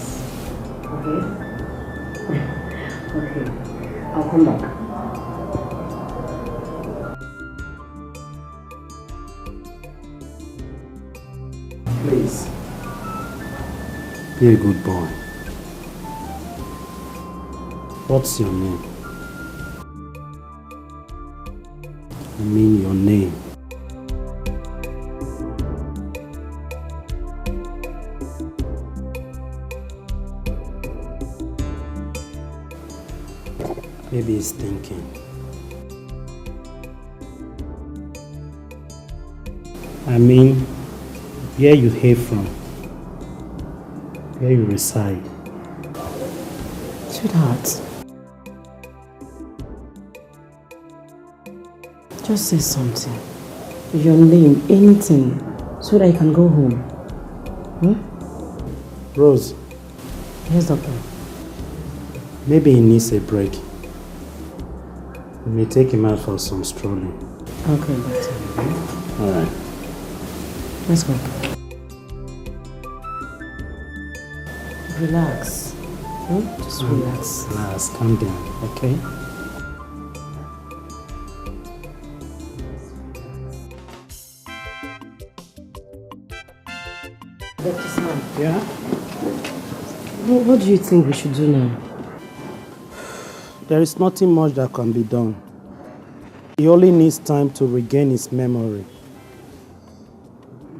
Okay? Okay. I'll come back. Please. Be a good boy. What's your name? I mean your name. Maybe he's thinking. I mean, where you hail from, where you reside. Sweetheart. Just say something. Your name, anything, so that I can go home. Rose. Yes, doctor. Maybe he needs a break. We may take him out for some strolling. Okay, doctor. Alright. Let's go. Relax. Just relax. Relax, calm down, okay? Dr. Sam. Yeah? What do you think we should do now? There is nothing much that can be done. He only needs time to regain his memory.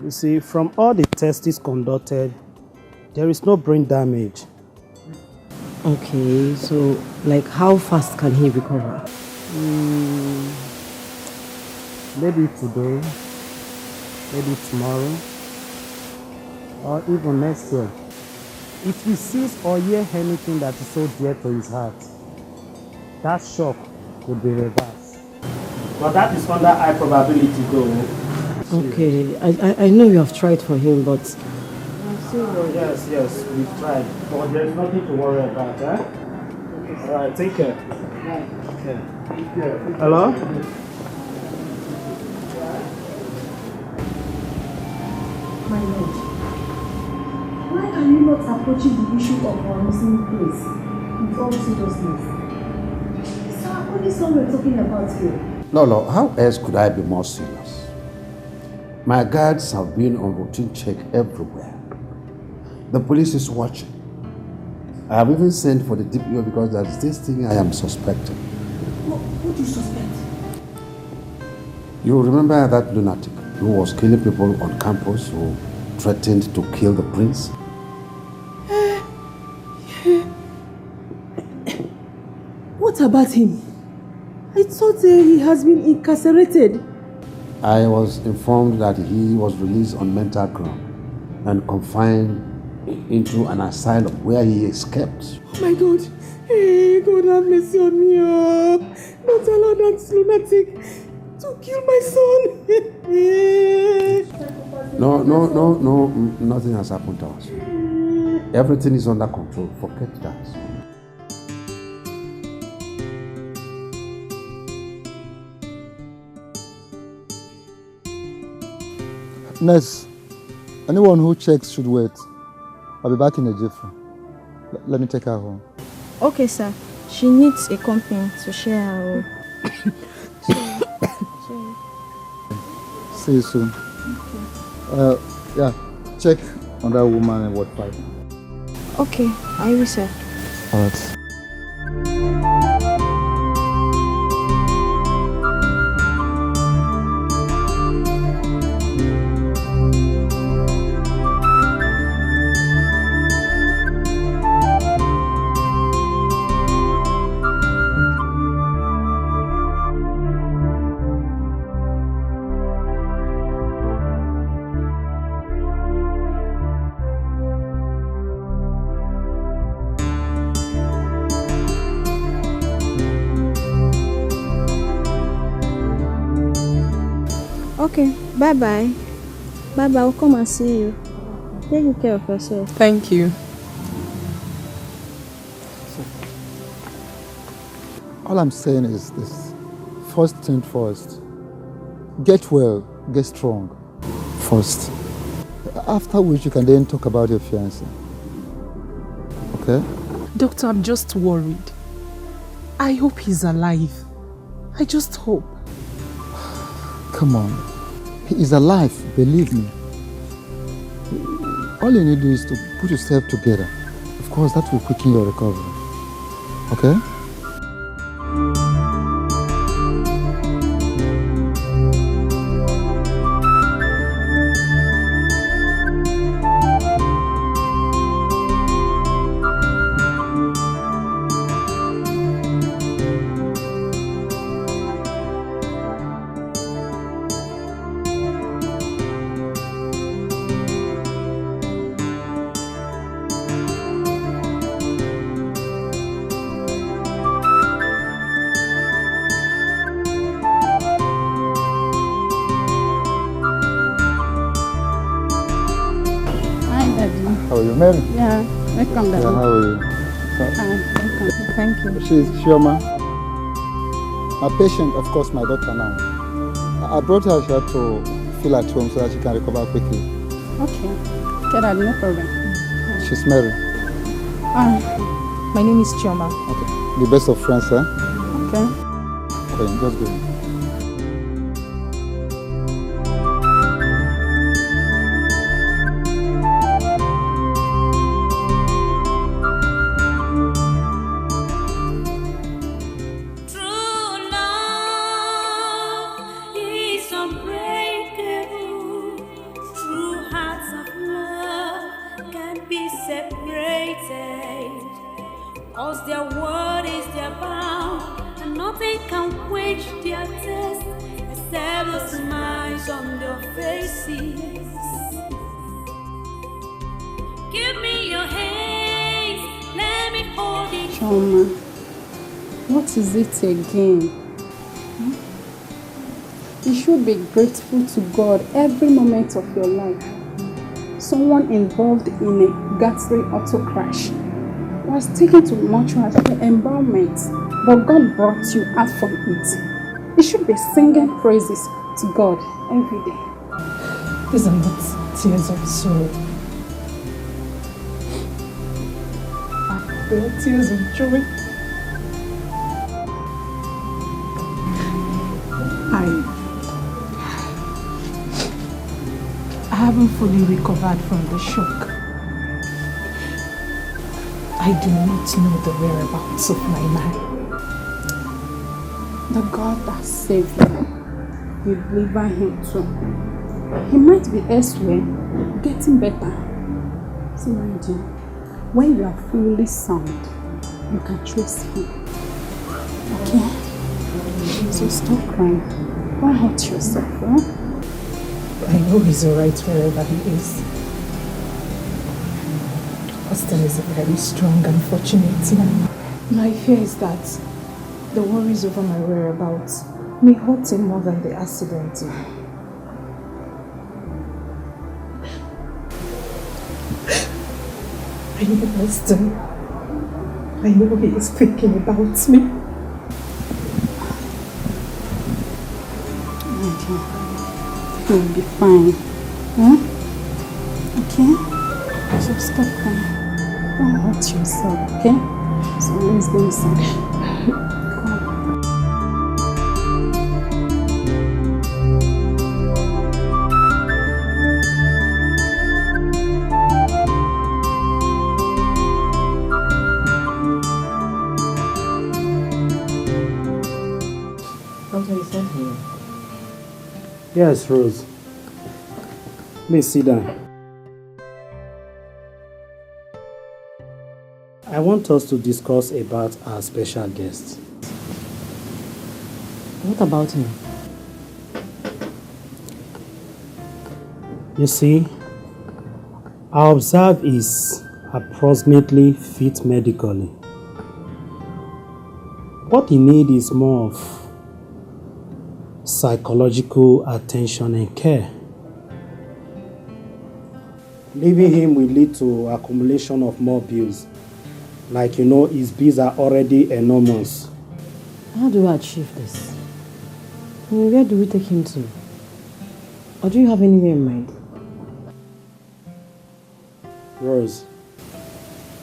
You see, from all the tests conducted, there is no brain damage. Okay, so like how fast can he recover? Maybe today, maybe tomorrow, or even next year. If he sees or hears anything that is so dear to his heart, that shock will be reversed. But that is under high probability though. Okay, I know you have tried for him, but... Yes, we've tried. But there's nothing to worry about, eh? Alright, take care. Okay. Hello? My lord, why are you not approaching the issue of our missing place with all seriousness? Sir, only son we're talking about here. No, how else could I be more serious? My guards have been on routine check everywhere. The police is watching. I have even sent for the DPO because there's this thing I am suspecting. What do you suspect? You remember that lunatic who was killing people on campus, who threatened to kill the prince? What about him? I thought he has been incarcerated. I was informed that he was released on mental ground and confined into an asylum where he escaped. Oh my God. Hey, God have mercy on me. Not allow that lunatic to kill my son. No, nothing has happened to us. Everything is under control. Forget that. Nurse, anyone who checks should wait. I'll be back in a jiffy. Let me take her home. Okay, sir. She needs a company to share her room. See you soon. Okay. Yeah, check on that woman in Ward 5. Okay, I will, sir. Alright. Okay, bye-bye. Bye-bye, I'll come and see you. Take good care of yourself. Thank you. All I'm saying is this. First thing first. Get well, get strong. First. After which you can then talk about your fiancé. Okay? Doctor, I'm just worried. I hope he's alive. I just hope. Come on. He is alive, believe me. All you need to do is to put yourself together. Of course, that will quicken your recovery. Okay? Mary. Yeah, welcome, Daddy. Yeah, how are you? Welcome. Thank you. She's Shioma. My patient, of course, my daughter now. I brought her here to feel at home so that she can recover quickly. Okay. Okay, Daddy, no problem. She's Mary. My name is Chioma. Okay. The best of friends, huh? Okay. Okay, just go. Is unbreakable. True hearts of love can't be separated. Cause their word is their bound, and nothing can quench their thirst except the smiles on their faces. Give me your hands, let me hold it. Choma, what is it again? You should be grateful to God every moment of your life. Someone involved in a ghastly auto crash was taken to mortuary for embalmment, but God brought you out from it. You should be singing praises to God every day. These are not tears of sorrow. They are tears of joy. I haven't fully recovered from the shock. I do not know the whereabouts of my man. The God that saved you will deliver him too. He might be elsewhere, getting better. See, my dear, when you are fully sound, you can trace him. Okay? So stop crying. Don't hurt yourself, huh? I know he's alright wherever he is. Austin is a very strong and fortunate man. My fear is that the worries over my whereabouts may hurt him more than the accident. I know Austin. I know he is thinking about me. You'll be fine. Huh? Okay? So stop crying. Don't hurt yourself, okay? So let's go inside. Doctor, you sent me. Yes, Rose. Please sit down. I want us to discuss about our special guest. What about him? You see, I observe is approximately fit medically. What he needs is more of psychological attention and care. Leaving him will lead to accumulation of more bills. Like, his bills are already enormous. How do I achieve this? Where do we take him to? Or do you have anywhere in mind? Rose,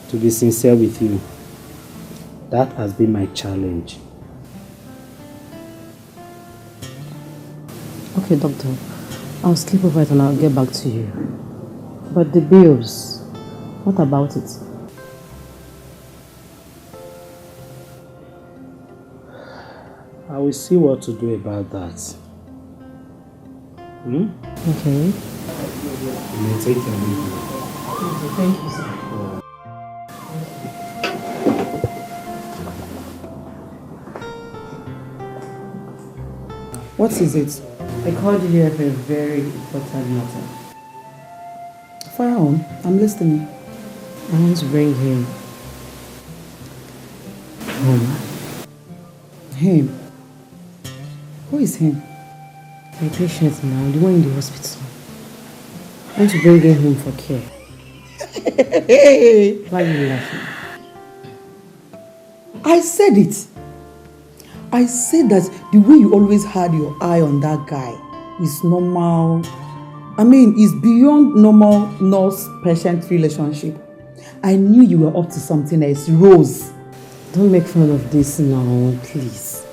to be sincere with you, that has been my challenge. Okay, doctor. I'll sleep over it and I'll get back to you. But the bills, what about it? I will see what to do about that. Okay. You may take your leave. Thank you, sir. What is it? I called you here for a very important matter. Fire on. I'm listening. I want to bring him home. Him? Who is him? My patient now, the one in the hospital. I want to bring him home for care. Why are you laughing? I said it. I said that the way you always had your eye on that guy is normal. I mean, it's beyond normal nurse-patient relationship. I knew you were up to something else. Rose. Don't make fun of this now, please.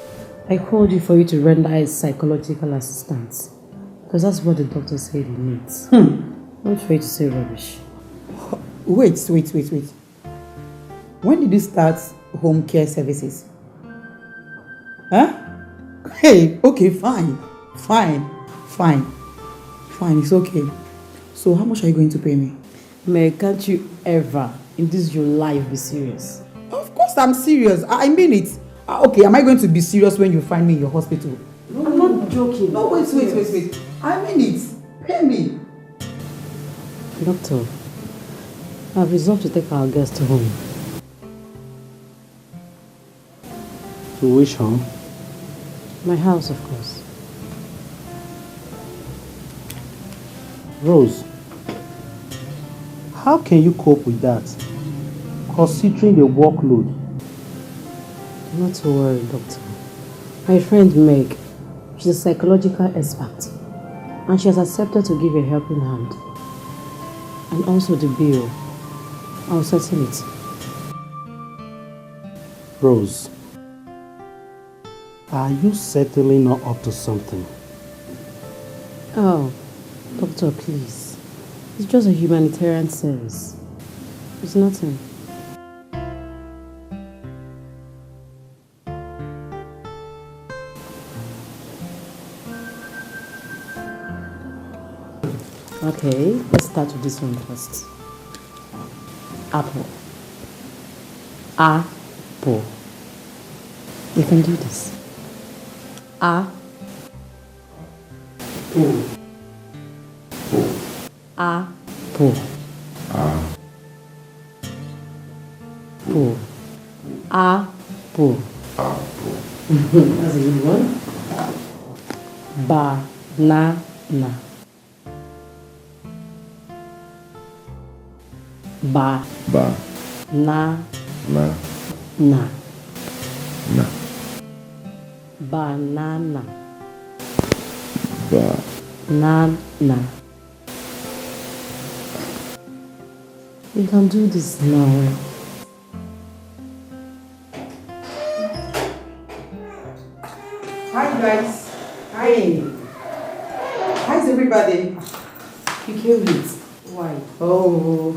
I called you for you to render a psychological assistance. Because that's what the doctor said he needs. Not for you to say rubbish. Wait. When did you start home care services? Huh? Hey, okay, fine, it's okay. So how much are you going to pay me? May, can't you ever in this your life be serious? Of course I'm serious. I mean it. Okay, am I going to be serious when you find me in your hospital? No, I'm not joking. No, wait. I mean it. Pay me. Doctor, I've resolved to take our guest home. To which home? My house, of course. Rose, how can you cope with that, considering the workload? Not to worry, doctor. My friend Meg, she's a psychological expert, and she has accepted to give a helping hand. And also the bill. I'll settle it. Rose, are you certainly not up to something? Oh, doctor, please. It's just a humanitarian service. It's nothing. Okay, let's start with this one first. Apple. Apple. You can do this. Apple. Apple. Apple. That's a good one. Banana. Ba. Na. Banana. Banana. You can do this now. Hi guys. Hi. How's everybody? You came late. Why? Oh.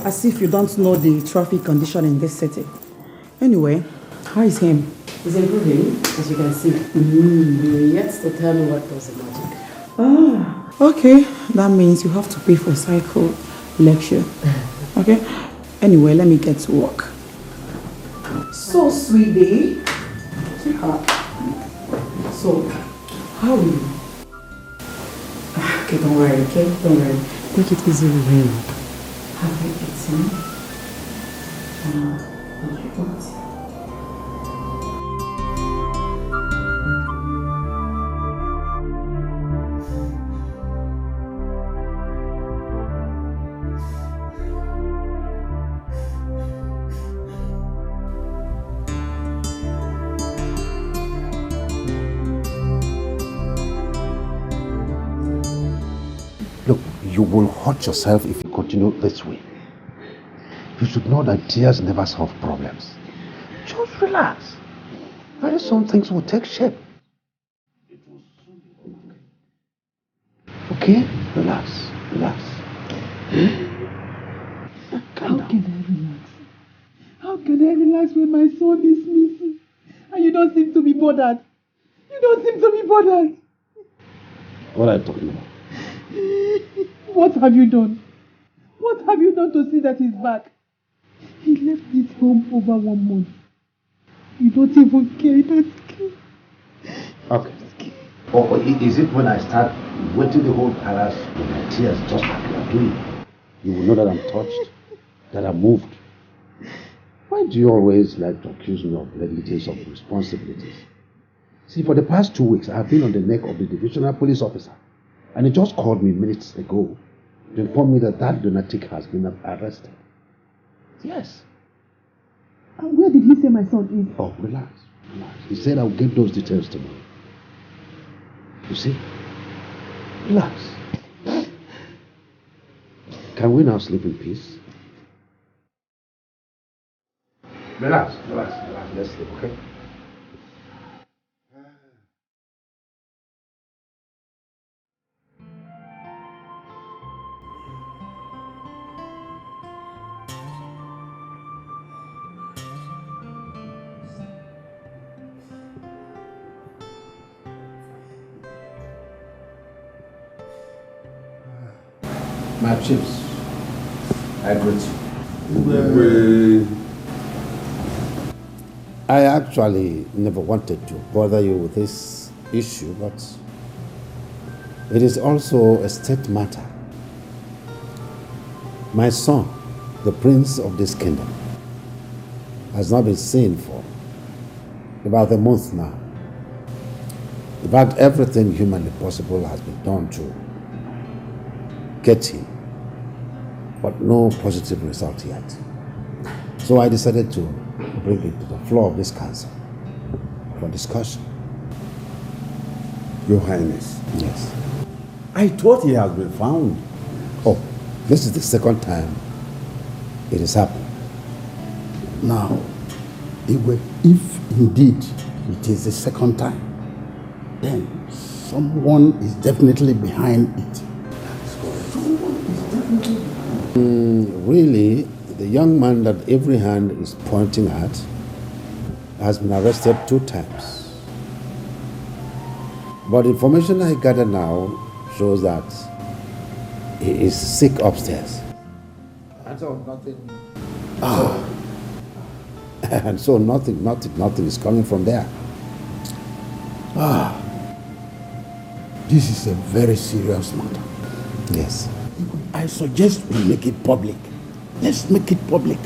As if you don't know the traffic condition in this city. Anyway, how is him? He's improving, as you can see. You're yet to tell me what was the magic. Ah, okay. That means you have to pay for a psycho lecture. Okay? Anyway, let me get to work. So, sweetie. So, how are you? Okay, don't worry, okay? Don't worry. Take it easy with him. Have you eaten? Did you eat? Look, you will hurt yourself if you continue this way. You should know that tears never solve problems. Just relax. Very soon things will take shape. Okay? Relax. How can I relax? How can I relax when my son is missing? And you don't seem to be bothered. What are you talking about? What have you done? What have you done to see that he's back? He left this home over 1 month. You don't even care. You don't care. Okay. Or is it when I start wetting the whole palace with my tears just like you are doing? You will know that I'm touched, that I'm moved. Why do you always like to accuse me of negligence of responsibilities? See, for the past 2 weeks, I've been on the neck of the divisional police officer. And he just called me minutes ago to inform me that that lunatic has been arrested. Yes. And where did he say my son is? Oh, relax. He said I'll get those details tomorrow. You see? Relax. Can we now sleep in peace? Relax. Let's sleep, okay? My chiefs, I greet you. I actually never wanted to bother you with this issue, but it is also a state matter. My son, the prince of this kingdom, has not been seen for about a month now. In fact, everything humanly possible has been done to get him, but no positive result yet. So I decided to bring it to the floor of this council for discussion. Your Highness. Yes. I thought he has been found. Oh, this is the second time it has happened. Now, if indeed it is the second time, then someone is definitely behind it. Really, the young man that every hand is pointing at has been arrested 2 times. But information I gather now shows that he is sick upstairs. And so nothing. And so nothing is coming from there. This is a very serious matter. Yes. I suggest we make it public. Let's make it public.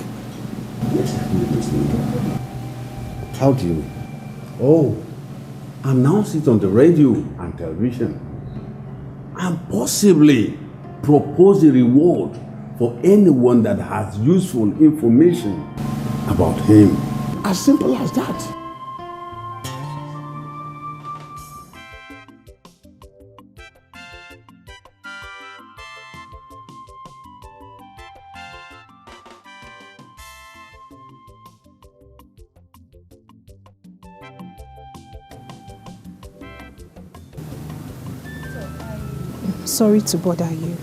How do you mean? Oh, announce it on the radio and television. And possibly propose a reward for anyone that has useful information about him. As simple as that. Sorry to bother you.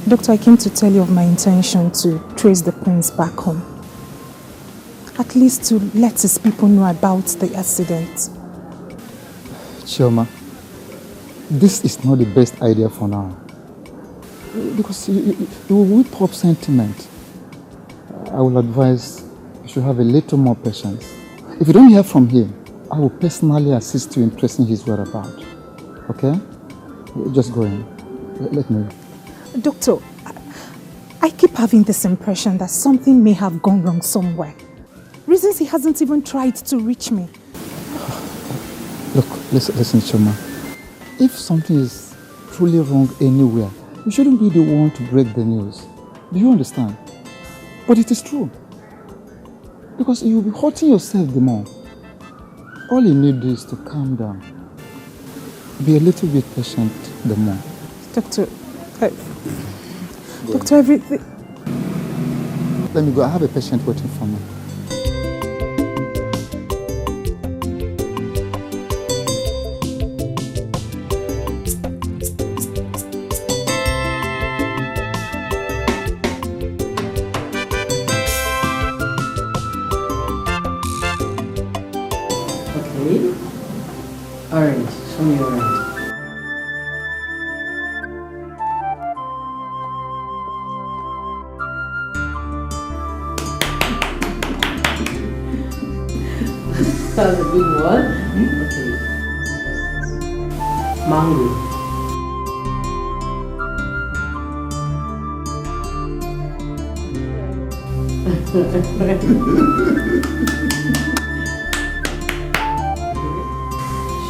Doctor, I came to tell you of my intention to trace the prince back home. At least to let his people know about the accident. Chioma, this is not the best idea for now. Because you will whip up sentiment. I will advise you should have a little more patience. If you don't hear from him, I will personally assist you in tracing his whereabouts. Okay? Just go in. Let me. Doctor, I keep having this impression that something may have gone wrong somewhere. Reasons he hasn't even tried to reach me. Look, listen, Choma. If something is truly wrong anywhere, you shouldn't be the one to break the news. Do you understand? But it is true. Because you'll be hurting yourself the more. All you need is to calm down. Be a little bit patient the more. Doctor, everything... Let me go. I have a patient waiting for me. Orange, show me orange. That's a good one. Okay. Mango.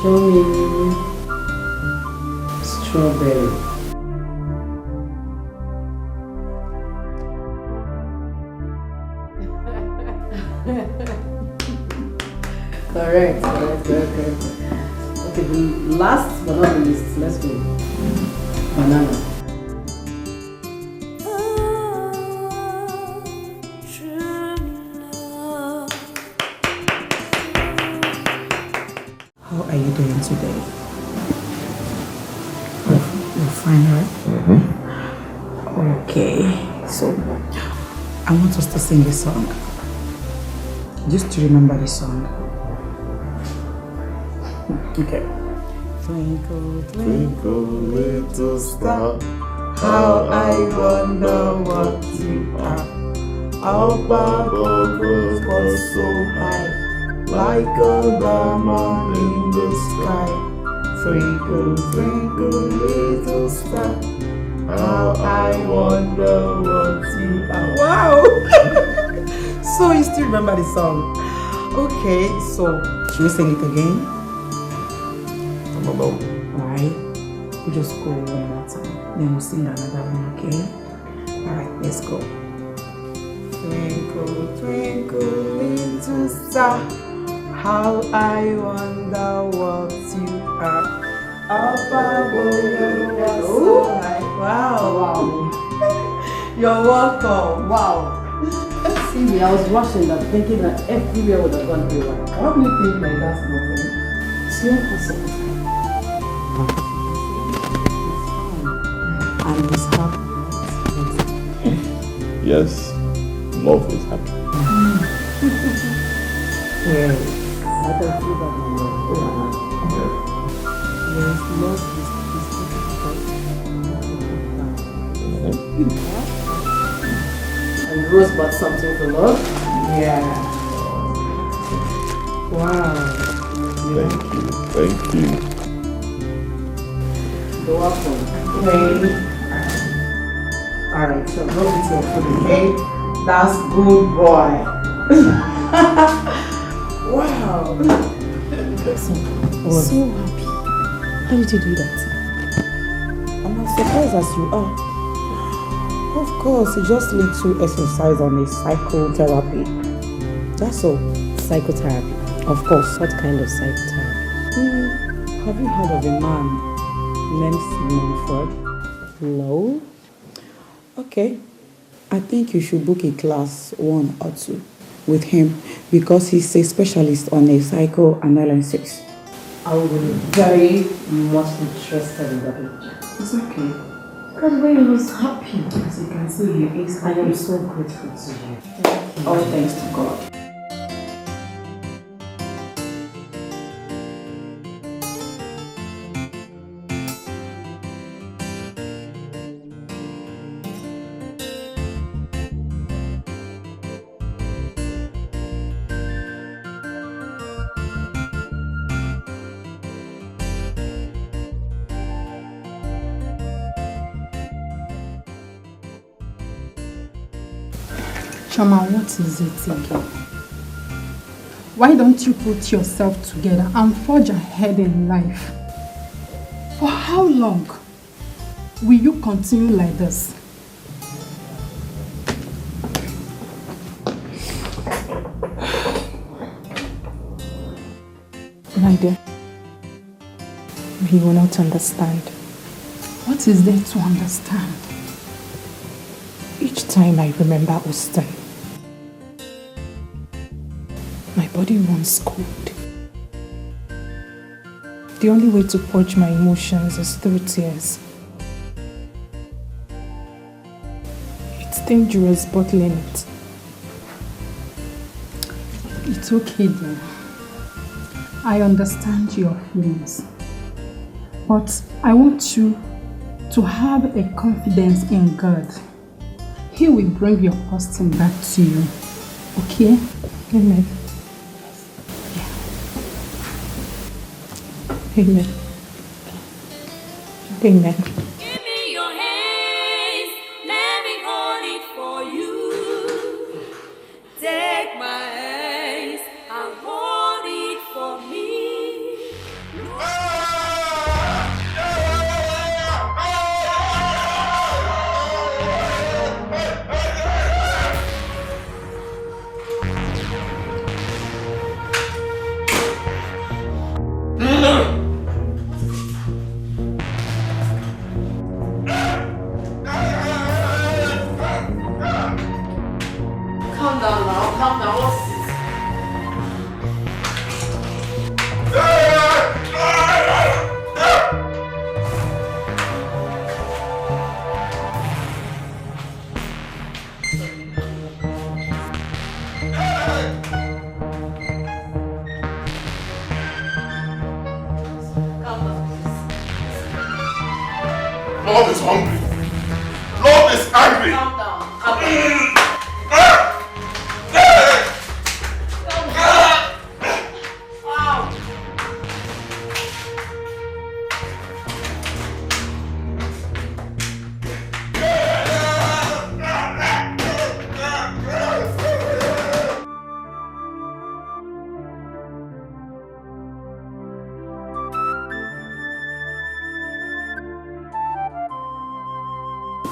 Show me Strawberry. Correct. Okay, the last but not the least, let's go. Banana. How are you doing today? You're fine, right? Okay, so I want us to sing a song. Just to remember the song. Okay. Twinkle, twinkle, little star, how I wonder what you are. Up above us was so high, like a diamond in the sky. Twinkle, twinkle, little star, how I wonder what you are. Wow! So you still remember the song? Okay, so should we sing it again? Alright, we'll just go one more time. Then we'll sing another one, okay? Alright, let's go. Twinkle, twinkle, little star, how I wonder what you are. Up above the sky. Wow. You're welcome. Wow. See me, I was rushing that, thinking that everywhere would have gone haywire. Why do you think like that's not for me? It's not possible. And it's happy. Yes, love is happy. Yeah. I can see that in your Yes, love is And Rose bought something for love? Yeah. Wow. Thank you. You're welcome. Okay. Alright, so go with your food, okay? That's good boy. Wow. I'm so happy. How did you do that? I'm as surprised as you are. Of course, it just leads to exercise on a psychotherapy. That's all. Psychotherapy? Of course. What kind of psychotherapy? Have you heard of a man named Leonard? No. Okay. I think you should book a class 1 or 2 with him because he's a specialist on a psychoanalysis. I will be very much interested in that. It's okay. Because when he was happy, as you can see, he is. I am so grateful to you. All thanks to God. Chama, what is it again? Why don't you put yourself together and forge ahead in life? For how long will you continue like this? My dear, you will not understand. What is there to understand? Each time I remember Austin, my body runs cold. The only way to purge my emotions is through tears. It's dangerous bottling it. It's okay then. I understand your feelings. But I want you to have a confidence in God. He will bring your Austin back to you. Okay? Amen. Amen. Amen. Give me your hands, let me hold it for you. Take my hands and hold it for me. now. Calm down. What's it? Lord is hungry. Lord is angry. Calm down. Calm down.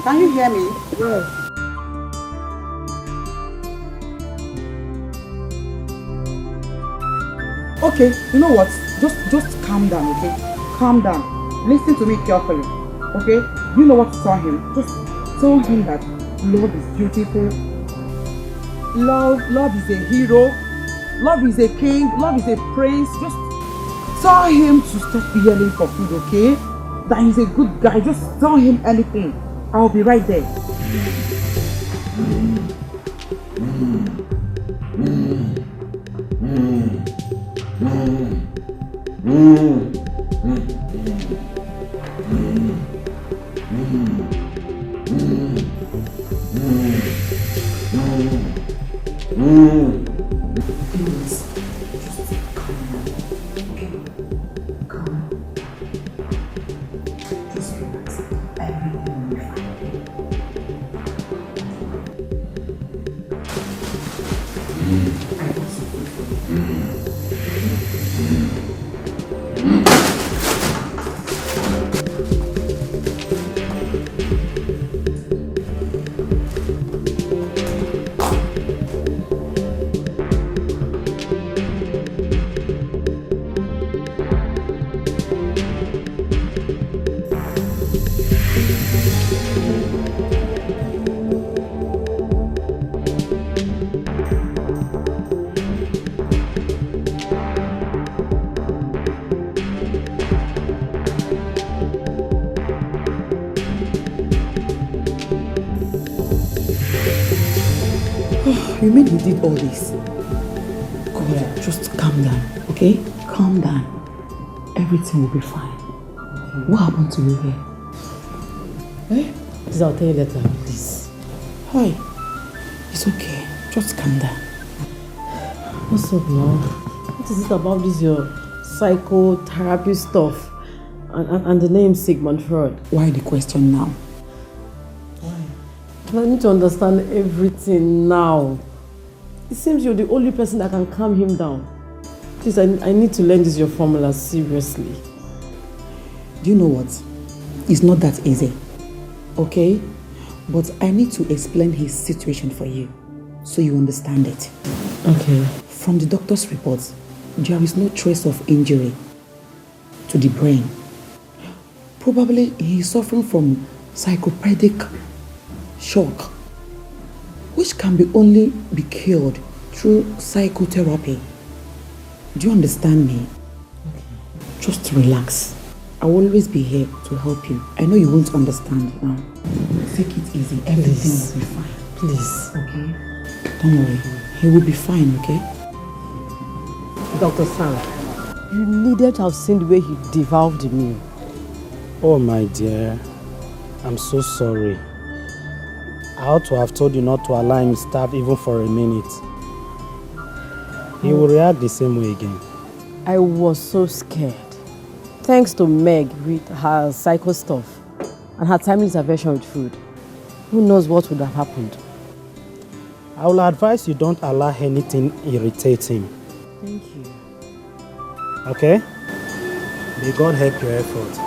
Can you hear me? Yes. Okay, you know what? Just calm down, okay? Calm down. Listen to me carefully, okay? You know what to tell him. Just tell him that love is beautiful. Love is a hero. Love is a king. Love is a prince. Just tell him to stop yelling for food, okay? That he's a good guy. Just tell him anything. I'll be right there. You mean you did all this? God, just calm down, okay? Calm down. Everything will be fine. What happened to you here? Eh? Please, I'll tell you later, please. Hi. It's okay. Just calm down. What's up now? What is it about this your psychotherapy stuff? And the name Sigmund Freud? Why the question now? I need to understand everything now. It seems you're the only person that can calm him down. Please, I need to learn this your formula seriously. Do you know what? It's not that easy, okay? But I need to explain his situation for you, so you understand it. Okay. From the doctor's reports, there is no trace of injury to the brain. Probably he is suffering from psychopathic shock, which can only be cured through psychotherapy. Do you understand me? Okay. Just relax. I will always be here to help you. I know you won't understand now. Take it easy. Everything will be fine. Please. Okay? Don't worry. He will be fine, okay? Dr. Sam, you needed to have seen the way he devoured the meal. Oh my dear, I'm so sorry. I ought to have told you not to allow him starve even for a minute. He will react the same way again. I was so scared. Thanks to Meg with her psycho stuff and her timely intervention with food. Who knows what would have happened? I will advise you don't allow anything irritate him. Thank you. Okay? May God help your effort.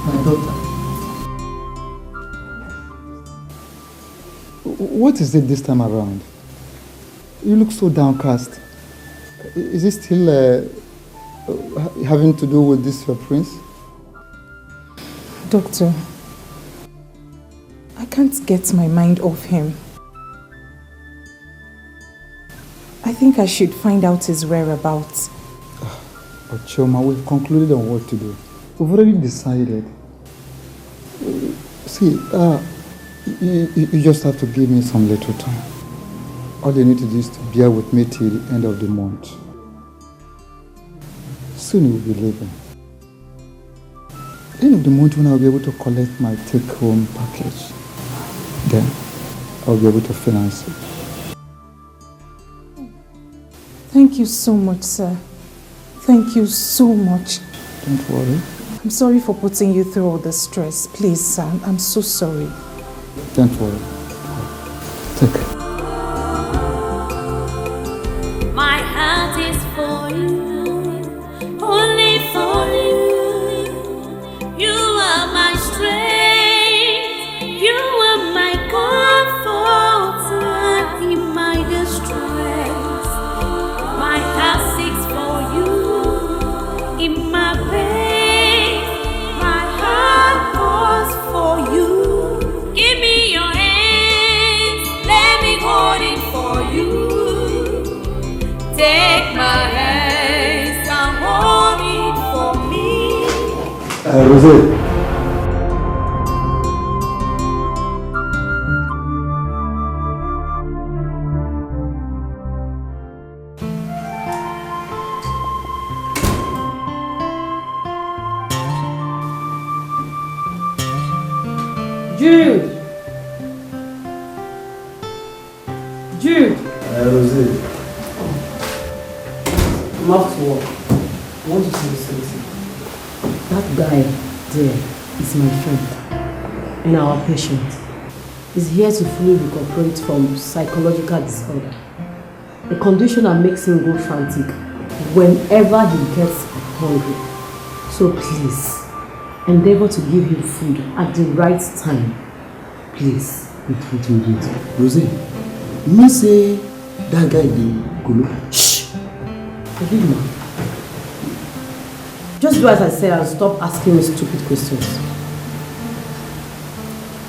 My daughter. What is it this time around? You look so downcast. Is it still having to do with this your prince? Doctor, I can't get my mind off him. I think I should find out his whereabouts. But Choma, we've concluded on what to do. We've already decided. See, you just have to give me some little time. All you need to do is to bear with me till the end of the month. Soon you will be leaving. End of the month when I'll be able to collect my take-home package, then I'll be able to finance it. Thank you so much, sir. Thank you so much. Don't worry. I'm sorry for putting you through all the stress. Please, sir, I'm so sorry. Don't worry. Take care. My heart is for you, only for you. You are my strength, you are my comfort in my distress. My heart seeks for you in my pain. My heart calls for you. Give me your hands, let me hold it for you. Take my hands and hold it for me. Rosé. Jude! Jude! Rosé. I'm off to work. I want to tell you something. That guy there is my friend and our patient. He's here to fully recuperate from psychological disorder, a condition that makes him go frantic whenever he gets hungry. So please, endeavor to give him food at the right time. Please. Wait. Rosé, me say that guy dey Golo. Shh! Forgive me. Just do as I said and stop asking me stupid questions.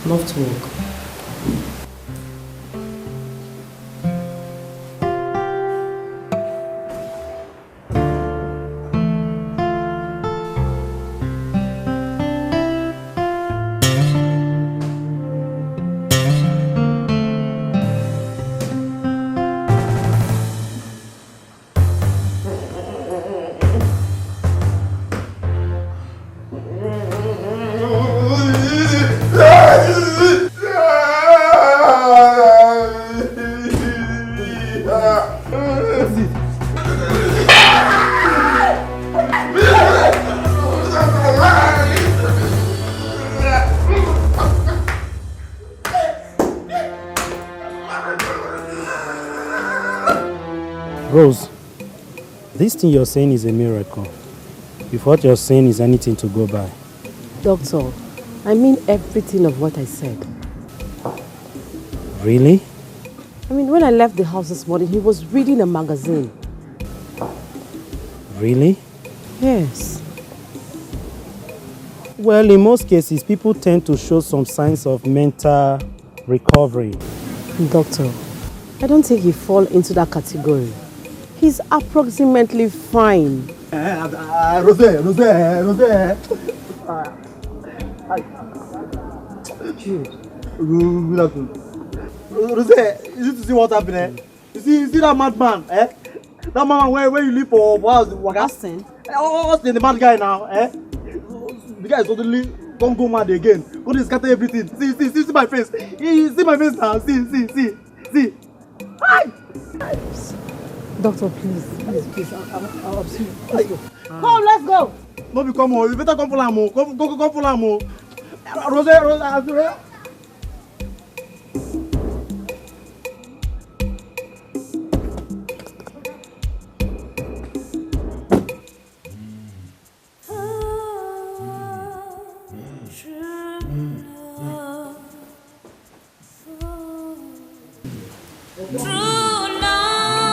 Love to work. Rose, this thing you're saying is a miracle. If what you're saying is anything to go by. Doctor, I mean everything of what I said. Really? I mean, when I left the house this morning, he was reading a magazine. Really? Yes. Well, in most cases, people tend to show some signs of mental recovery. Doctor, I don't think he falls into that category. He's approximately fine. Rosé. Jude. Good afternoon. Rosé, you need to see what happened, You see that madman, That man where you live for house, Austin? Austin, the mad guy now, The guy is totally go mad again. Go to scatter everything. See my face. See my face now. See. Hi. Doctor, please. I'll see you. Let's go. Come, let's go. No, come on. You better come for Lamo. Come for Lamo. Rosé. True love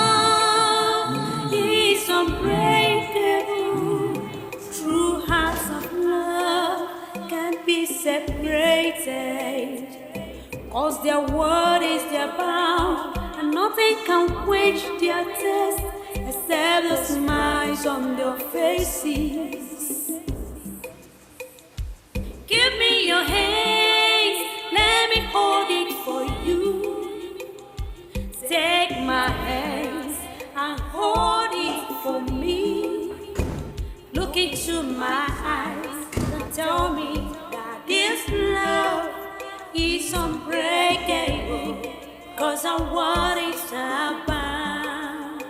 'cause their word is their bound, and nothing can quench their thirst except the smiles on their faces. Give me your hands, let me hold it for you. Take my hands and hold it for me. Look into my eyes and tell me that this love is unbreakable, 'cause I want it abound.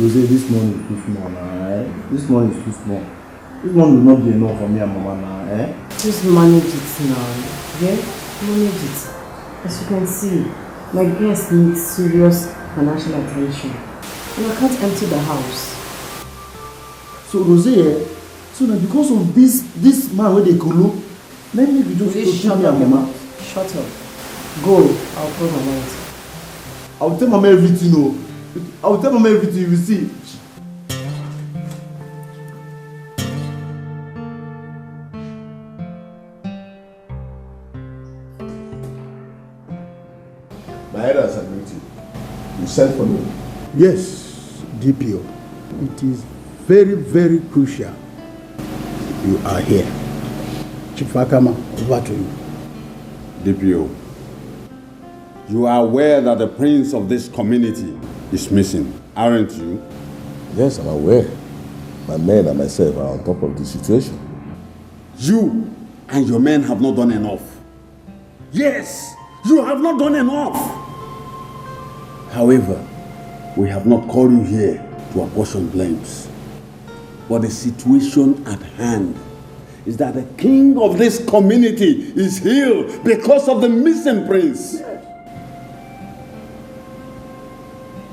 Rosé, this money is too small now, eh? This money is too small. This money will not be enough for me and Mama now, eh? Just manage it now, yeah? Manage it. As you can see, my guest needs serious financial attention. And I can't empty the house. So Rosé, so now because of this man where they could look, let me be just shut me up, and Mama. Shut up. Go, I'll call my night. I'll tell Mama everything, oh. I'll tell Mama everything, you will see. My head has admitted. You sent for me. Yes, DPO. It is very, very crucial you are here. Chief Akama, over to you. DPO, you are aware that the prince of this community is missing, aren't you? Yes, I'm aware. My men and myself are on top of the situation. You and your men have not done enough. Yes, you have not done enough. However, we have not called you here to apportion blames. But the situation at hand is that the king of this community is healed because of the missing prince.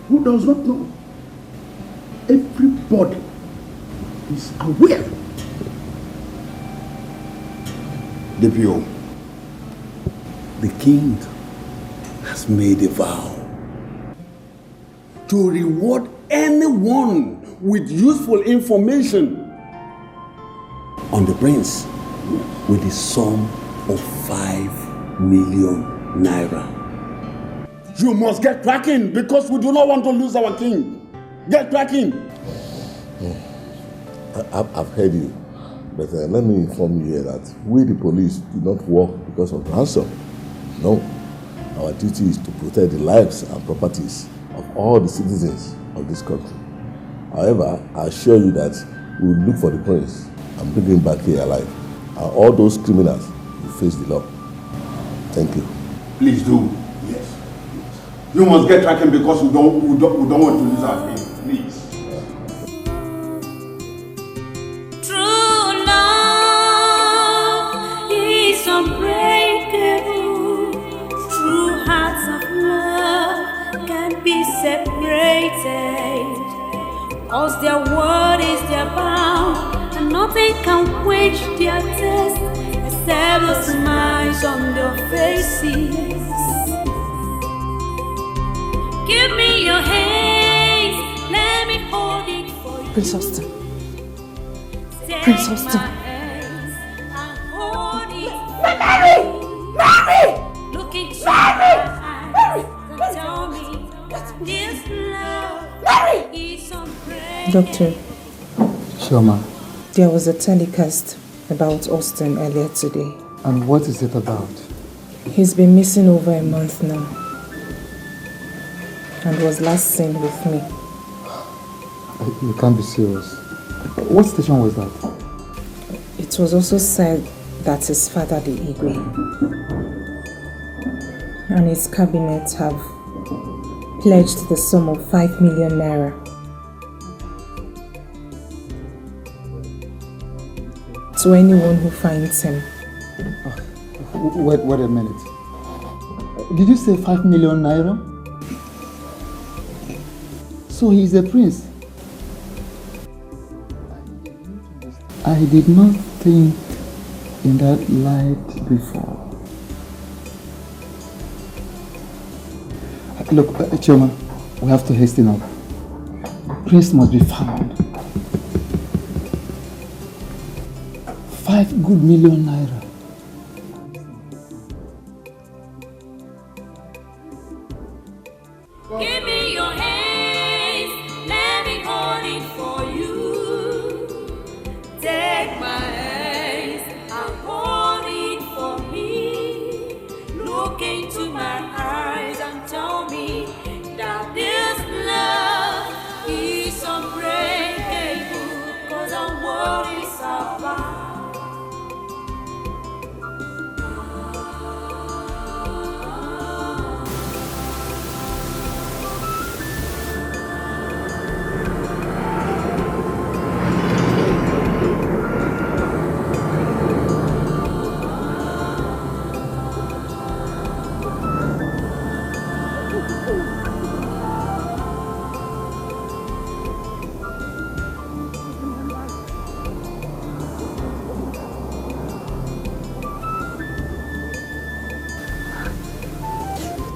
Who does not know? Everybody is aware. DPO, the king has made a vow to reward anyone with useful information on the prince with the sum of 5 million naira. You must get cracking because we do not want to lose our king. Get cracking. I've heard you, but let me inform you here that we, the police, do not work because of ransom. No, our duty is to protect the lives and properties of all the citizens of this country. However, I assure you that we will look for the prince and bring him back here alive. And all those criminals will face the law. Thank you. Please do. Yes. You must get tracking because we don't want to lose our king. Please. True love is unbreakable. True hearts of love can't be separated. 'Cause their word is their bound, and nothing can quench their thirst except the smiles on their faces. Give me your hands, let me hold it for you. Prince Austin. Take Prince Austin. my hands and hold it for Mary! you. Mary! Look into Mary! my eyes and tell me this love is unbreakable. Doctor, Sure, ma. there was a telecast about Austin earlier today. And what is it about? He's been missing over a month now and was last seen with me. You can't be serious. What station was that? It was also said that his father, the Igwe, and his cabinet have pledged the sum of 5 million naira to anyone who finds him. Wait a minute. Did you say 5 million naira? So he's a prince. I did not think in that light before. Look, Chioma, we have to hasten up. Prince must be found. 5 good million naira. Give me your hands, let me hold it for you. Take my hands and hold it for me. Look into my eyes and tell me that this love is unbreakable, 'cause I'm worried about.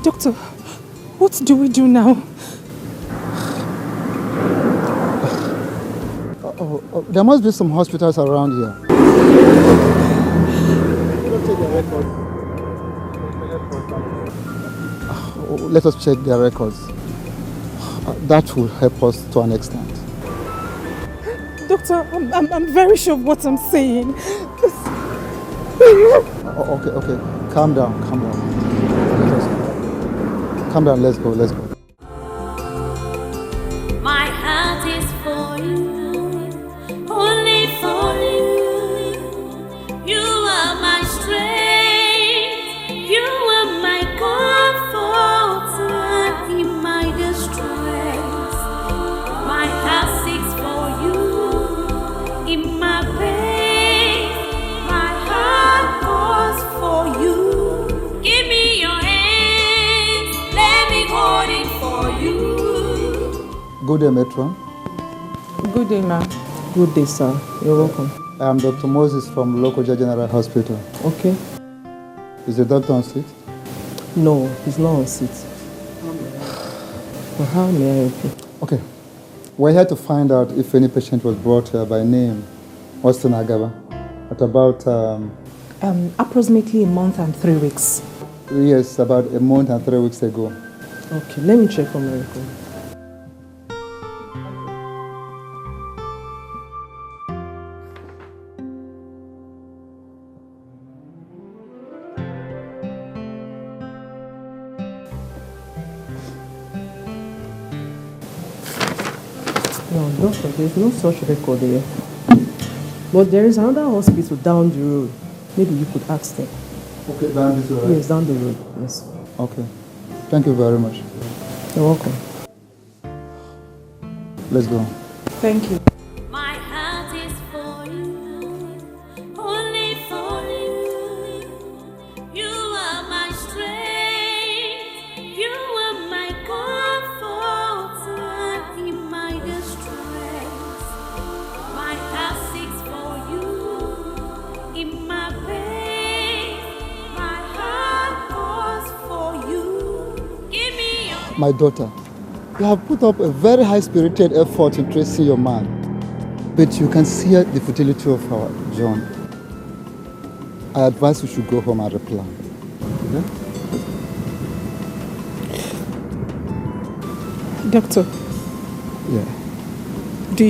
Doctor, what do we do now? There must be some hospitals around here. Let us check their records. That will help us to an extent. Doctor, I'm very sure of what I'm saying. Okay. Calm down. Calm down, let's go. My heart is for you, only for you. You are my strength, you are my comfort in my distress. My heart seeks for you in my pain. My heart calls for you. Give me your hands, let me hold it for you. Good day, Metron. Good day, ma'am. Good day, sir. You're welcome. I'm Dr. Moses from Lokoja General Hospital. Okay. Is the doctor on seat? No, he's not on seat. Well, how may I help you? Okay. We're here to find out if any patient was brought here by name Austin Agaba at about... approximately a month and 3 weeks. Yes, about a month and 3 weeks ago. Okay, let me check on my record. No, doctor, there's no such record here. But there is another hospital down the road. Maybe you could ask them. Okay, down this road? Yes, down the road, yes. Okay. Thank you very much. You're welcome. Let's go. Thank you. My heart is for you, only for you. You are my strength, you are my comfort in my distress. My heart seeks for you in my pain. My heart calls for you. Give me your My daughter, you have put up a very high-spirited effort in tracing your man, but you can see the futility of our John. I advise you should go home and replan. Okay? Doctor. Yeah. Do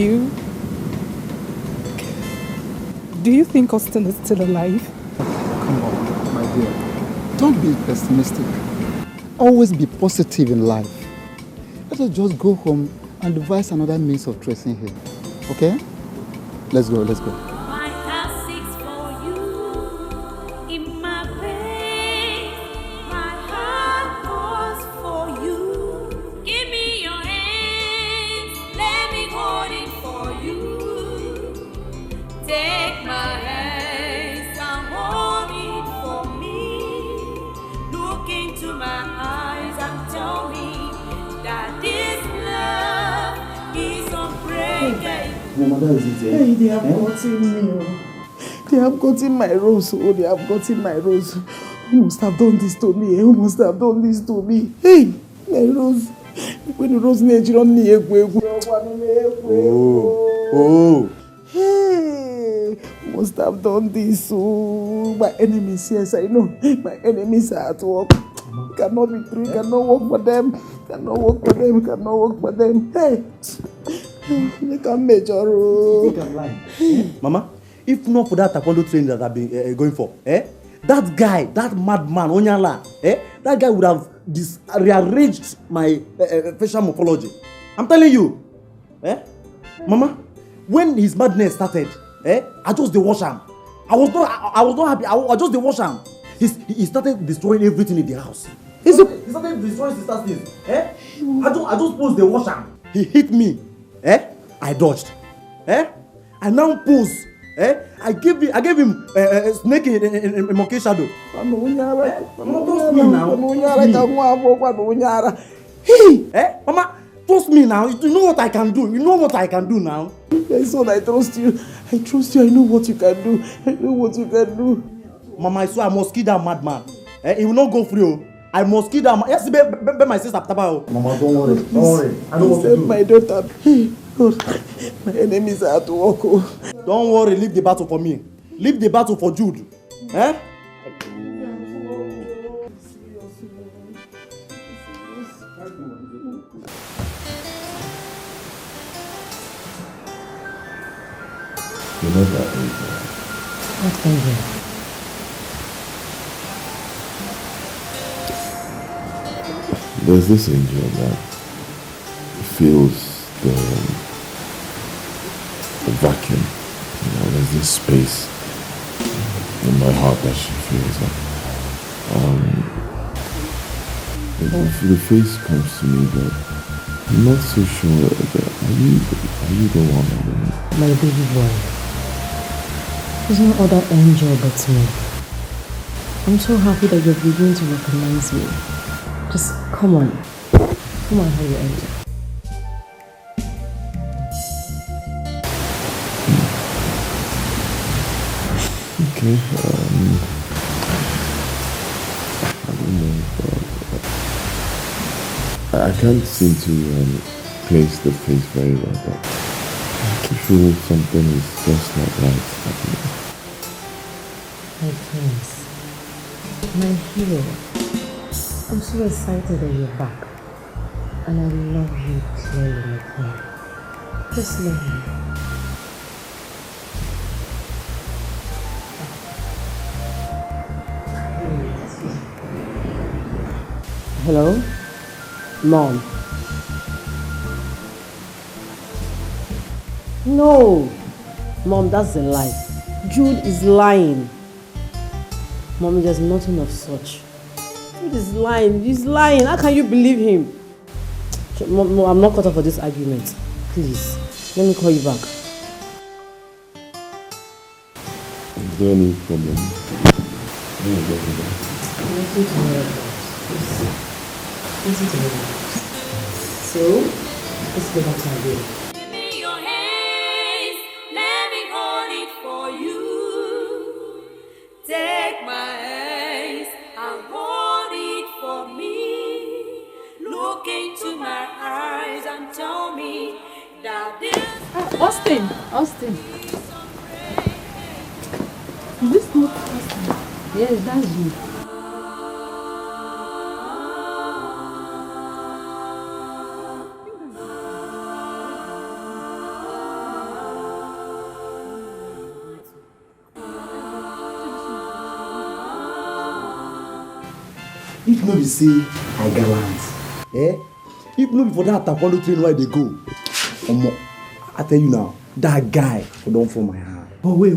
you think Austin is still alive? Come on, my dear. Don't be pessimistic. Always be positive in life. Let us just go home and devise another means of tracing him. Okay? Let's go. My heart seeks for you in my pain. My heart calls for you. Give me your hands, let me hold it for you. Take my hands and hold it for me. Look into my eyes and tell me that this love is unbreakable. My mother is eating. Hey, they have gotten me. They have gotten my rose. Oh, they have gotten my rose. Who must have done this to me? Who must have done this to me? Hey, my rose. When the rose needs you, don't need Oh. Hey, who must have done this? Oh, my enemies, yes, I know. My enemies are at work. Cannot be true, cannot work for them. Cannot work for them, cannot work for them. Hey, you can measure. You think I'm lying? Mama, if not for that taekwondo training that I've been going for, that guy, that madman, Onyala, that guy would have rearranged my facial morphology. I'm telling you, Mama, when his madness started, I just dey wash him. I was not happy. I just dey wash him. He started destroying everything in the house. He started destroying sister things. I just posed the wash him. He hit me. I dodged. I now pose. I gave him a snake in monkey shadow. Mama, trust me now. You know what I can do. You know what I can do now. My son, I trust you. I trust you. I know what you can do. I know what you can do. Mama, I swear I must kill that madman. He will not go free. I must kill that man. Yes, be my sister. Mama, don't worry. Don't worry. I know what to do. My daughter. God, my enemies are at work. Don't worry. Leave the battle for me. Leave the battle for Jude. You know that angel. What angel? There's this angel that feels the vacuum. You know, there's this space in my heart that she feels like. The face comes to me, but I'm not so sure that are you the one? My baby boy. There's no other angel but me. I'm so happy that you're beginning to recognize me. Just come on. Come on, hold your angel. Okay, I don't know. I can't seem to place the face very well, but I feel something is just not right happening. My prince, my hero, I'm so excited that you're back, and I love you clearly, my queen. Just love me. Hello? Mom. No! Mom, that's a lie. Jude is lying. Mommy, there's nothing of such. Jude is lying. He's lying. How can you believe him? Mom, I'm not caught up for this argument. Please, let me call you back. Is there any problem? Listen to me. Listen to me. So, let's go back to our day. Give me your hands, let me hold it for you. Take my hands and hold it for me. Look into my eyes and tell me that this. Austin. Is this not Austin? Yes, that's you. If no be say I gallant, if no be for that taekwondo training where they go, I tell you now, that guy will don't fall my hand. But wait.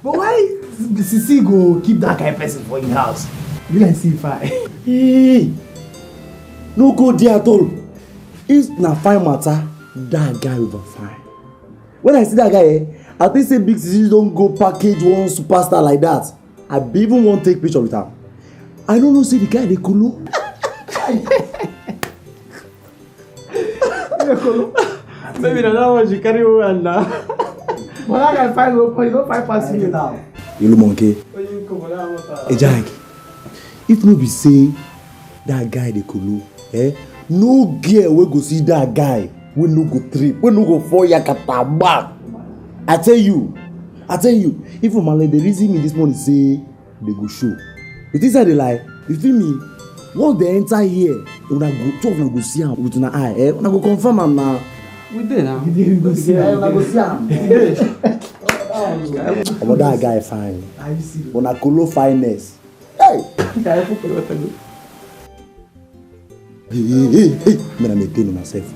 But why Sisi go keep that kind of person for your house? You like see fine. Hey, no go there at all. It's not fine matter. That guy over fine. When I see that guy, I think say big Sisi don't go package one superstar like that. I even won't take picture with him. I don't know, say the guy they kulu. Maybe that one you carry over now. But that guy find open, you don't find pass you now. You know monkey. Hey Jack, if no be say that guy dey kolo, no girl wey go see that guy wey no go trip, wey no go fall yakata back. I tell you, even Malay the reason me this morning say they go show. You think they lie? You feel me? Once they enter here, una go two of them go see am with una eye, una go confirm am now. We dey now. We go see am. Una go see am. But that guy fine. Una kolo fineness. Hey! Hey! Me na maintain myself.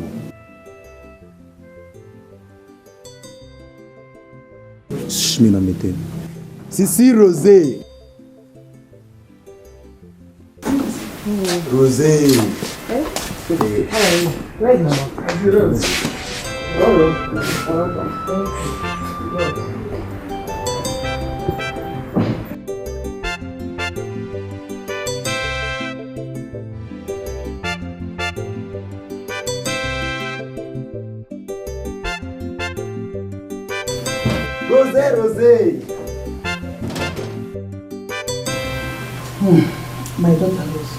Shh, me na maintain. Sisi Rosé. Rosé. Hey, right now. Rosé. My daughter Rose,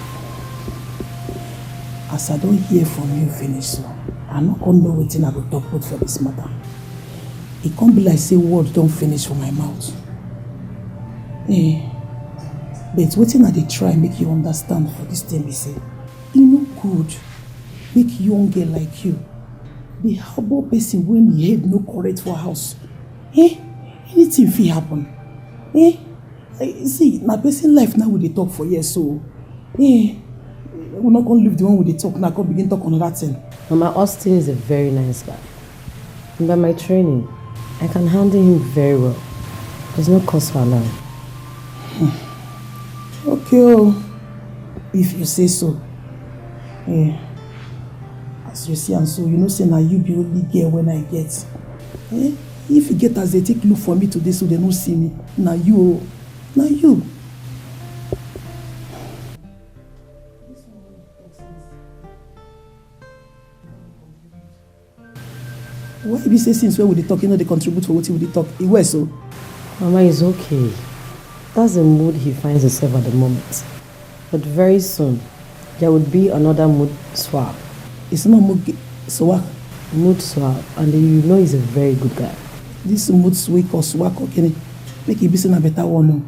as I don't hear from you finish so, I no come know wetin I go talk about for this matter. It can't be like say words don't finish for my mouth. But wetin I dey try make you understand for this thing be say, e no good make young girl like you be harbor person when the head no correct for house. Anything fit happen. See, na person life now we dey talk for years, so we're not gonna leave the one we dey talk now, go begin talk on that thing. Mama, Austin is a very nice guy. And by my training, I can handle him very well. There's no cause for alarm. Okay, if you say so. As you see and so, you know say na you be only girl when I get. If you get as they take look for me today so they don't see me, na you. Why be say since when we dey talk, you know they contribute for what we dey talk? It was so. Mama is okay. That's the mood he finds himself at the moment. But very soon, there would be another mood swap. It's not mood swap. Mood swap, and you know he's a very good guy. This mood swap or swap, okay? Make it be a better one. No.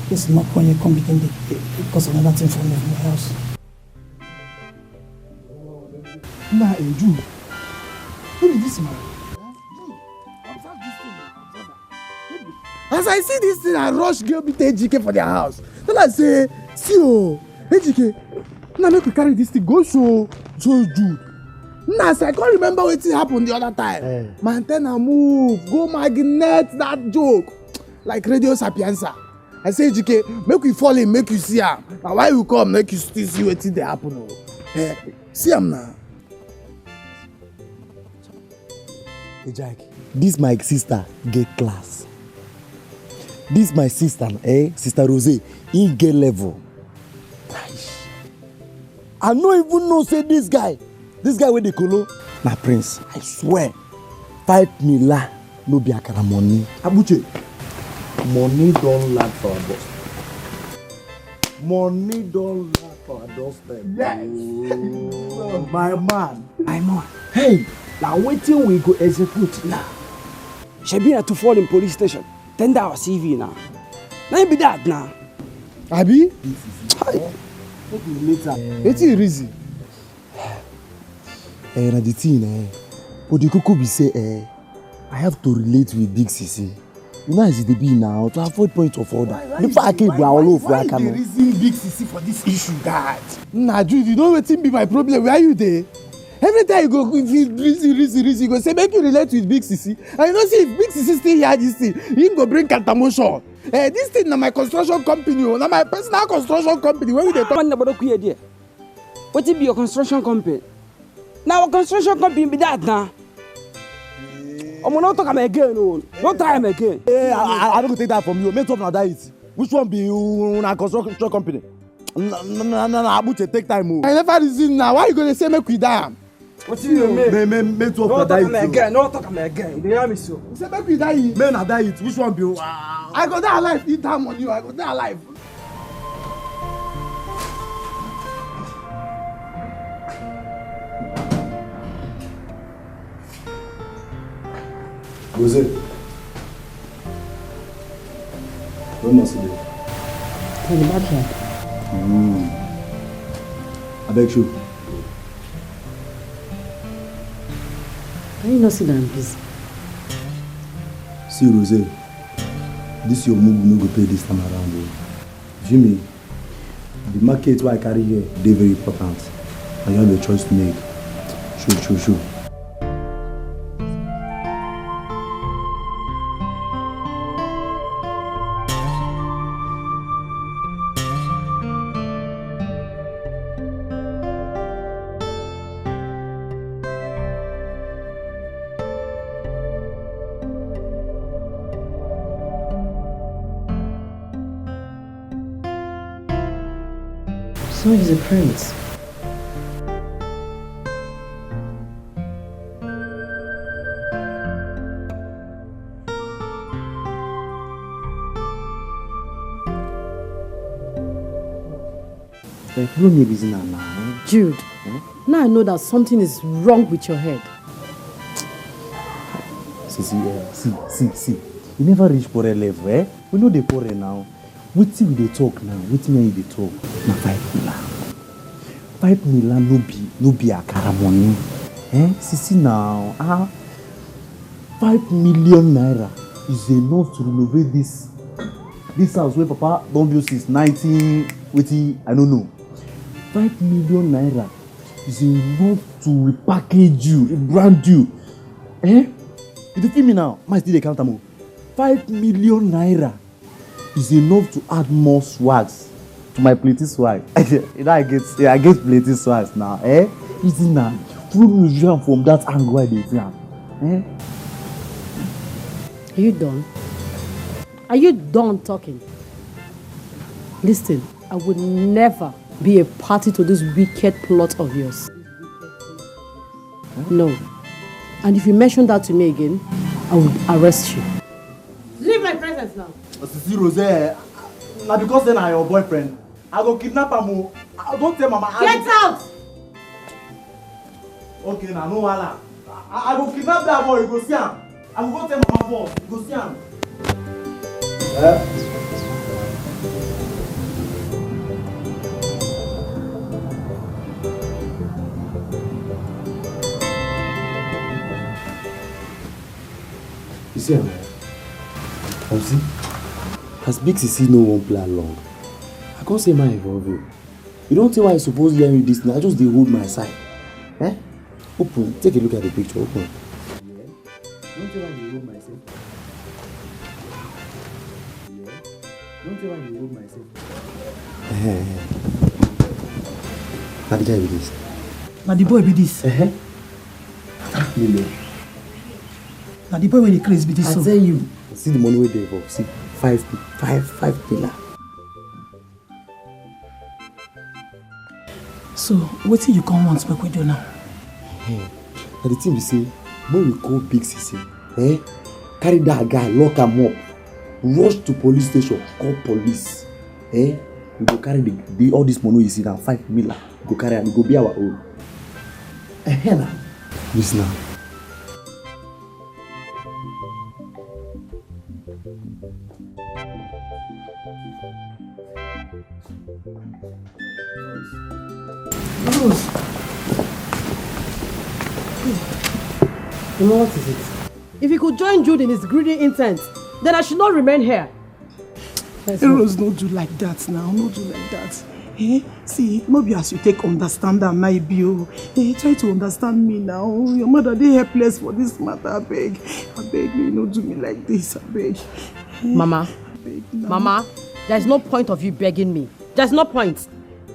It's not when you come begin because another thing for me in my house. Nah, Jude. Who is this man? As I see this thing, I rush girl meet AGK for their house. Then I say, see AGK, now make we carry this thing, go show Jude. Nah, so I can't remember what happened the other time. My antenna move, go magnet that joke. Like Radio Sapienza. I say, AGK, make we fall in, make you see him. Now why you come, make you still see what they happen. See him now. Hey Jack, this my sister get class. This my sister, Sister Rosé, in get level. I no even know say this guy wey dey kolo na prince. I swear, 5 million no be akara money. Abuche, money don't lack for our boss. Money don't lack for our doorstep. Yes. Oh, my man. Hey, now waiting we go execute now. Shebi na to fall in police station. Tender our CV now. Now be that now. Abi? Hi. It's easy. Na the thing, but the cocoa be say, I have to relate with Big Sisi. You know as it be now to avoid point of order. Before I can go all over, why the reason Big Sisi for this issue, God? Nah, Jude, you know what be my problem? Where are you there? Every time you go, if you reason, you go say make you relate with Big Sisi. And you know see if Big Sisi still hear this thing, he go bring Katamotion. This thing na my construction company, na my personal construction company. Where we dey talk? What be your construction company? Now our construction company be that now. I'm not talking again, no try him again. I don't take that from you. Make up now that is. Which one be una construction company? No, Abuche, take time. I never reason now. Why you gonna say make we die? What you mean? Me talk no na die talk again. No talk again. You hear me so? Say make we die. Me na die it. Which one be? I go die alive. Eat that money. I go die alive. Jose. When must you do? In the backyard. I beg you. Can you not sit down, please? See, Rose, this your move no go pay this time around. Jimmy, the market where I carry here, they very important. And you have a choice to make. Sure. So he's a prince. Follow me busy now. Jude, now I know that something is wrong with your head. See. You never reach for a level, eh? We know the quarrel now. Wetin we dey talk now? Wetin you dey talk? Na 5 million. 5 million no be akara money. See now. 5 million naira is enough to renovate this house where Papa don build since 19. I don't know. 5 million naira is enough to repackage you, brand you. You dey feel me now? My still dey count am. 5 million naira is enough to add more swags to my plenty swag. You know I get plenty swags now. Easy now. Follow me from that angle I dey see am. Are you done? Are you done talking? Listen, I would never be a party to this wicked plot of yours. No. And if you mention that to me again, I will arrest you. Leave my presence now. See, Rose, now because then I your boyfriend, I go kidnap him. Don't tell Mama. Get out! Okay, now no wahala. I go kidnap that boy. You go see him. I will go tell Mama boss. You go see him. You see him? See? As Big Sisi no one play along, I can't say my involve you. You don't think why I suppose hear me this now. I just dey hold my side. Open. Take a look at the picture. Open. Yeah. Don't think why you hold myself. Yeah. Don't think why you hold myself. Now the guy with this. Now the boy be this. 5 million. Now the boy when he crazy be this. I so. tell you. See the money where they for. See 5 pillar. So what do you come want make we do now? Now the thing we say, when we call Big Sisi, carry that guy, lock him up, rush to police station, call police. We go carry all this money you see now, 5 million. We go carry and we go be our own. Listen now. Rose. You know what is it? If he could join Jude in his greedy intent, then I should not remain here. Rose, no do like that now. No do like that. See, maybe as you take understand that now you try to understand me now. Your mother they helpless for this matter. I beg me, no do me like this. I beg. Mama, Mama, there's no point of you begging me. There's no point.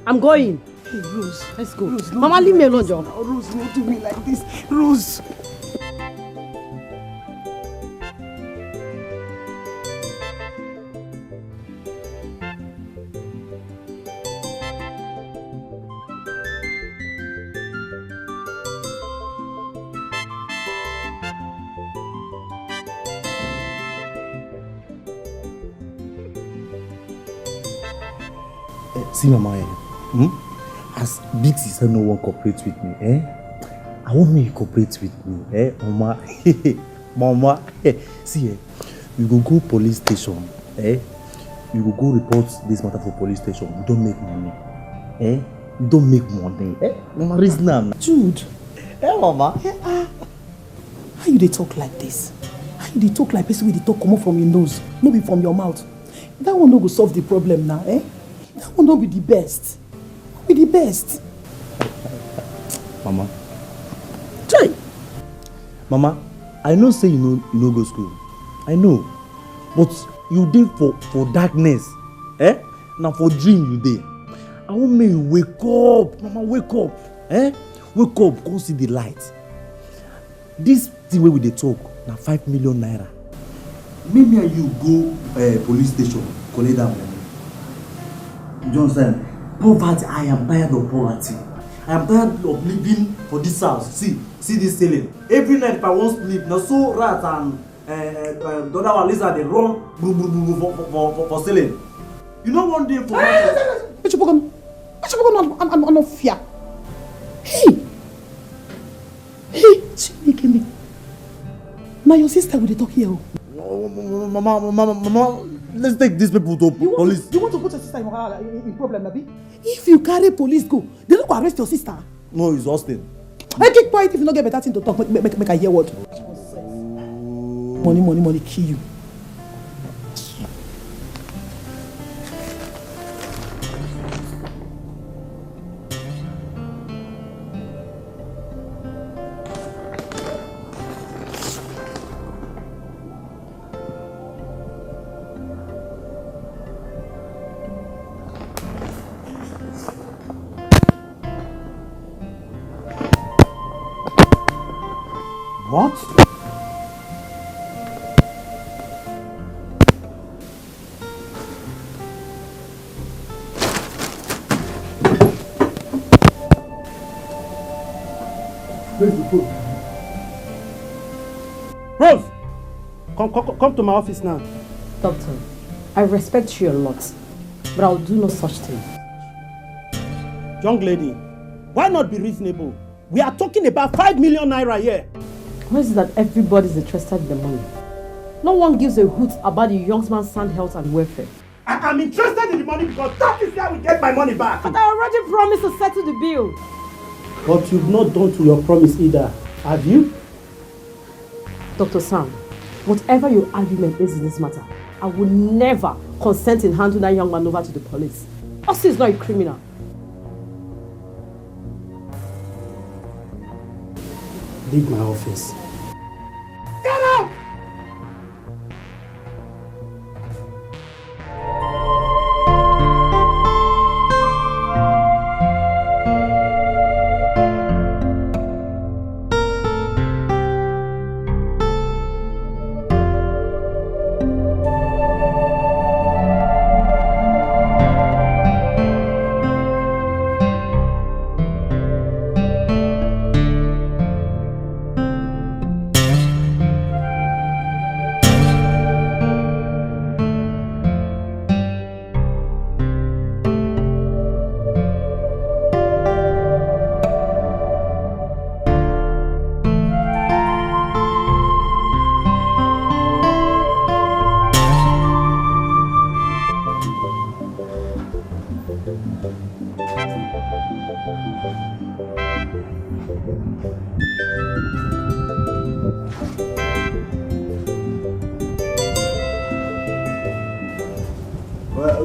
I'm going. Hey, Rose. Let's go. Rose, Mama, leave me alone, John. Rose, don't do me like this. Rose. See, Mama, as big sister no one cooperate with me, I want me to cooperate with me, Mama. Mama, see, we go police station, we will go report this matter for police station. We don't make money, we don't make money, Mama, reason now. Jude. Mama. How you dey talk like this? How you dey talk like person wey dey talk comot from your nose, no be from your mouth? That one no go solve the problem now, That one no be the best. No be the best. Mama. Try. Mama, I know say you no go school. I know. But you dey for darkness. Now for dream you dey. I want me wake up. Mama, wake up. Wake up, go see the light. This thing wey we dey talk na 5 million naira. Me and you go police station, collect that money. You understand? Poverty, I am tired of poverty. I am tired of living for this house. See this ceiling. Every night if I want sleep, now so rat and the other one lizard they run for ceiling. You know one day for I'm not fear. Hey, Chinenye me. Now your sister will talk here. Mama, let's take these people to police. You want to put your sister in problem, Abi? If you carry police go, they don't go arrest your sister. No, it's Austin. I keep quiet if you don't get better thing to talk. Make I hear what. Money, kill you. What? Where's the food? Rose! Come to my office now. Doctor, I respect you a lot, but I'll do no such thing. Young lady, why not be reasonable? We are talking about 5 million naira here. Why is it that everybody's interested in the money? No one gives a hoot about the young man's sound health and welfare. I'm interested in the money because that is how we get my money back. But I already promised to settle the bill. But you've not done to your promise either, have you? Dr. Sam, whatever your argument is in this matter, I will never consent in handing that young man over to the police. Austin is not a criminal. Leave my office. Get out!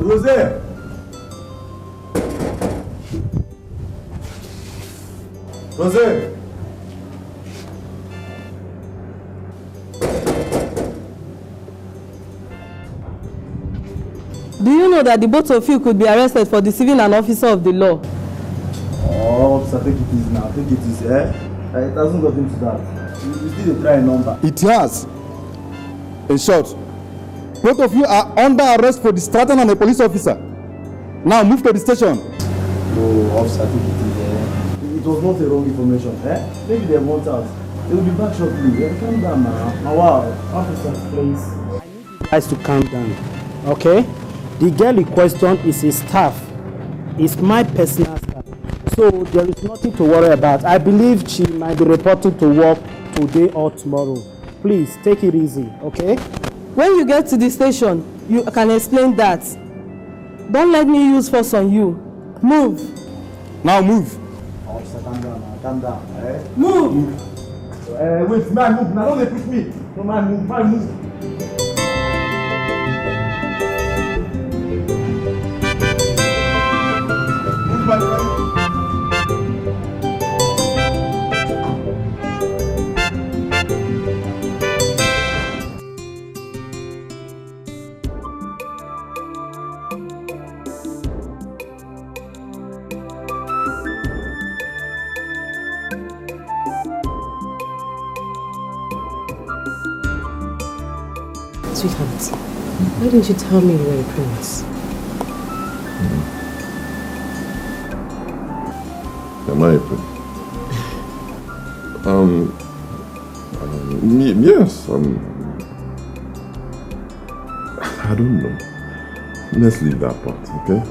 Rosé! Rosé! Do you know that the both of you could be arrested for deceiving an officer of the law? Oh, officer, take it easy now. Take it easy, It hasn't got into that. You still try a number. It has. In short, both of you are under arrest for distracting a police officer. Now move to the station. Oh, officer, take it easy. It was not a wrong information, Maybe they want us. They will be back shortly. Calm down now. Wow. Officer, please. I need you guys to calm down, okay? The girl in question is a staff It's my personal staff. So there is nothing to worry about. I believe she might be reporting to work today or tomorrow. Please take it easy, okay? When you get to the station, you can explain that. Don't let me use force on you. Move. Now move. Officer, calm down, calm down. Move. Wait, man, move. Now don't let push me. No, man, move, man, move. Move, man. Sweetheart, why didn't you tell me you were a prince? Am I a prince? Yes. I don't know. Let's leave that part, okay?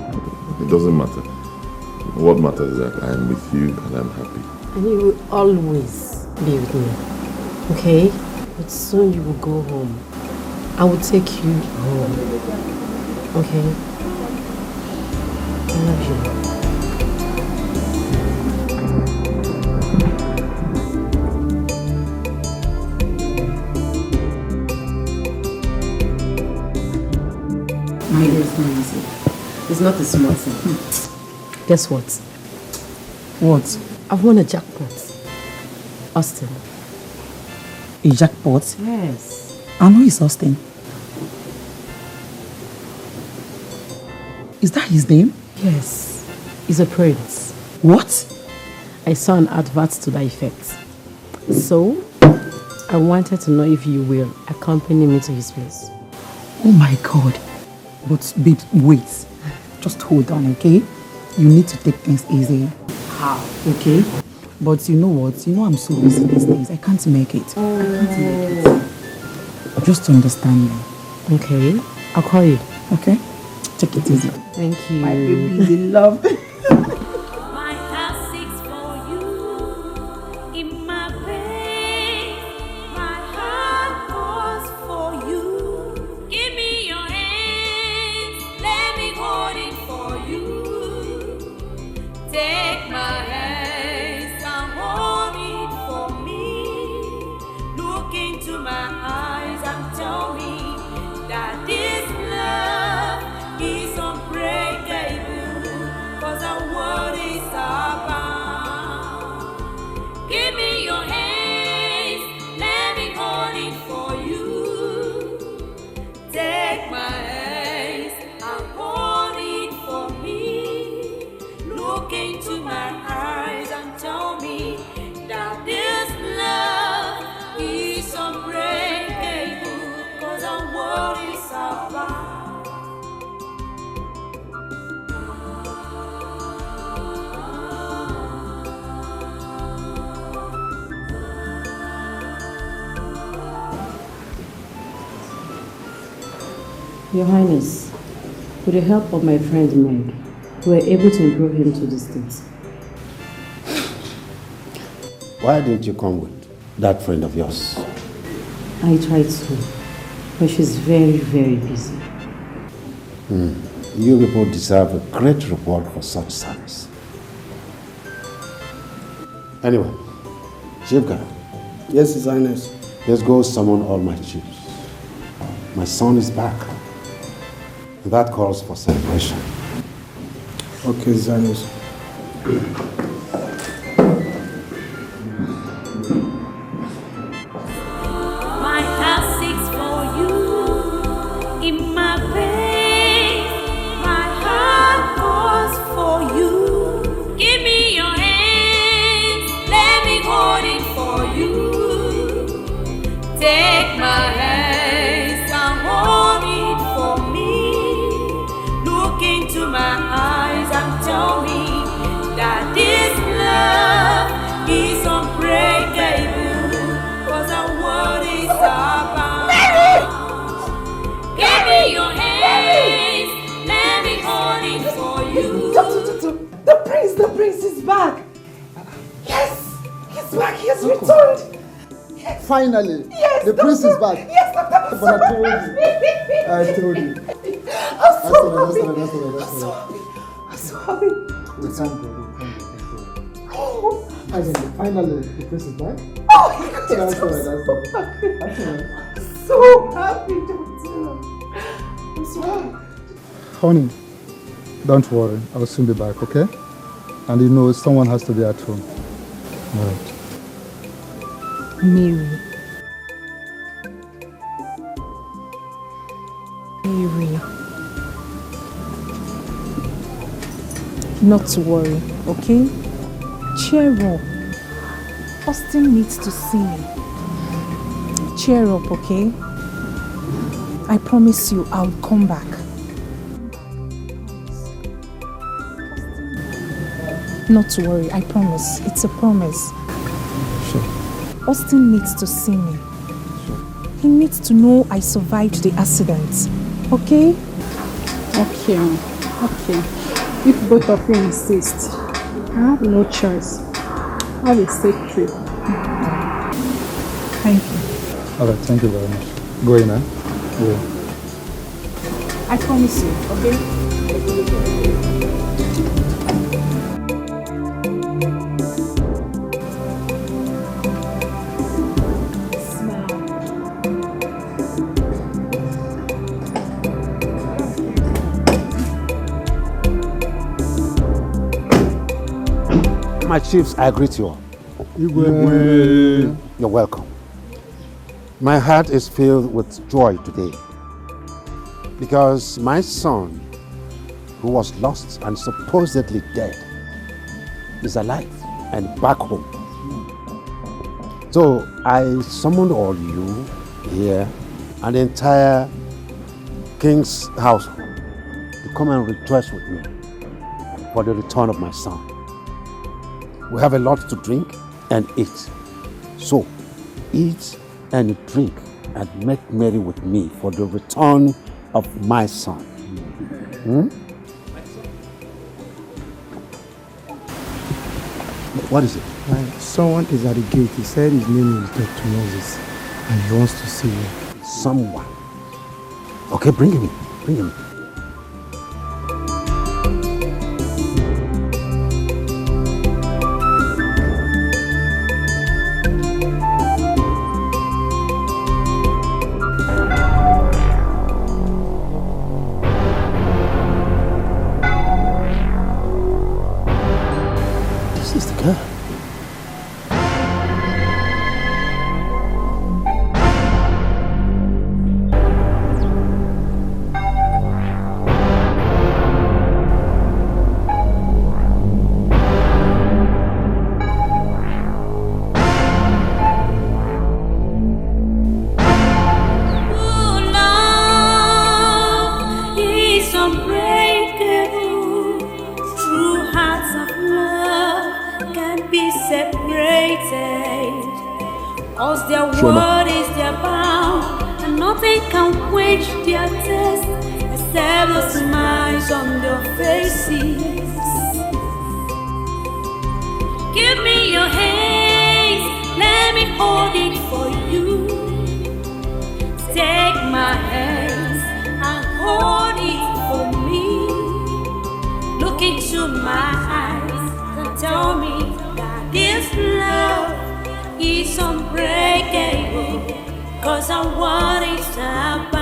It doesn't matter. What matters is that I am with you and I'm happy. And you will always be with me, okay? But soon you will go home. I will take you home, okay? I love you. My dear, it's not easy. It's not a small thing. Guess what? What? I've won a jackpot. Austin. A jackpot? Yes. I know it's Austin. Is that his name? Yes. He's a prince. What? I saw an advert to that effect. So, I wanted to know if you will accompany me to his place. Oh my God. But babe, wait. Just hold on, okay? You need to take things easy. How? Okay? But you know what? You know I'm so busy these days. I can't make it. I can't make it. Just understand me. Okay. I'll call you. Okay? Take it easy. Thank you. My baby is in love. My heart seeks for you. In my pain, my heart calls for you. Give me your hands, let me hold it for you. Take my hands and hold it for me. Look into my eyes and tell me that this love is unbreakable, 'cause our word is abound. Give me your hands, let me hold it for you. Take my hands and hold it for me. Look into my eyes and tell me that this love is unbreakable, 'cause our word is abound. Your Highness, with the help of my friend Meg, we were able to improve him to the States. Why didn't you come with that friend of yours? I tried to, but she's very, very busy. You people deserve a great reward for such service. Anyway, Chief Guard. Yes, His Highness. Let's go summon all my chiefs. My son is back. That calls for celebration. Okay, His Highness. My heart seeks for you. In my pain, my heart calls for you. Give me your hands, let me hold it for you. Take my hands and hold it for me. Look into my eyes and tell me that this Finally. Yes, the prince is back. Yes, Doctor. But I told you. I'm so happy. I'm so happy. We can't go. Finally, the prince is back. Oh, that's all right. So happy, Doctor. I'm so happy. Honey, don't worry. I'll soon be back, okay? And you know, someone has to be at home. All right. Mary. Mary. Not to worry, okay? Cheer up. Austin needs to see me. Cheer up, okay? I promise you I'll come back. Not to worry, I promise. It's a promise. Sure. Austin needs to see me. Sure. He needs to know I survived the accident. Okay? Okay. If both of you insist, I have no choice. Have a safe trip. Thank you. All right, thank you very much. Go in, huh? Yeah. I promise you, okay? My chiefs, I greet you all. Ubah. You're welcome. My heart is filled with joy today because my son, who was lost and supposedly dead, is alive and back home. So I summoned all you here and the entire king's household to come and rejoice with me for the return of my son. We have a lot to drink and eat. So, eat and drink and make merry with me for the return of my son. What is it? Someone is at the gate. He said his name is Dr. Moses and he wants to see you. Someone? Okay, bring him in. Bring him in. Cause I want it to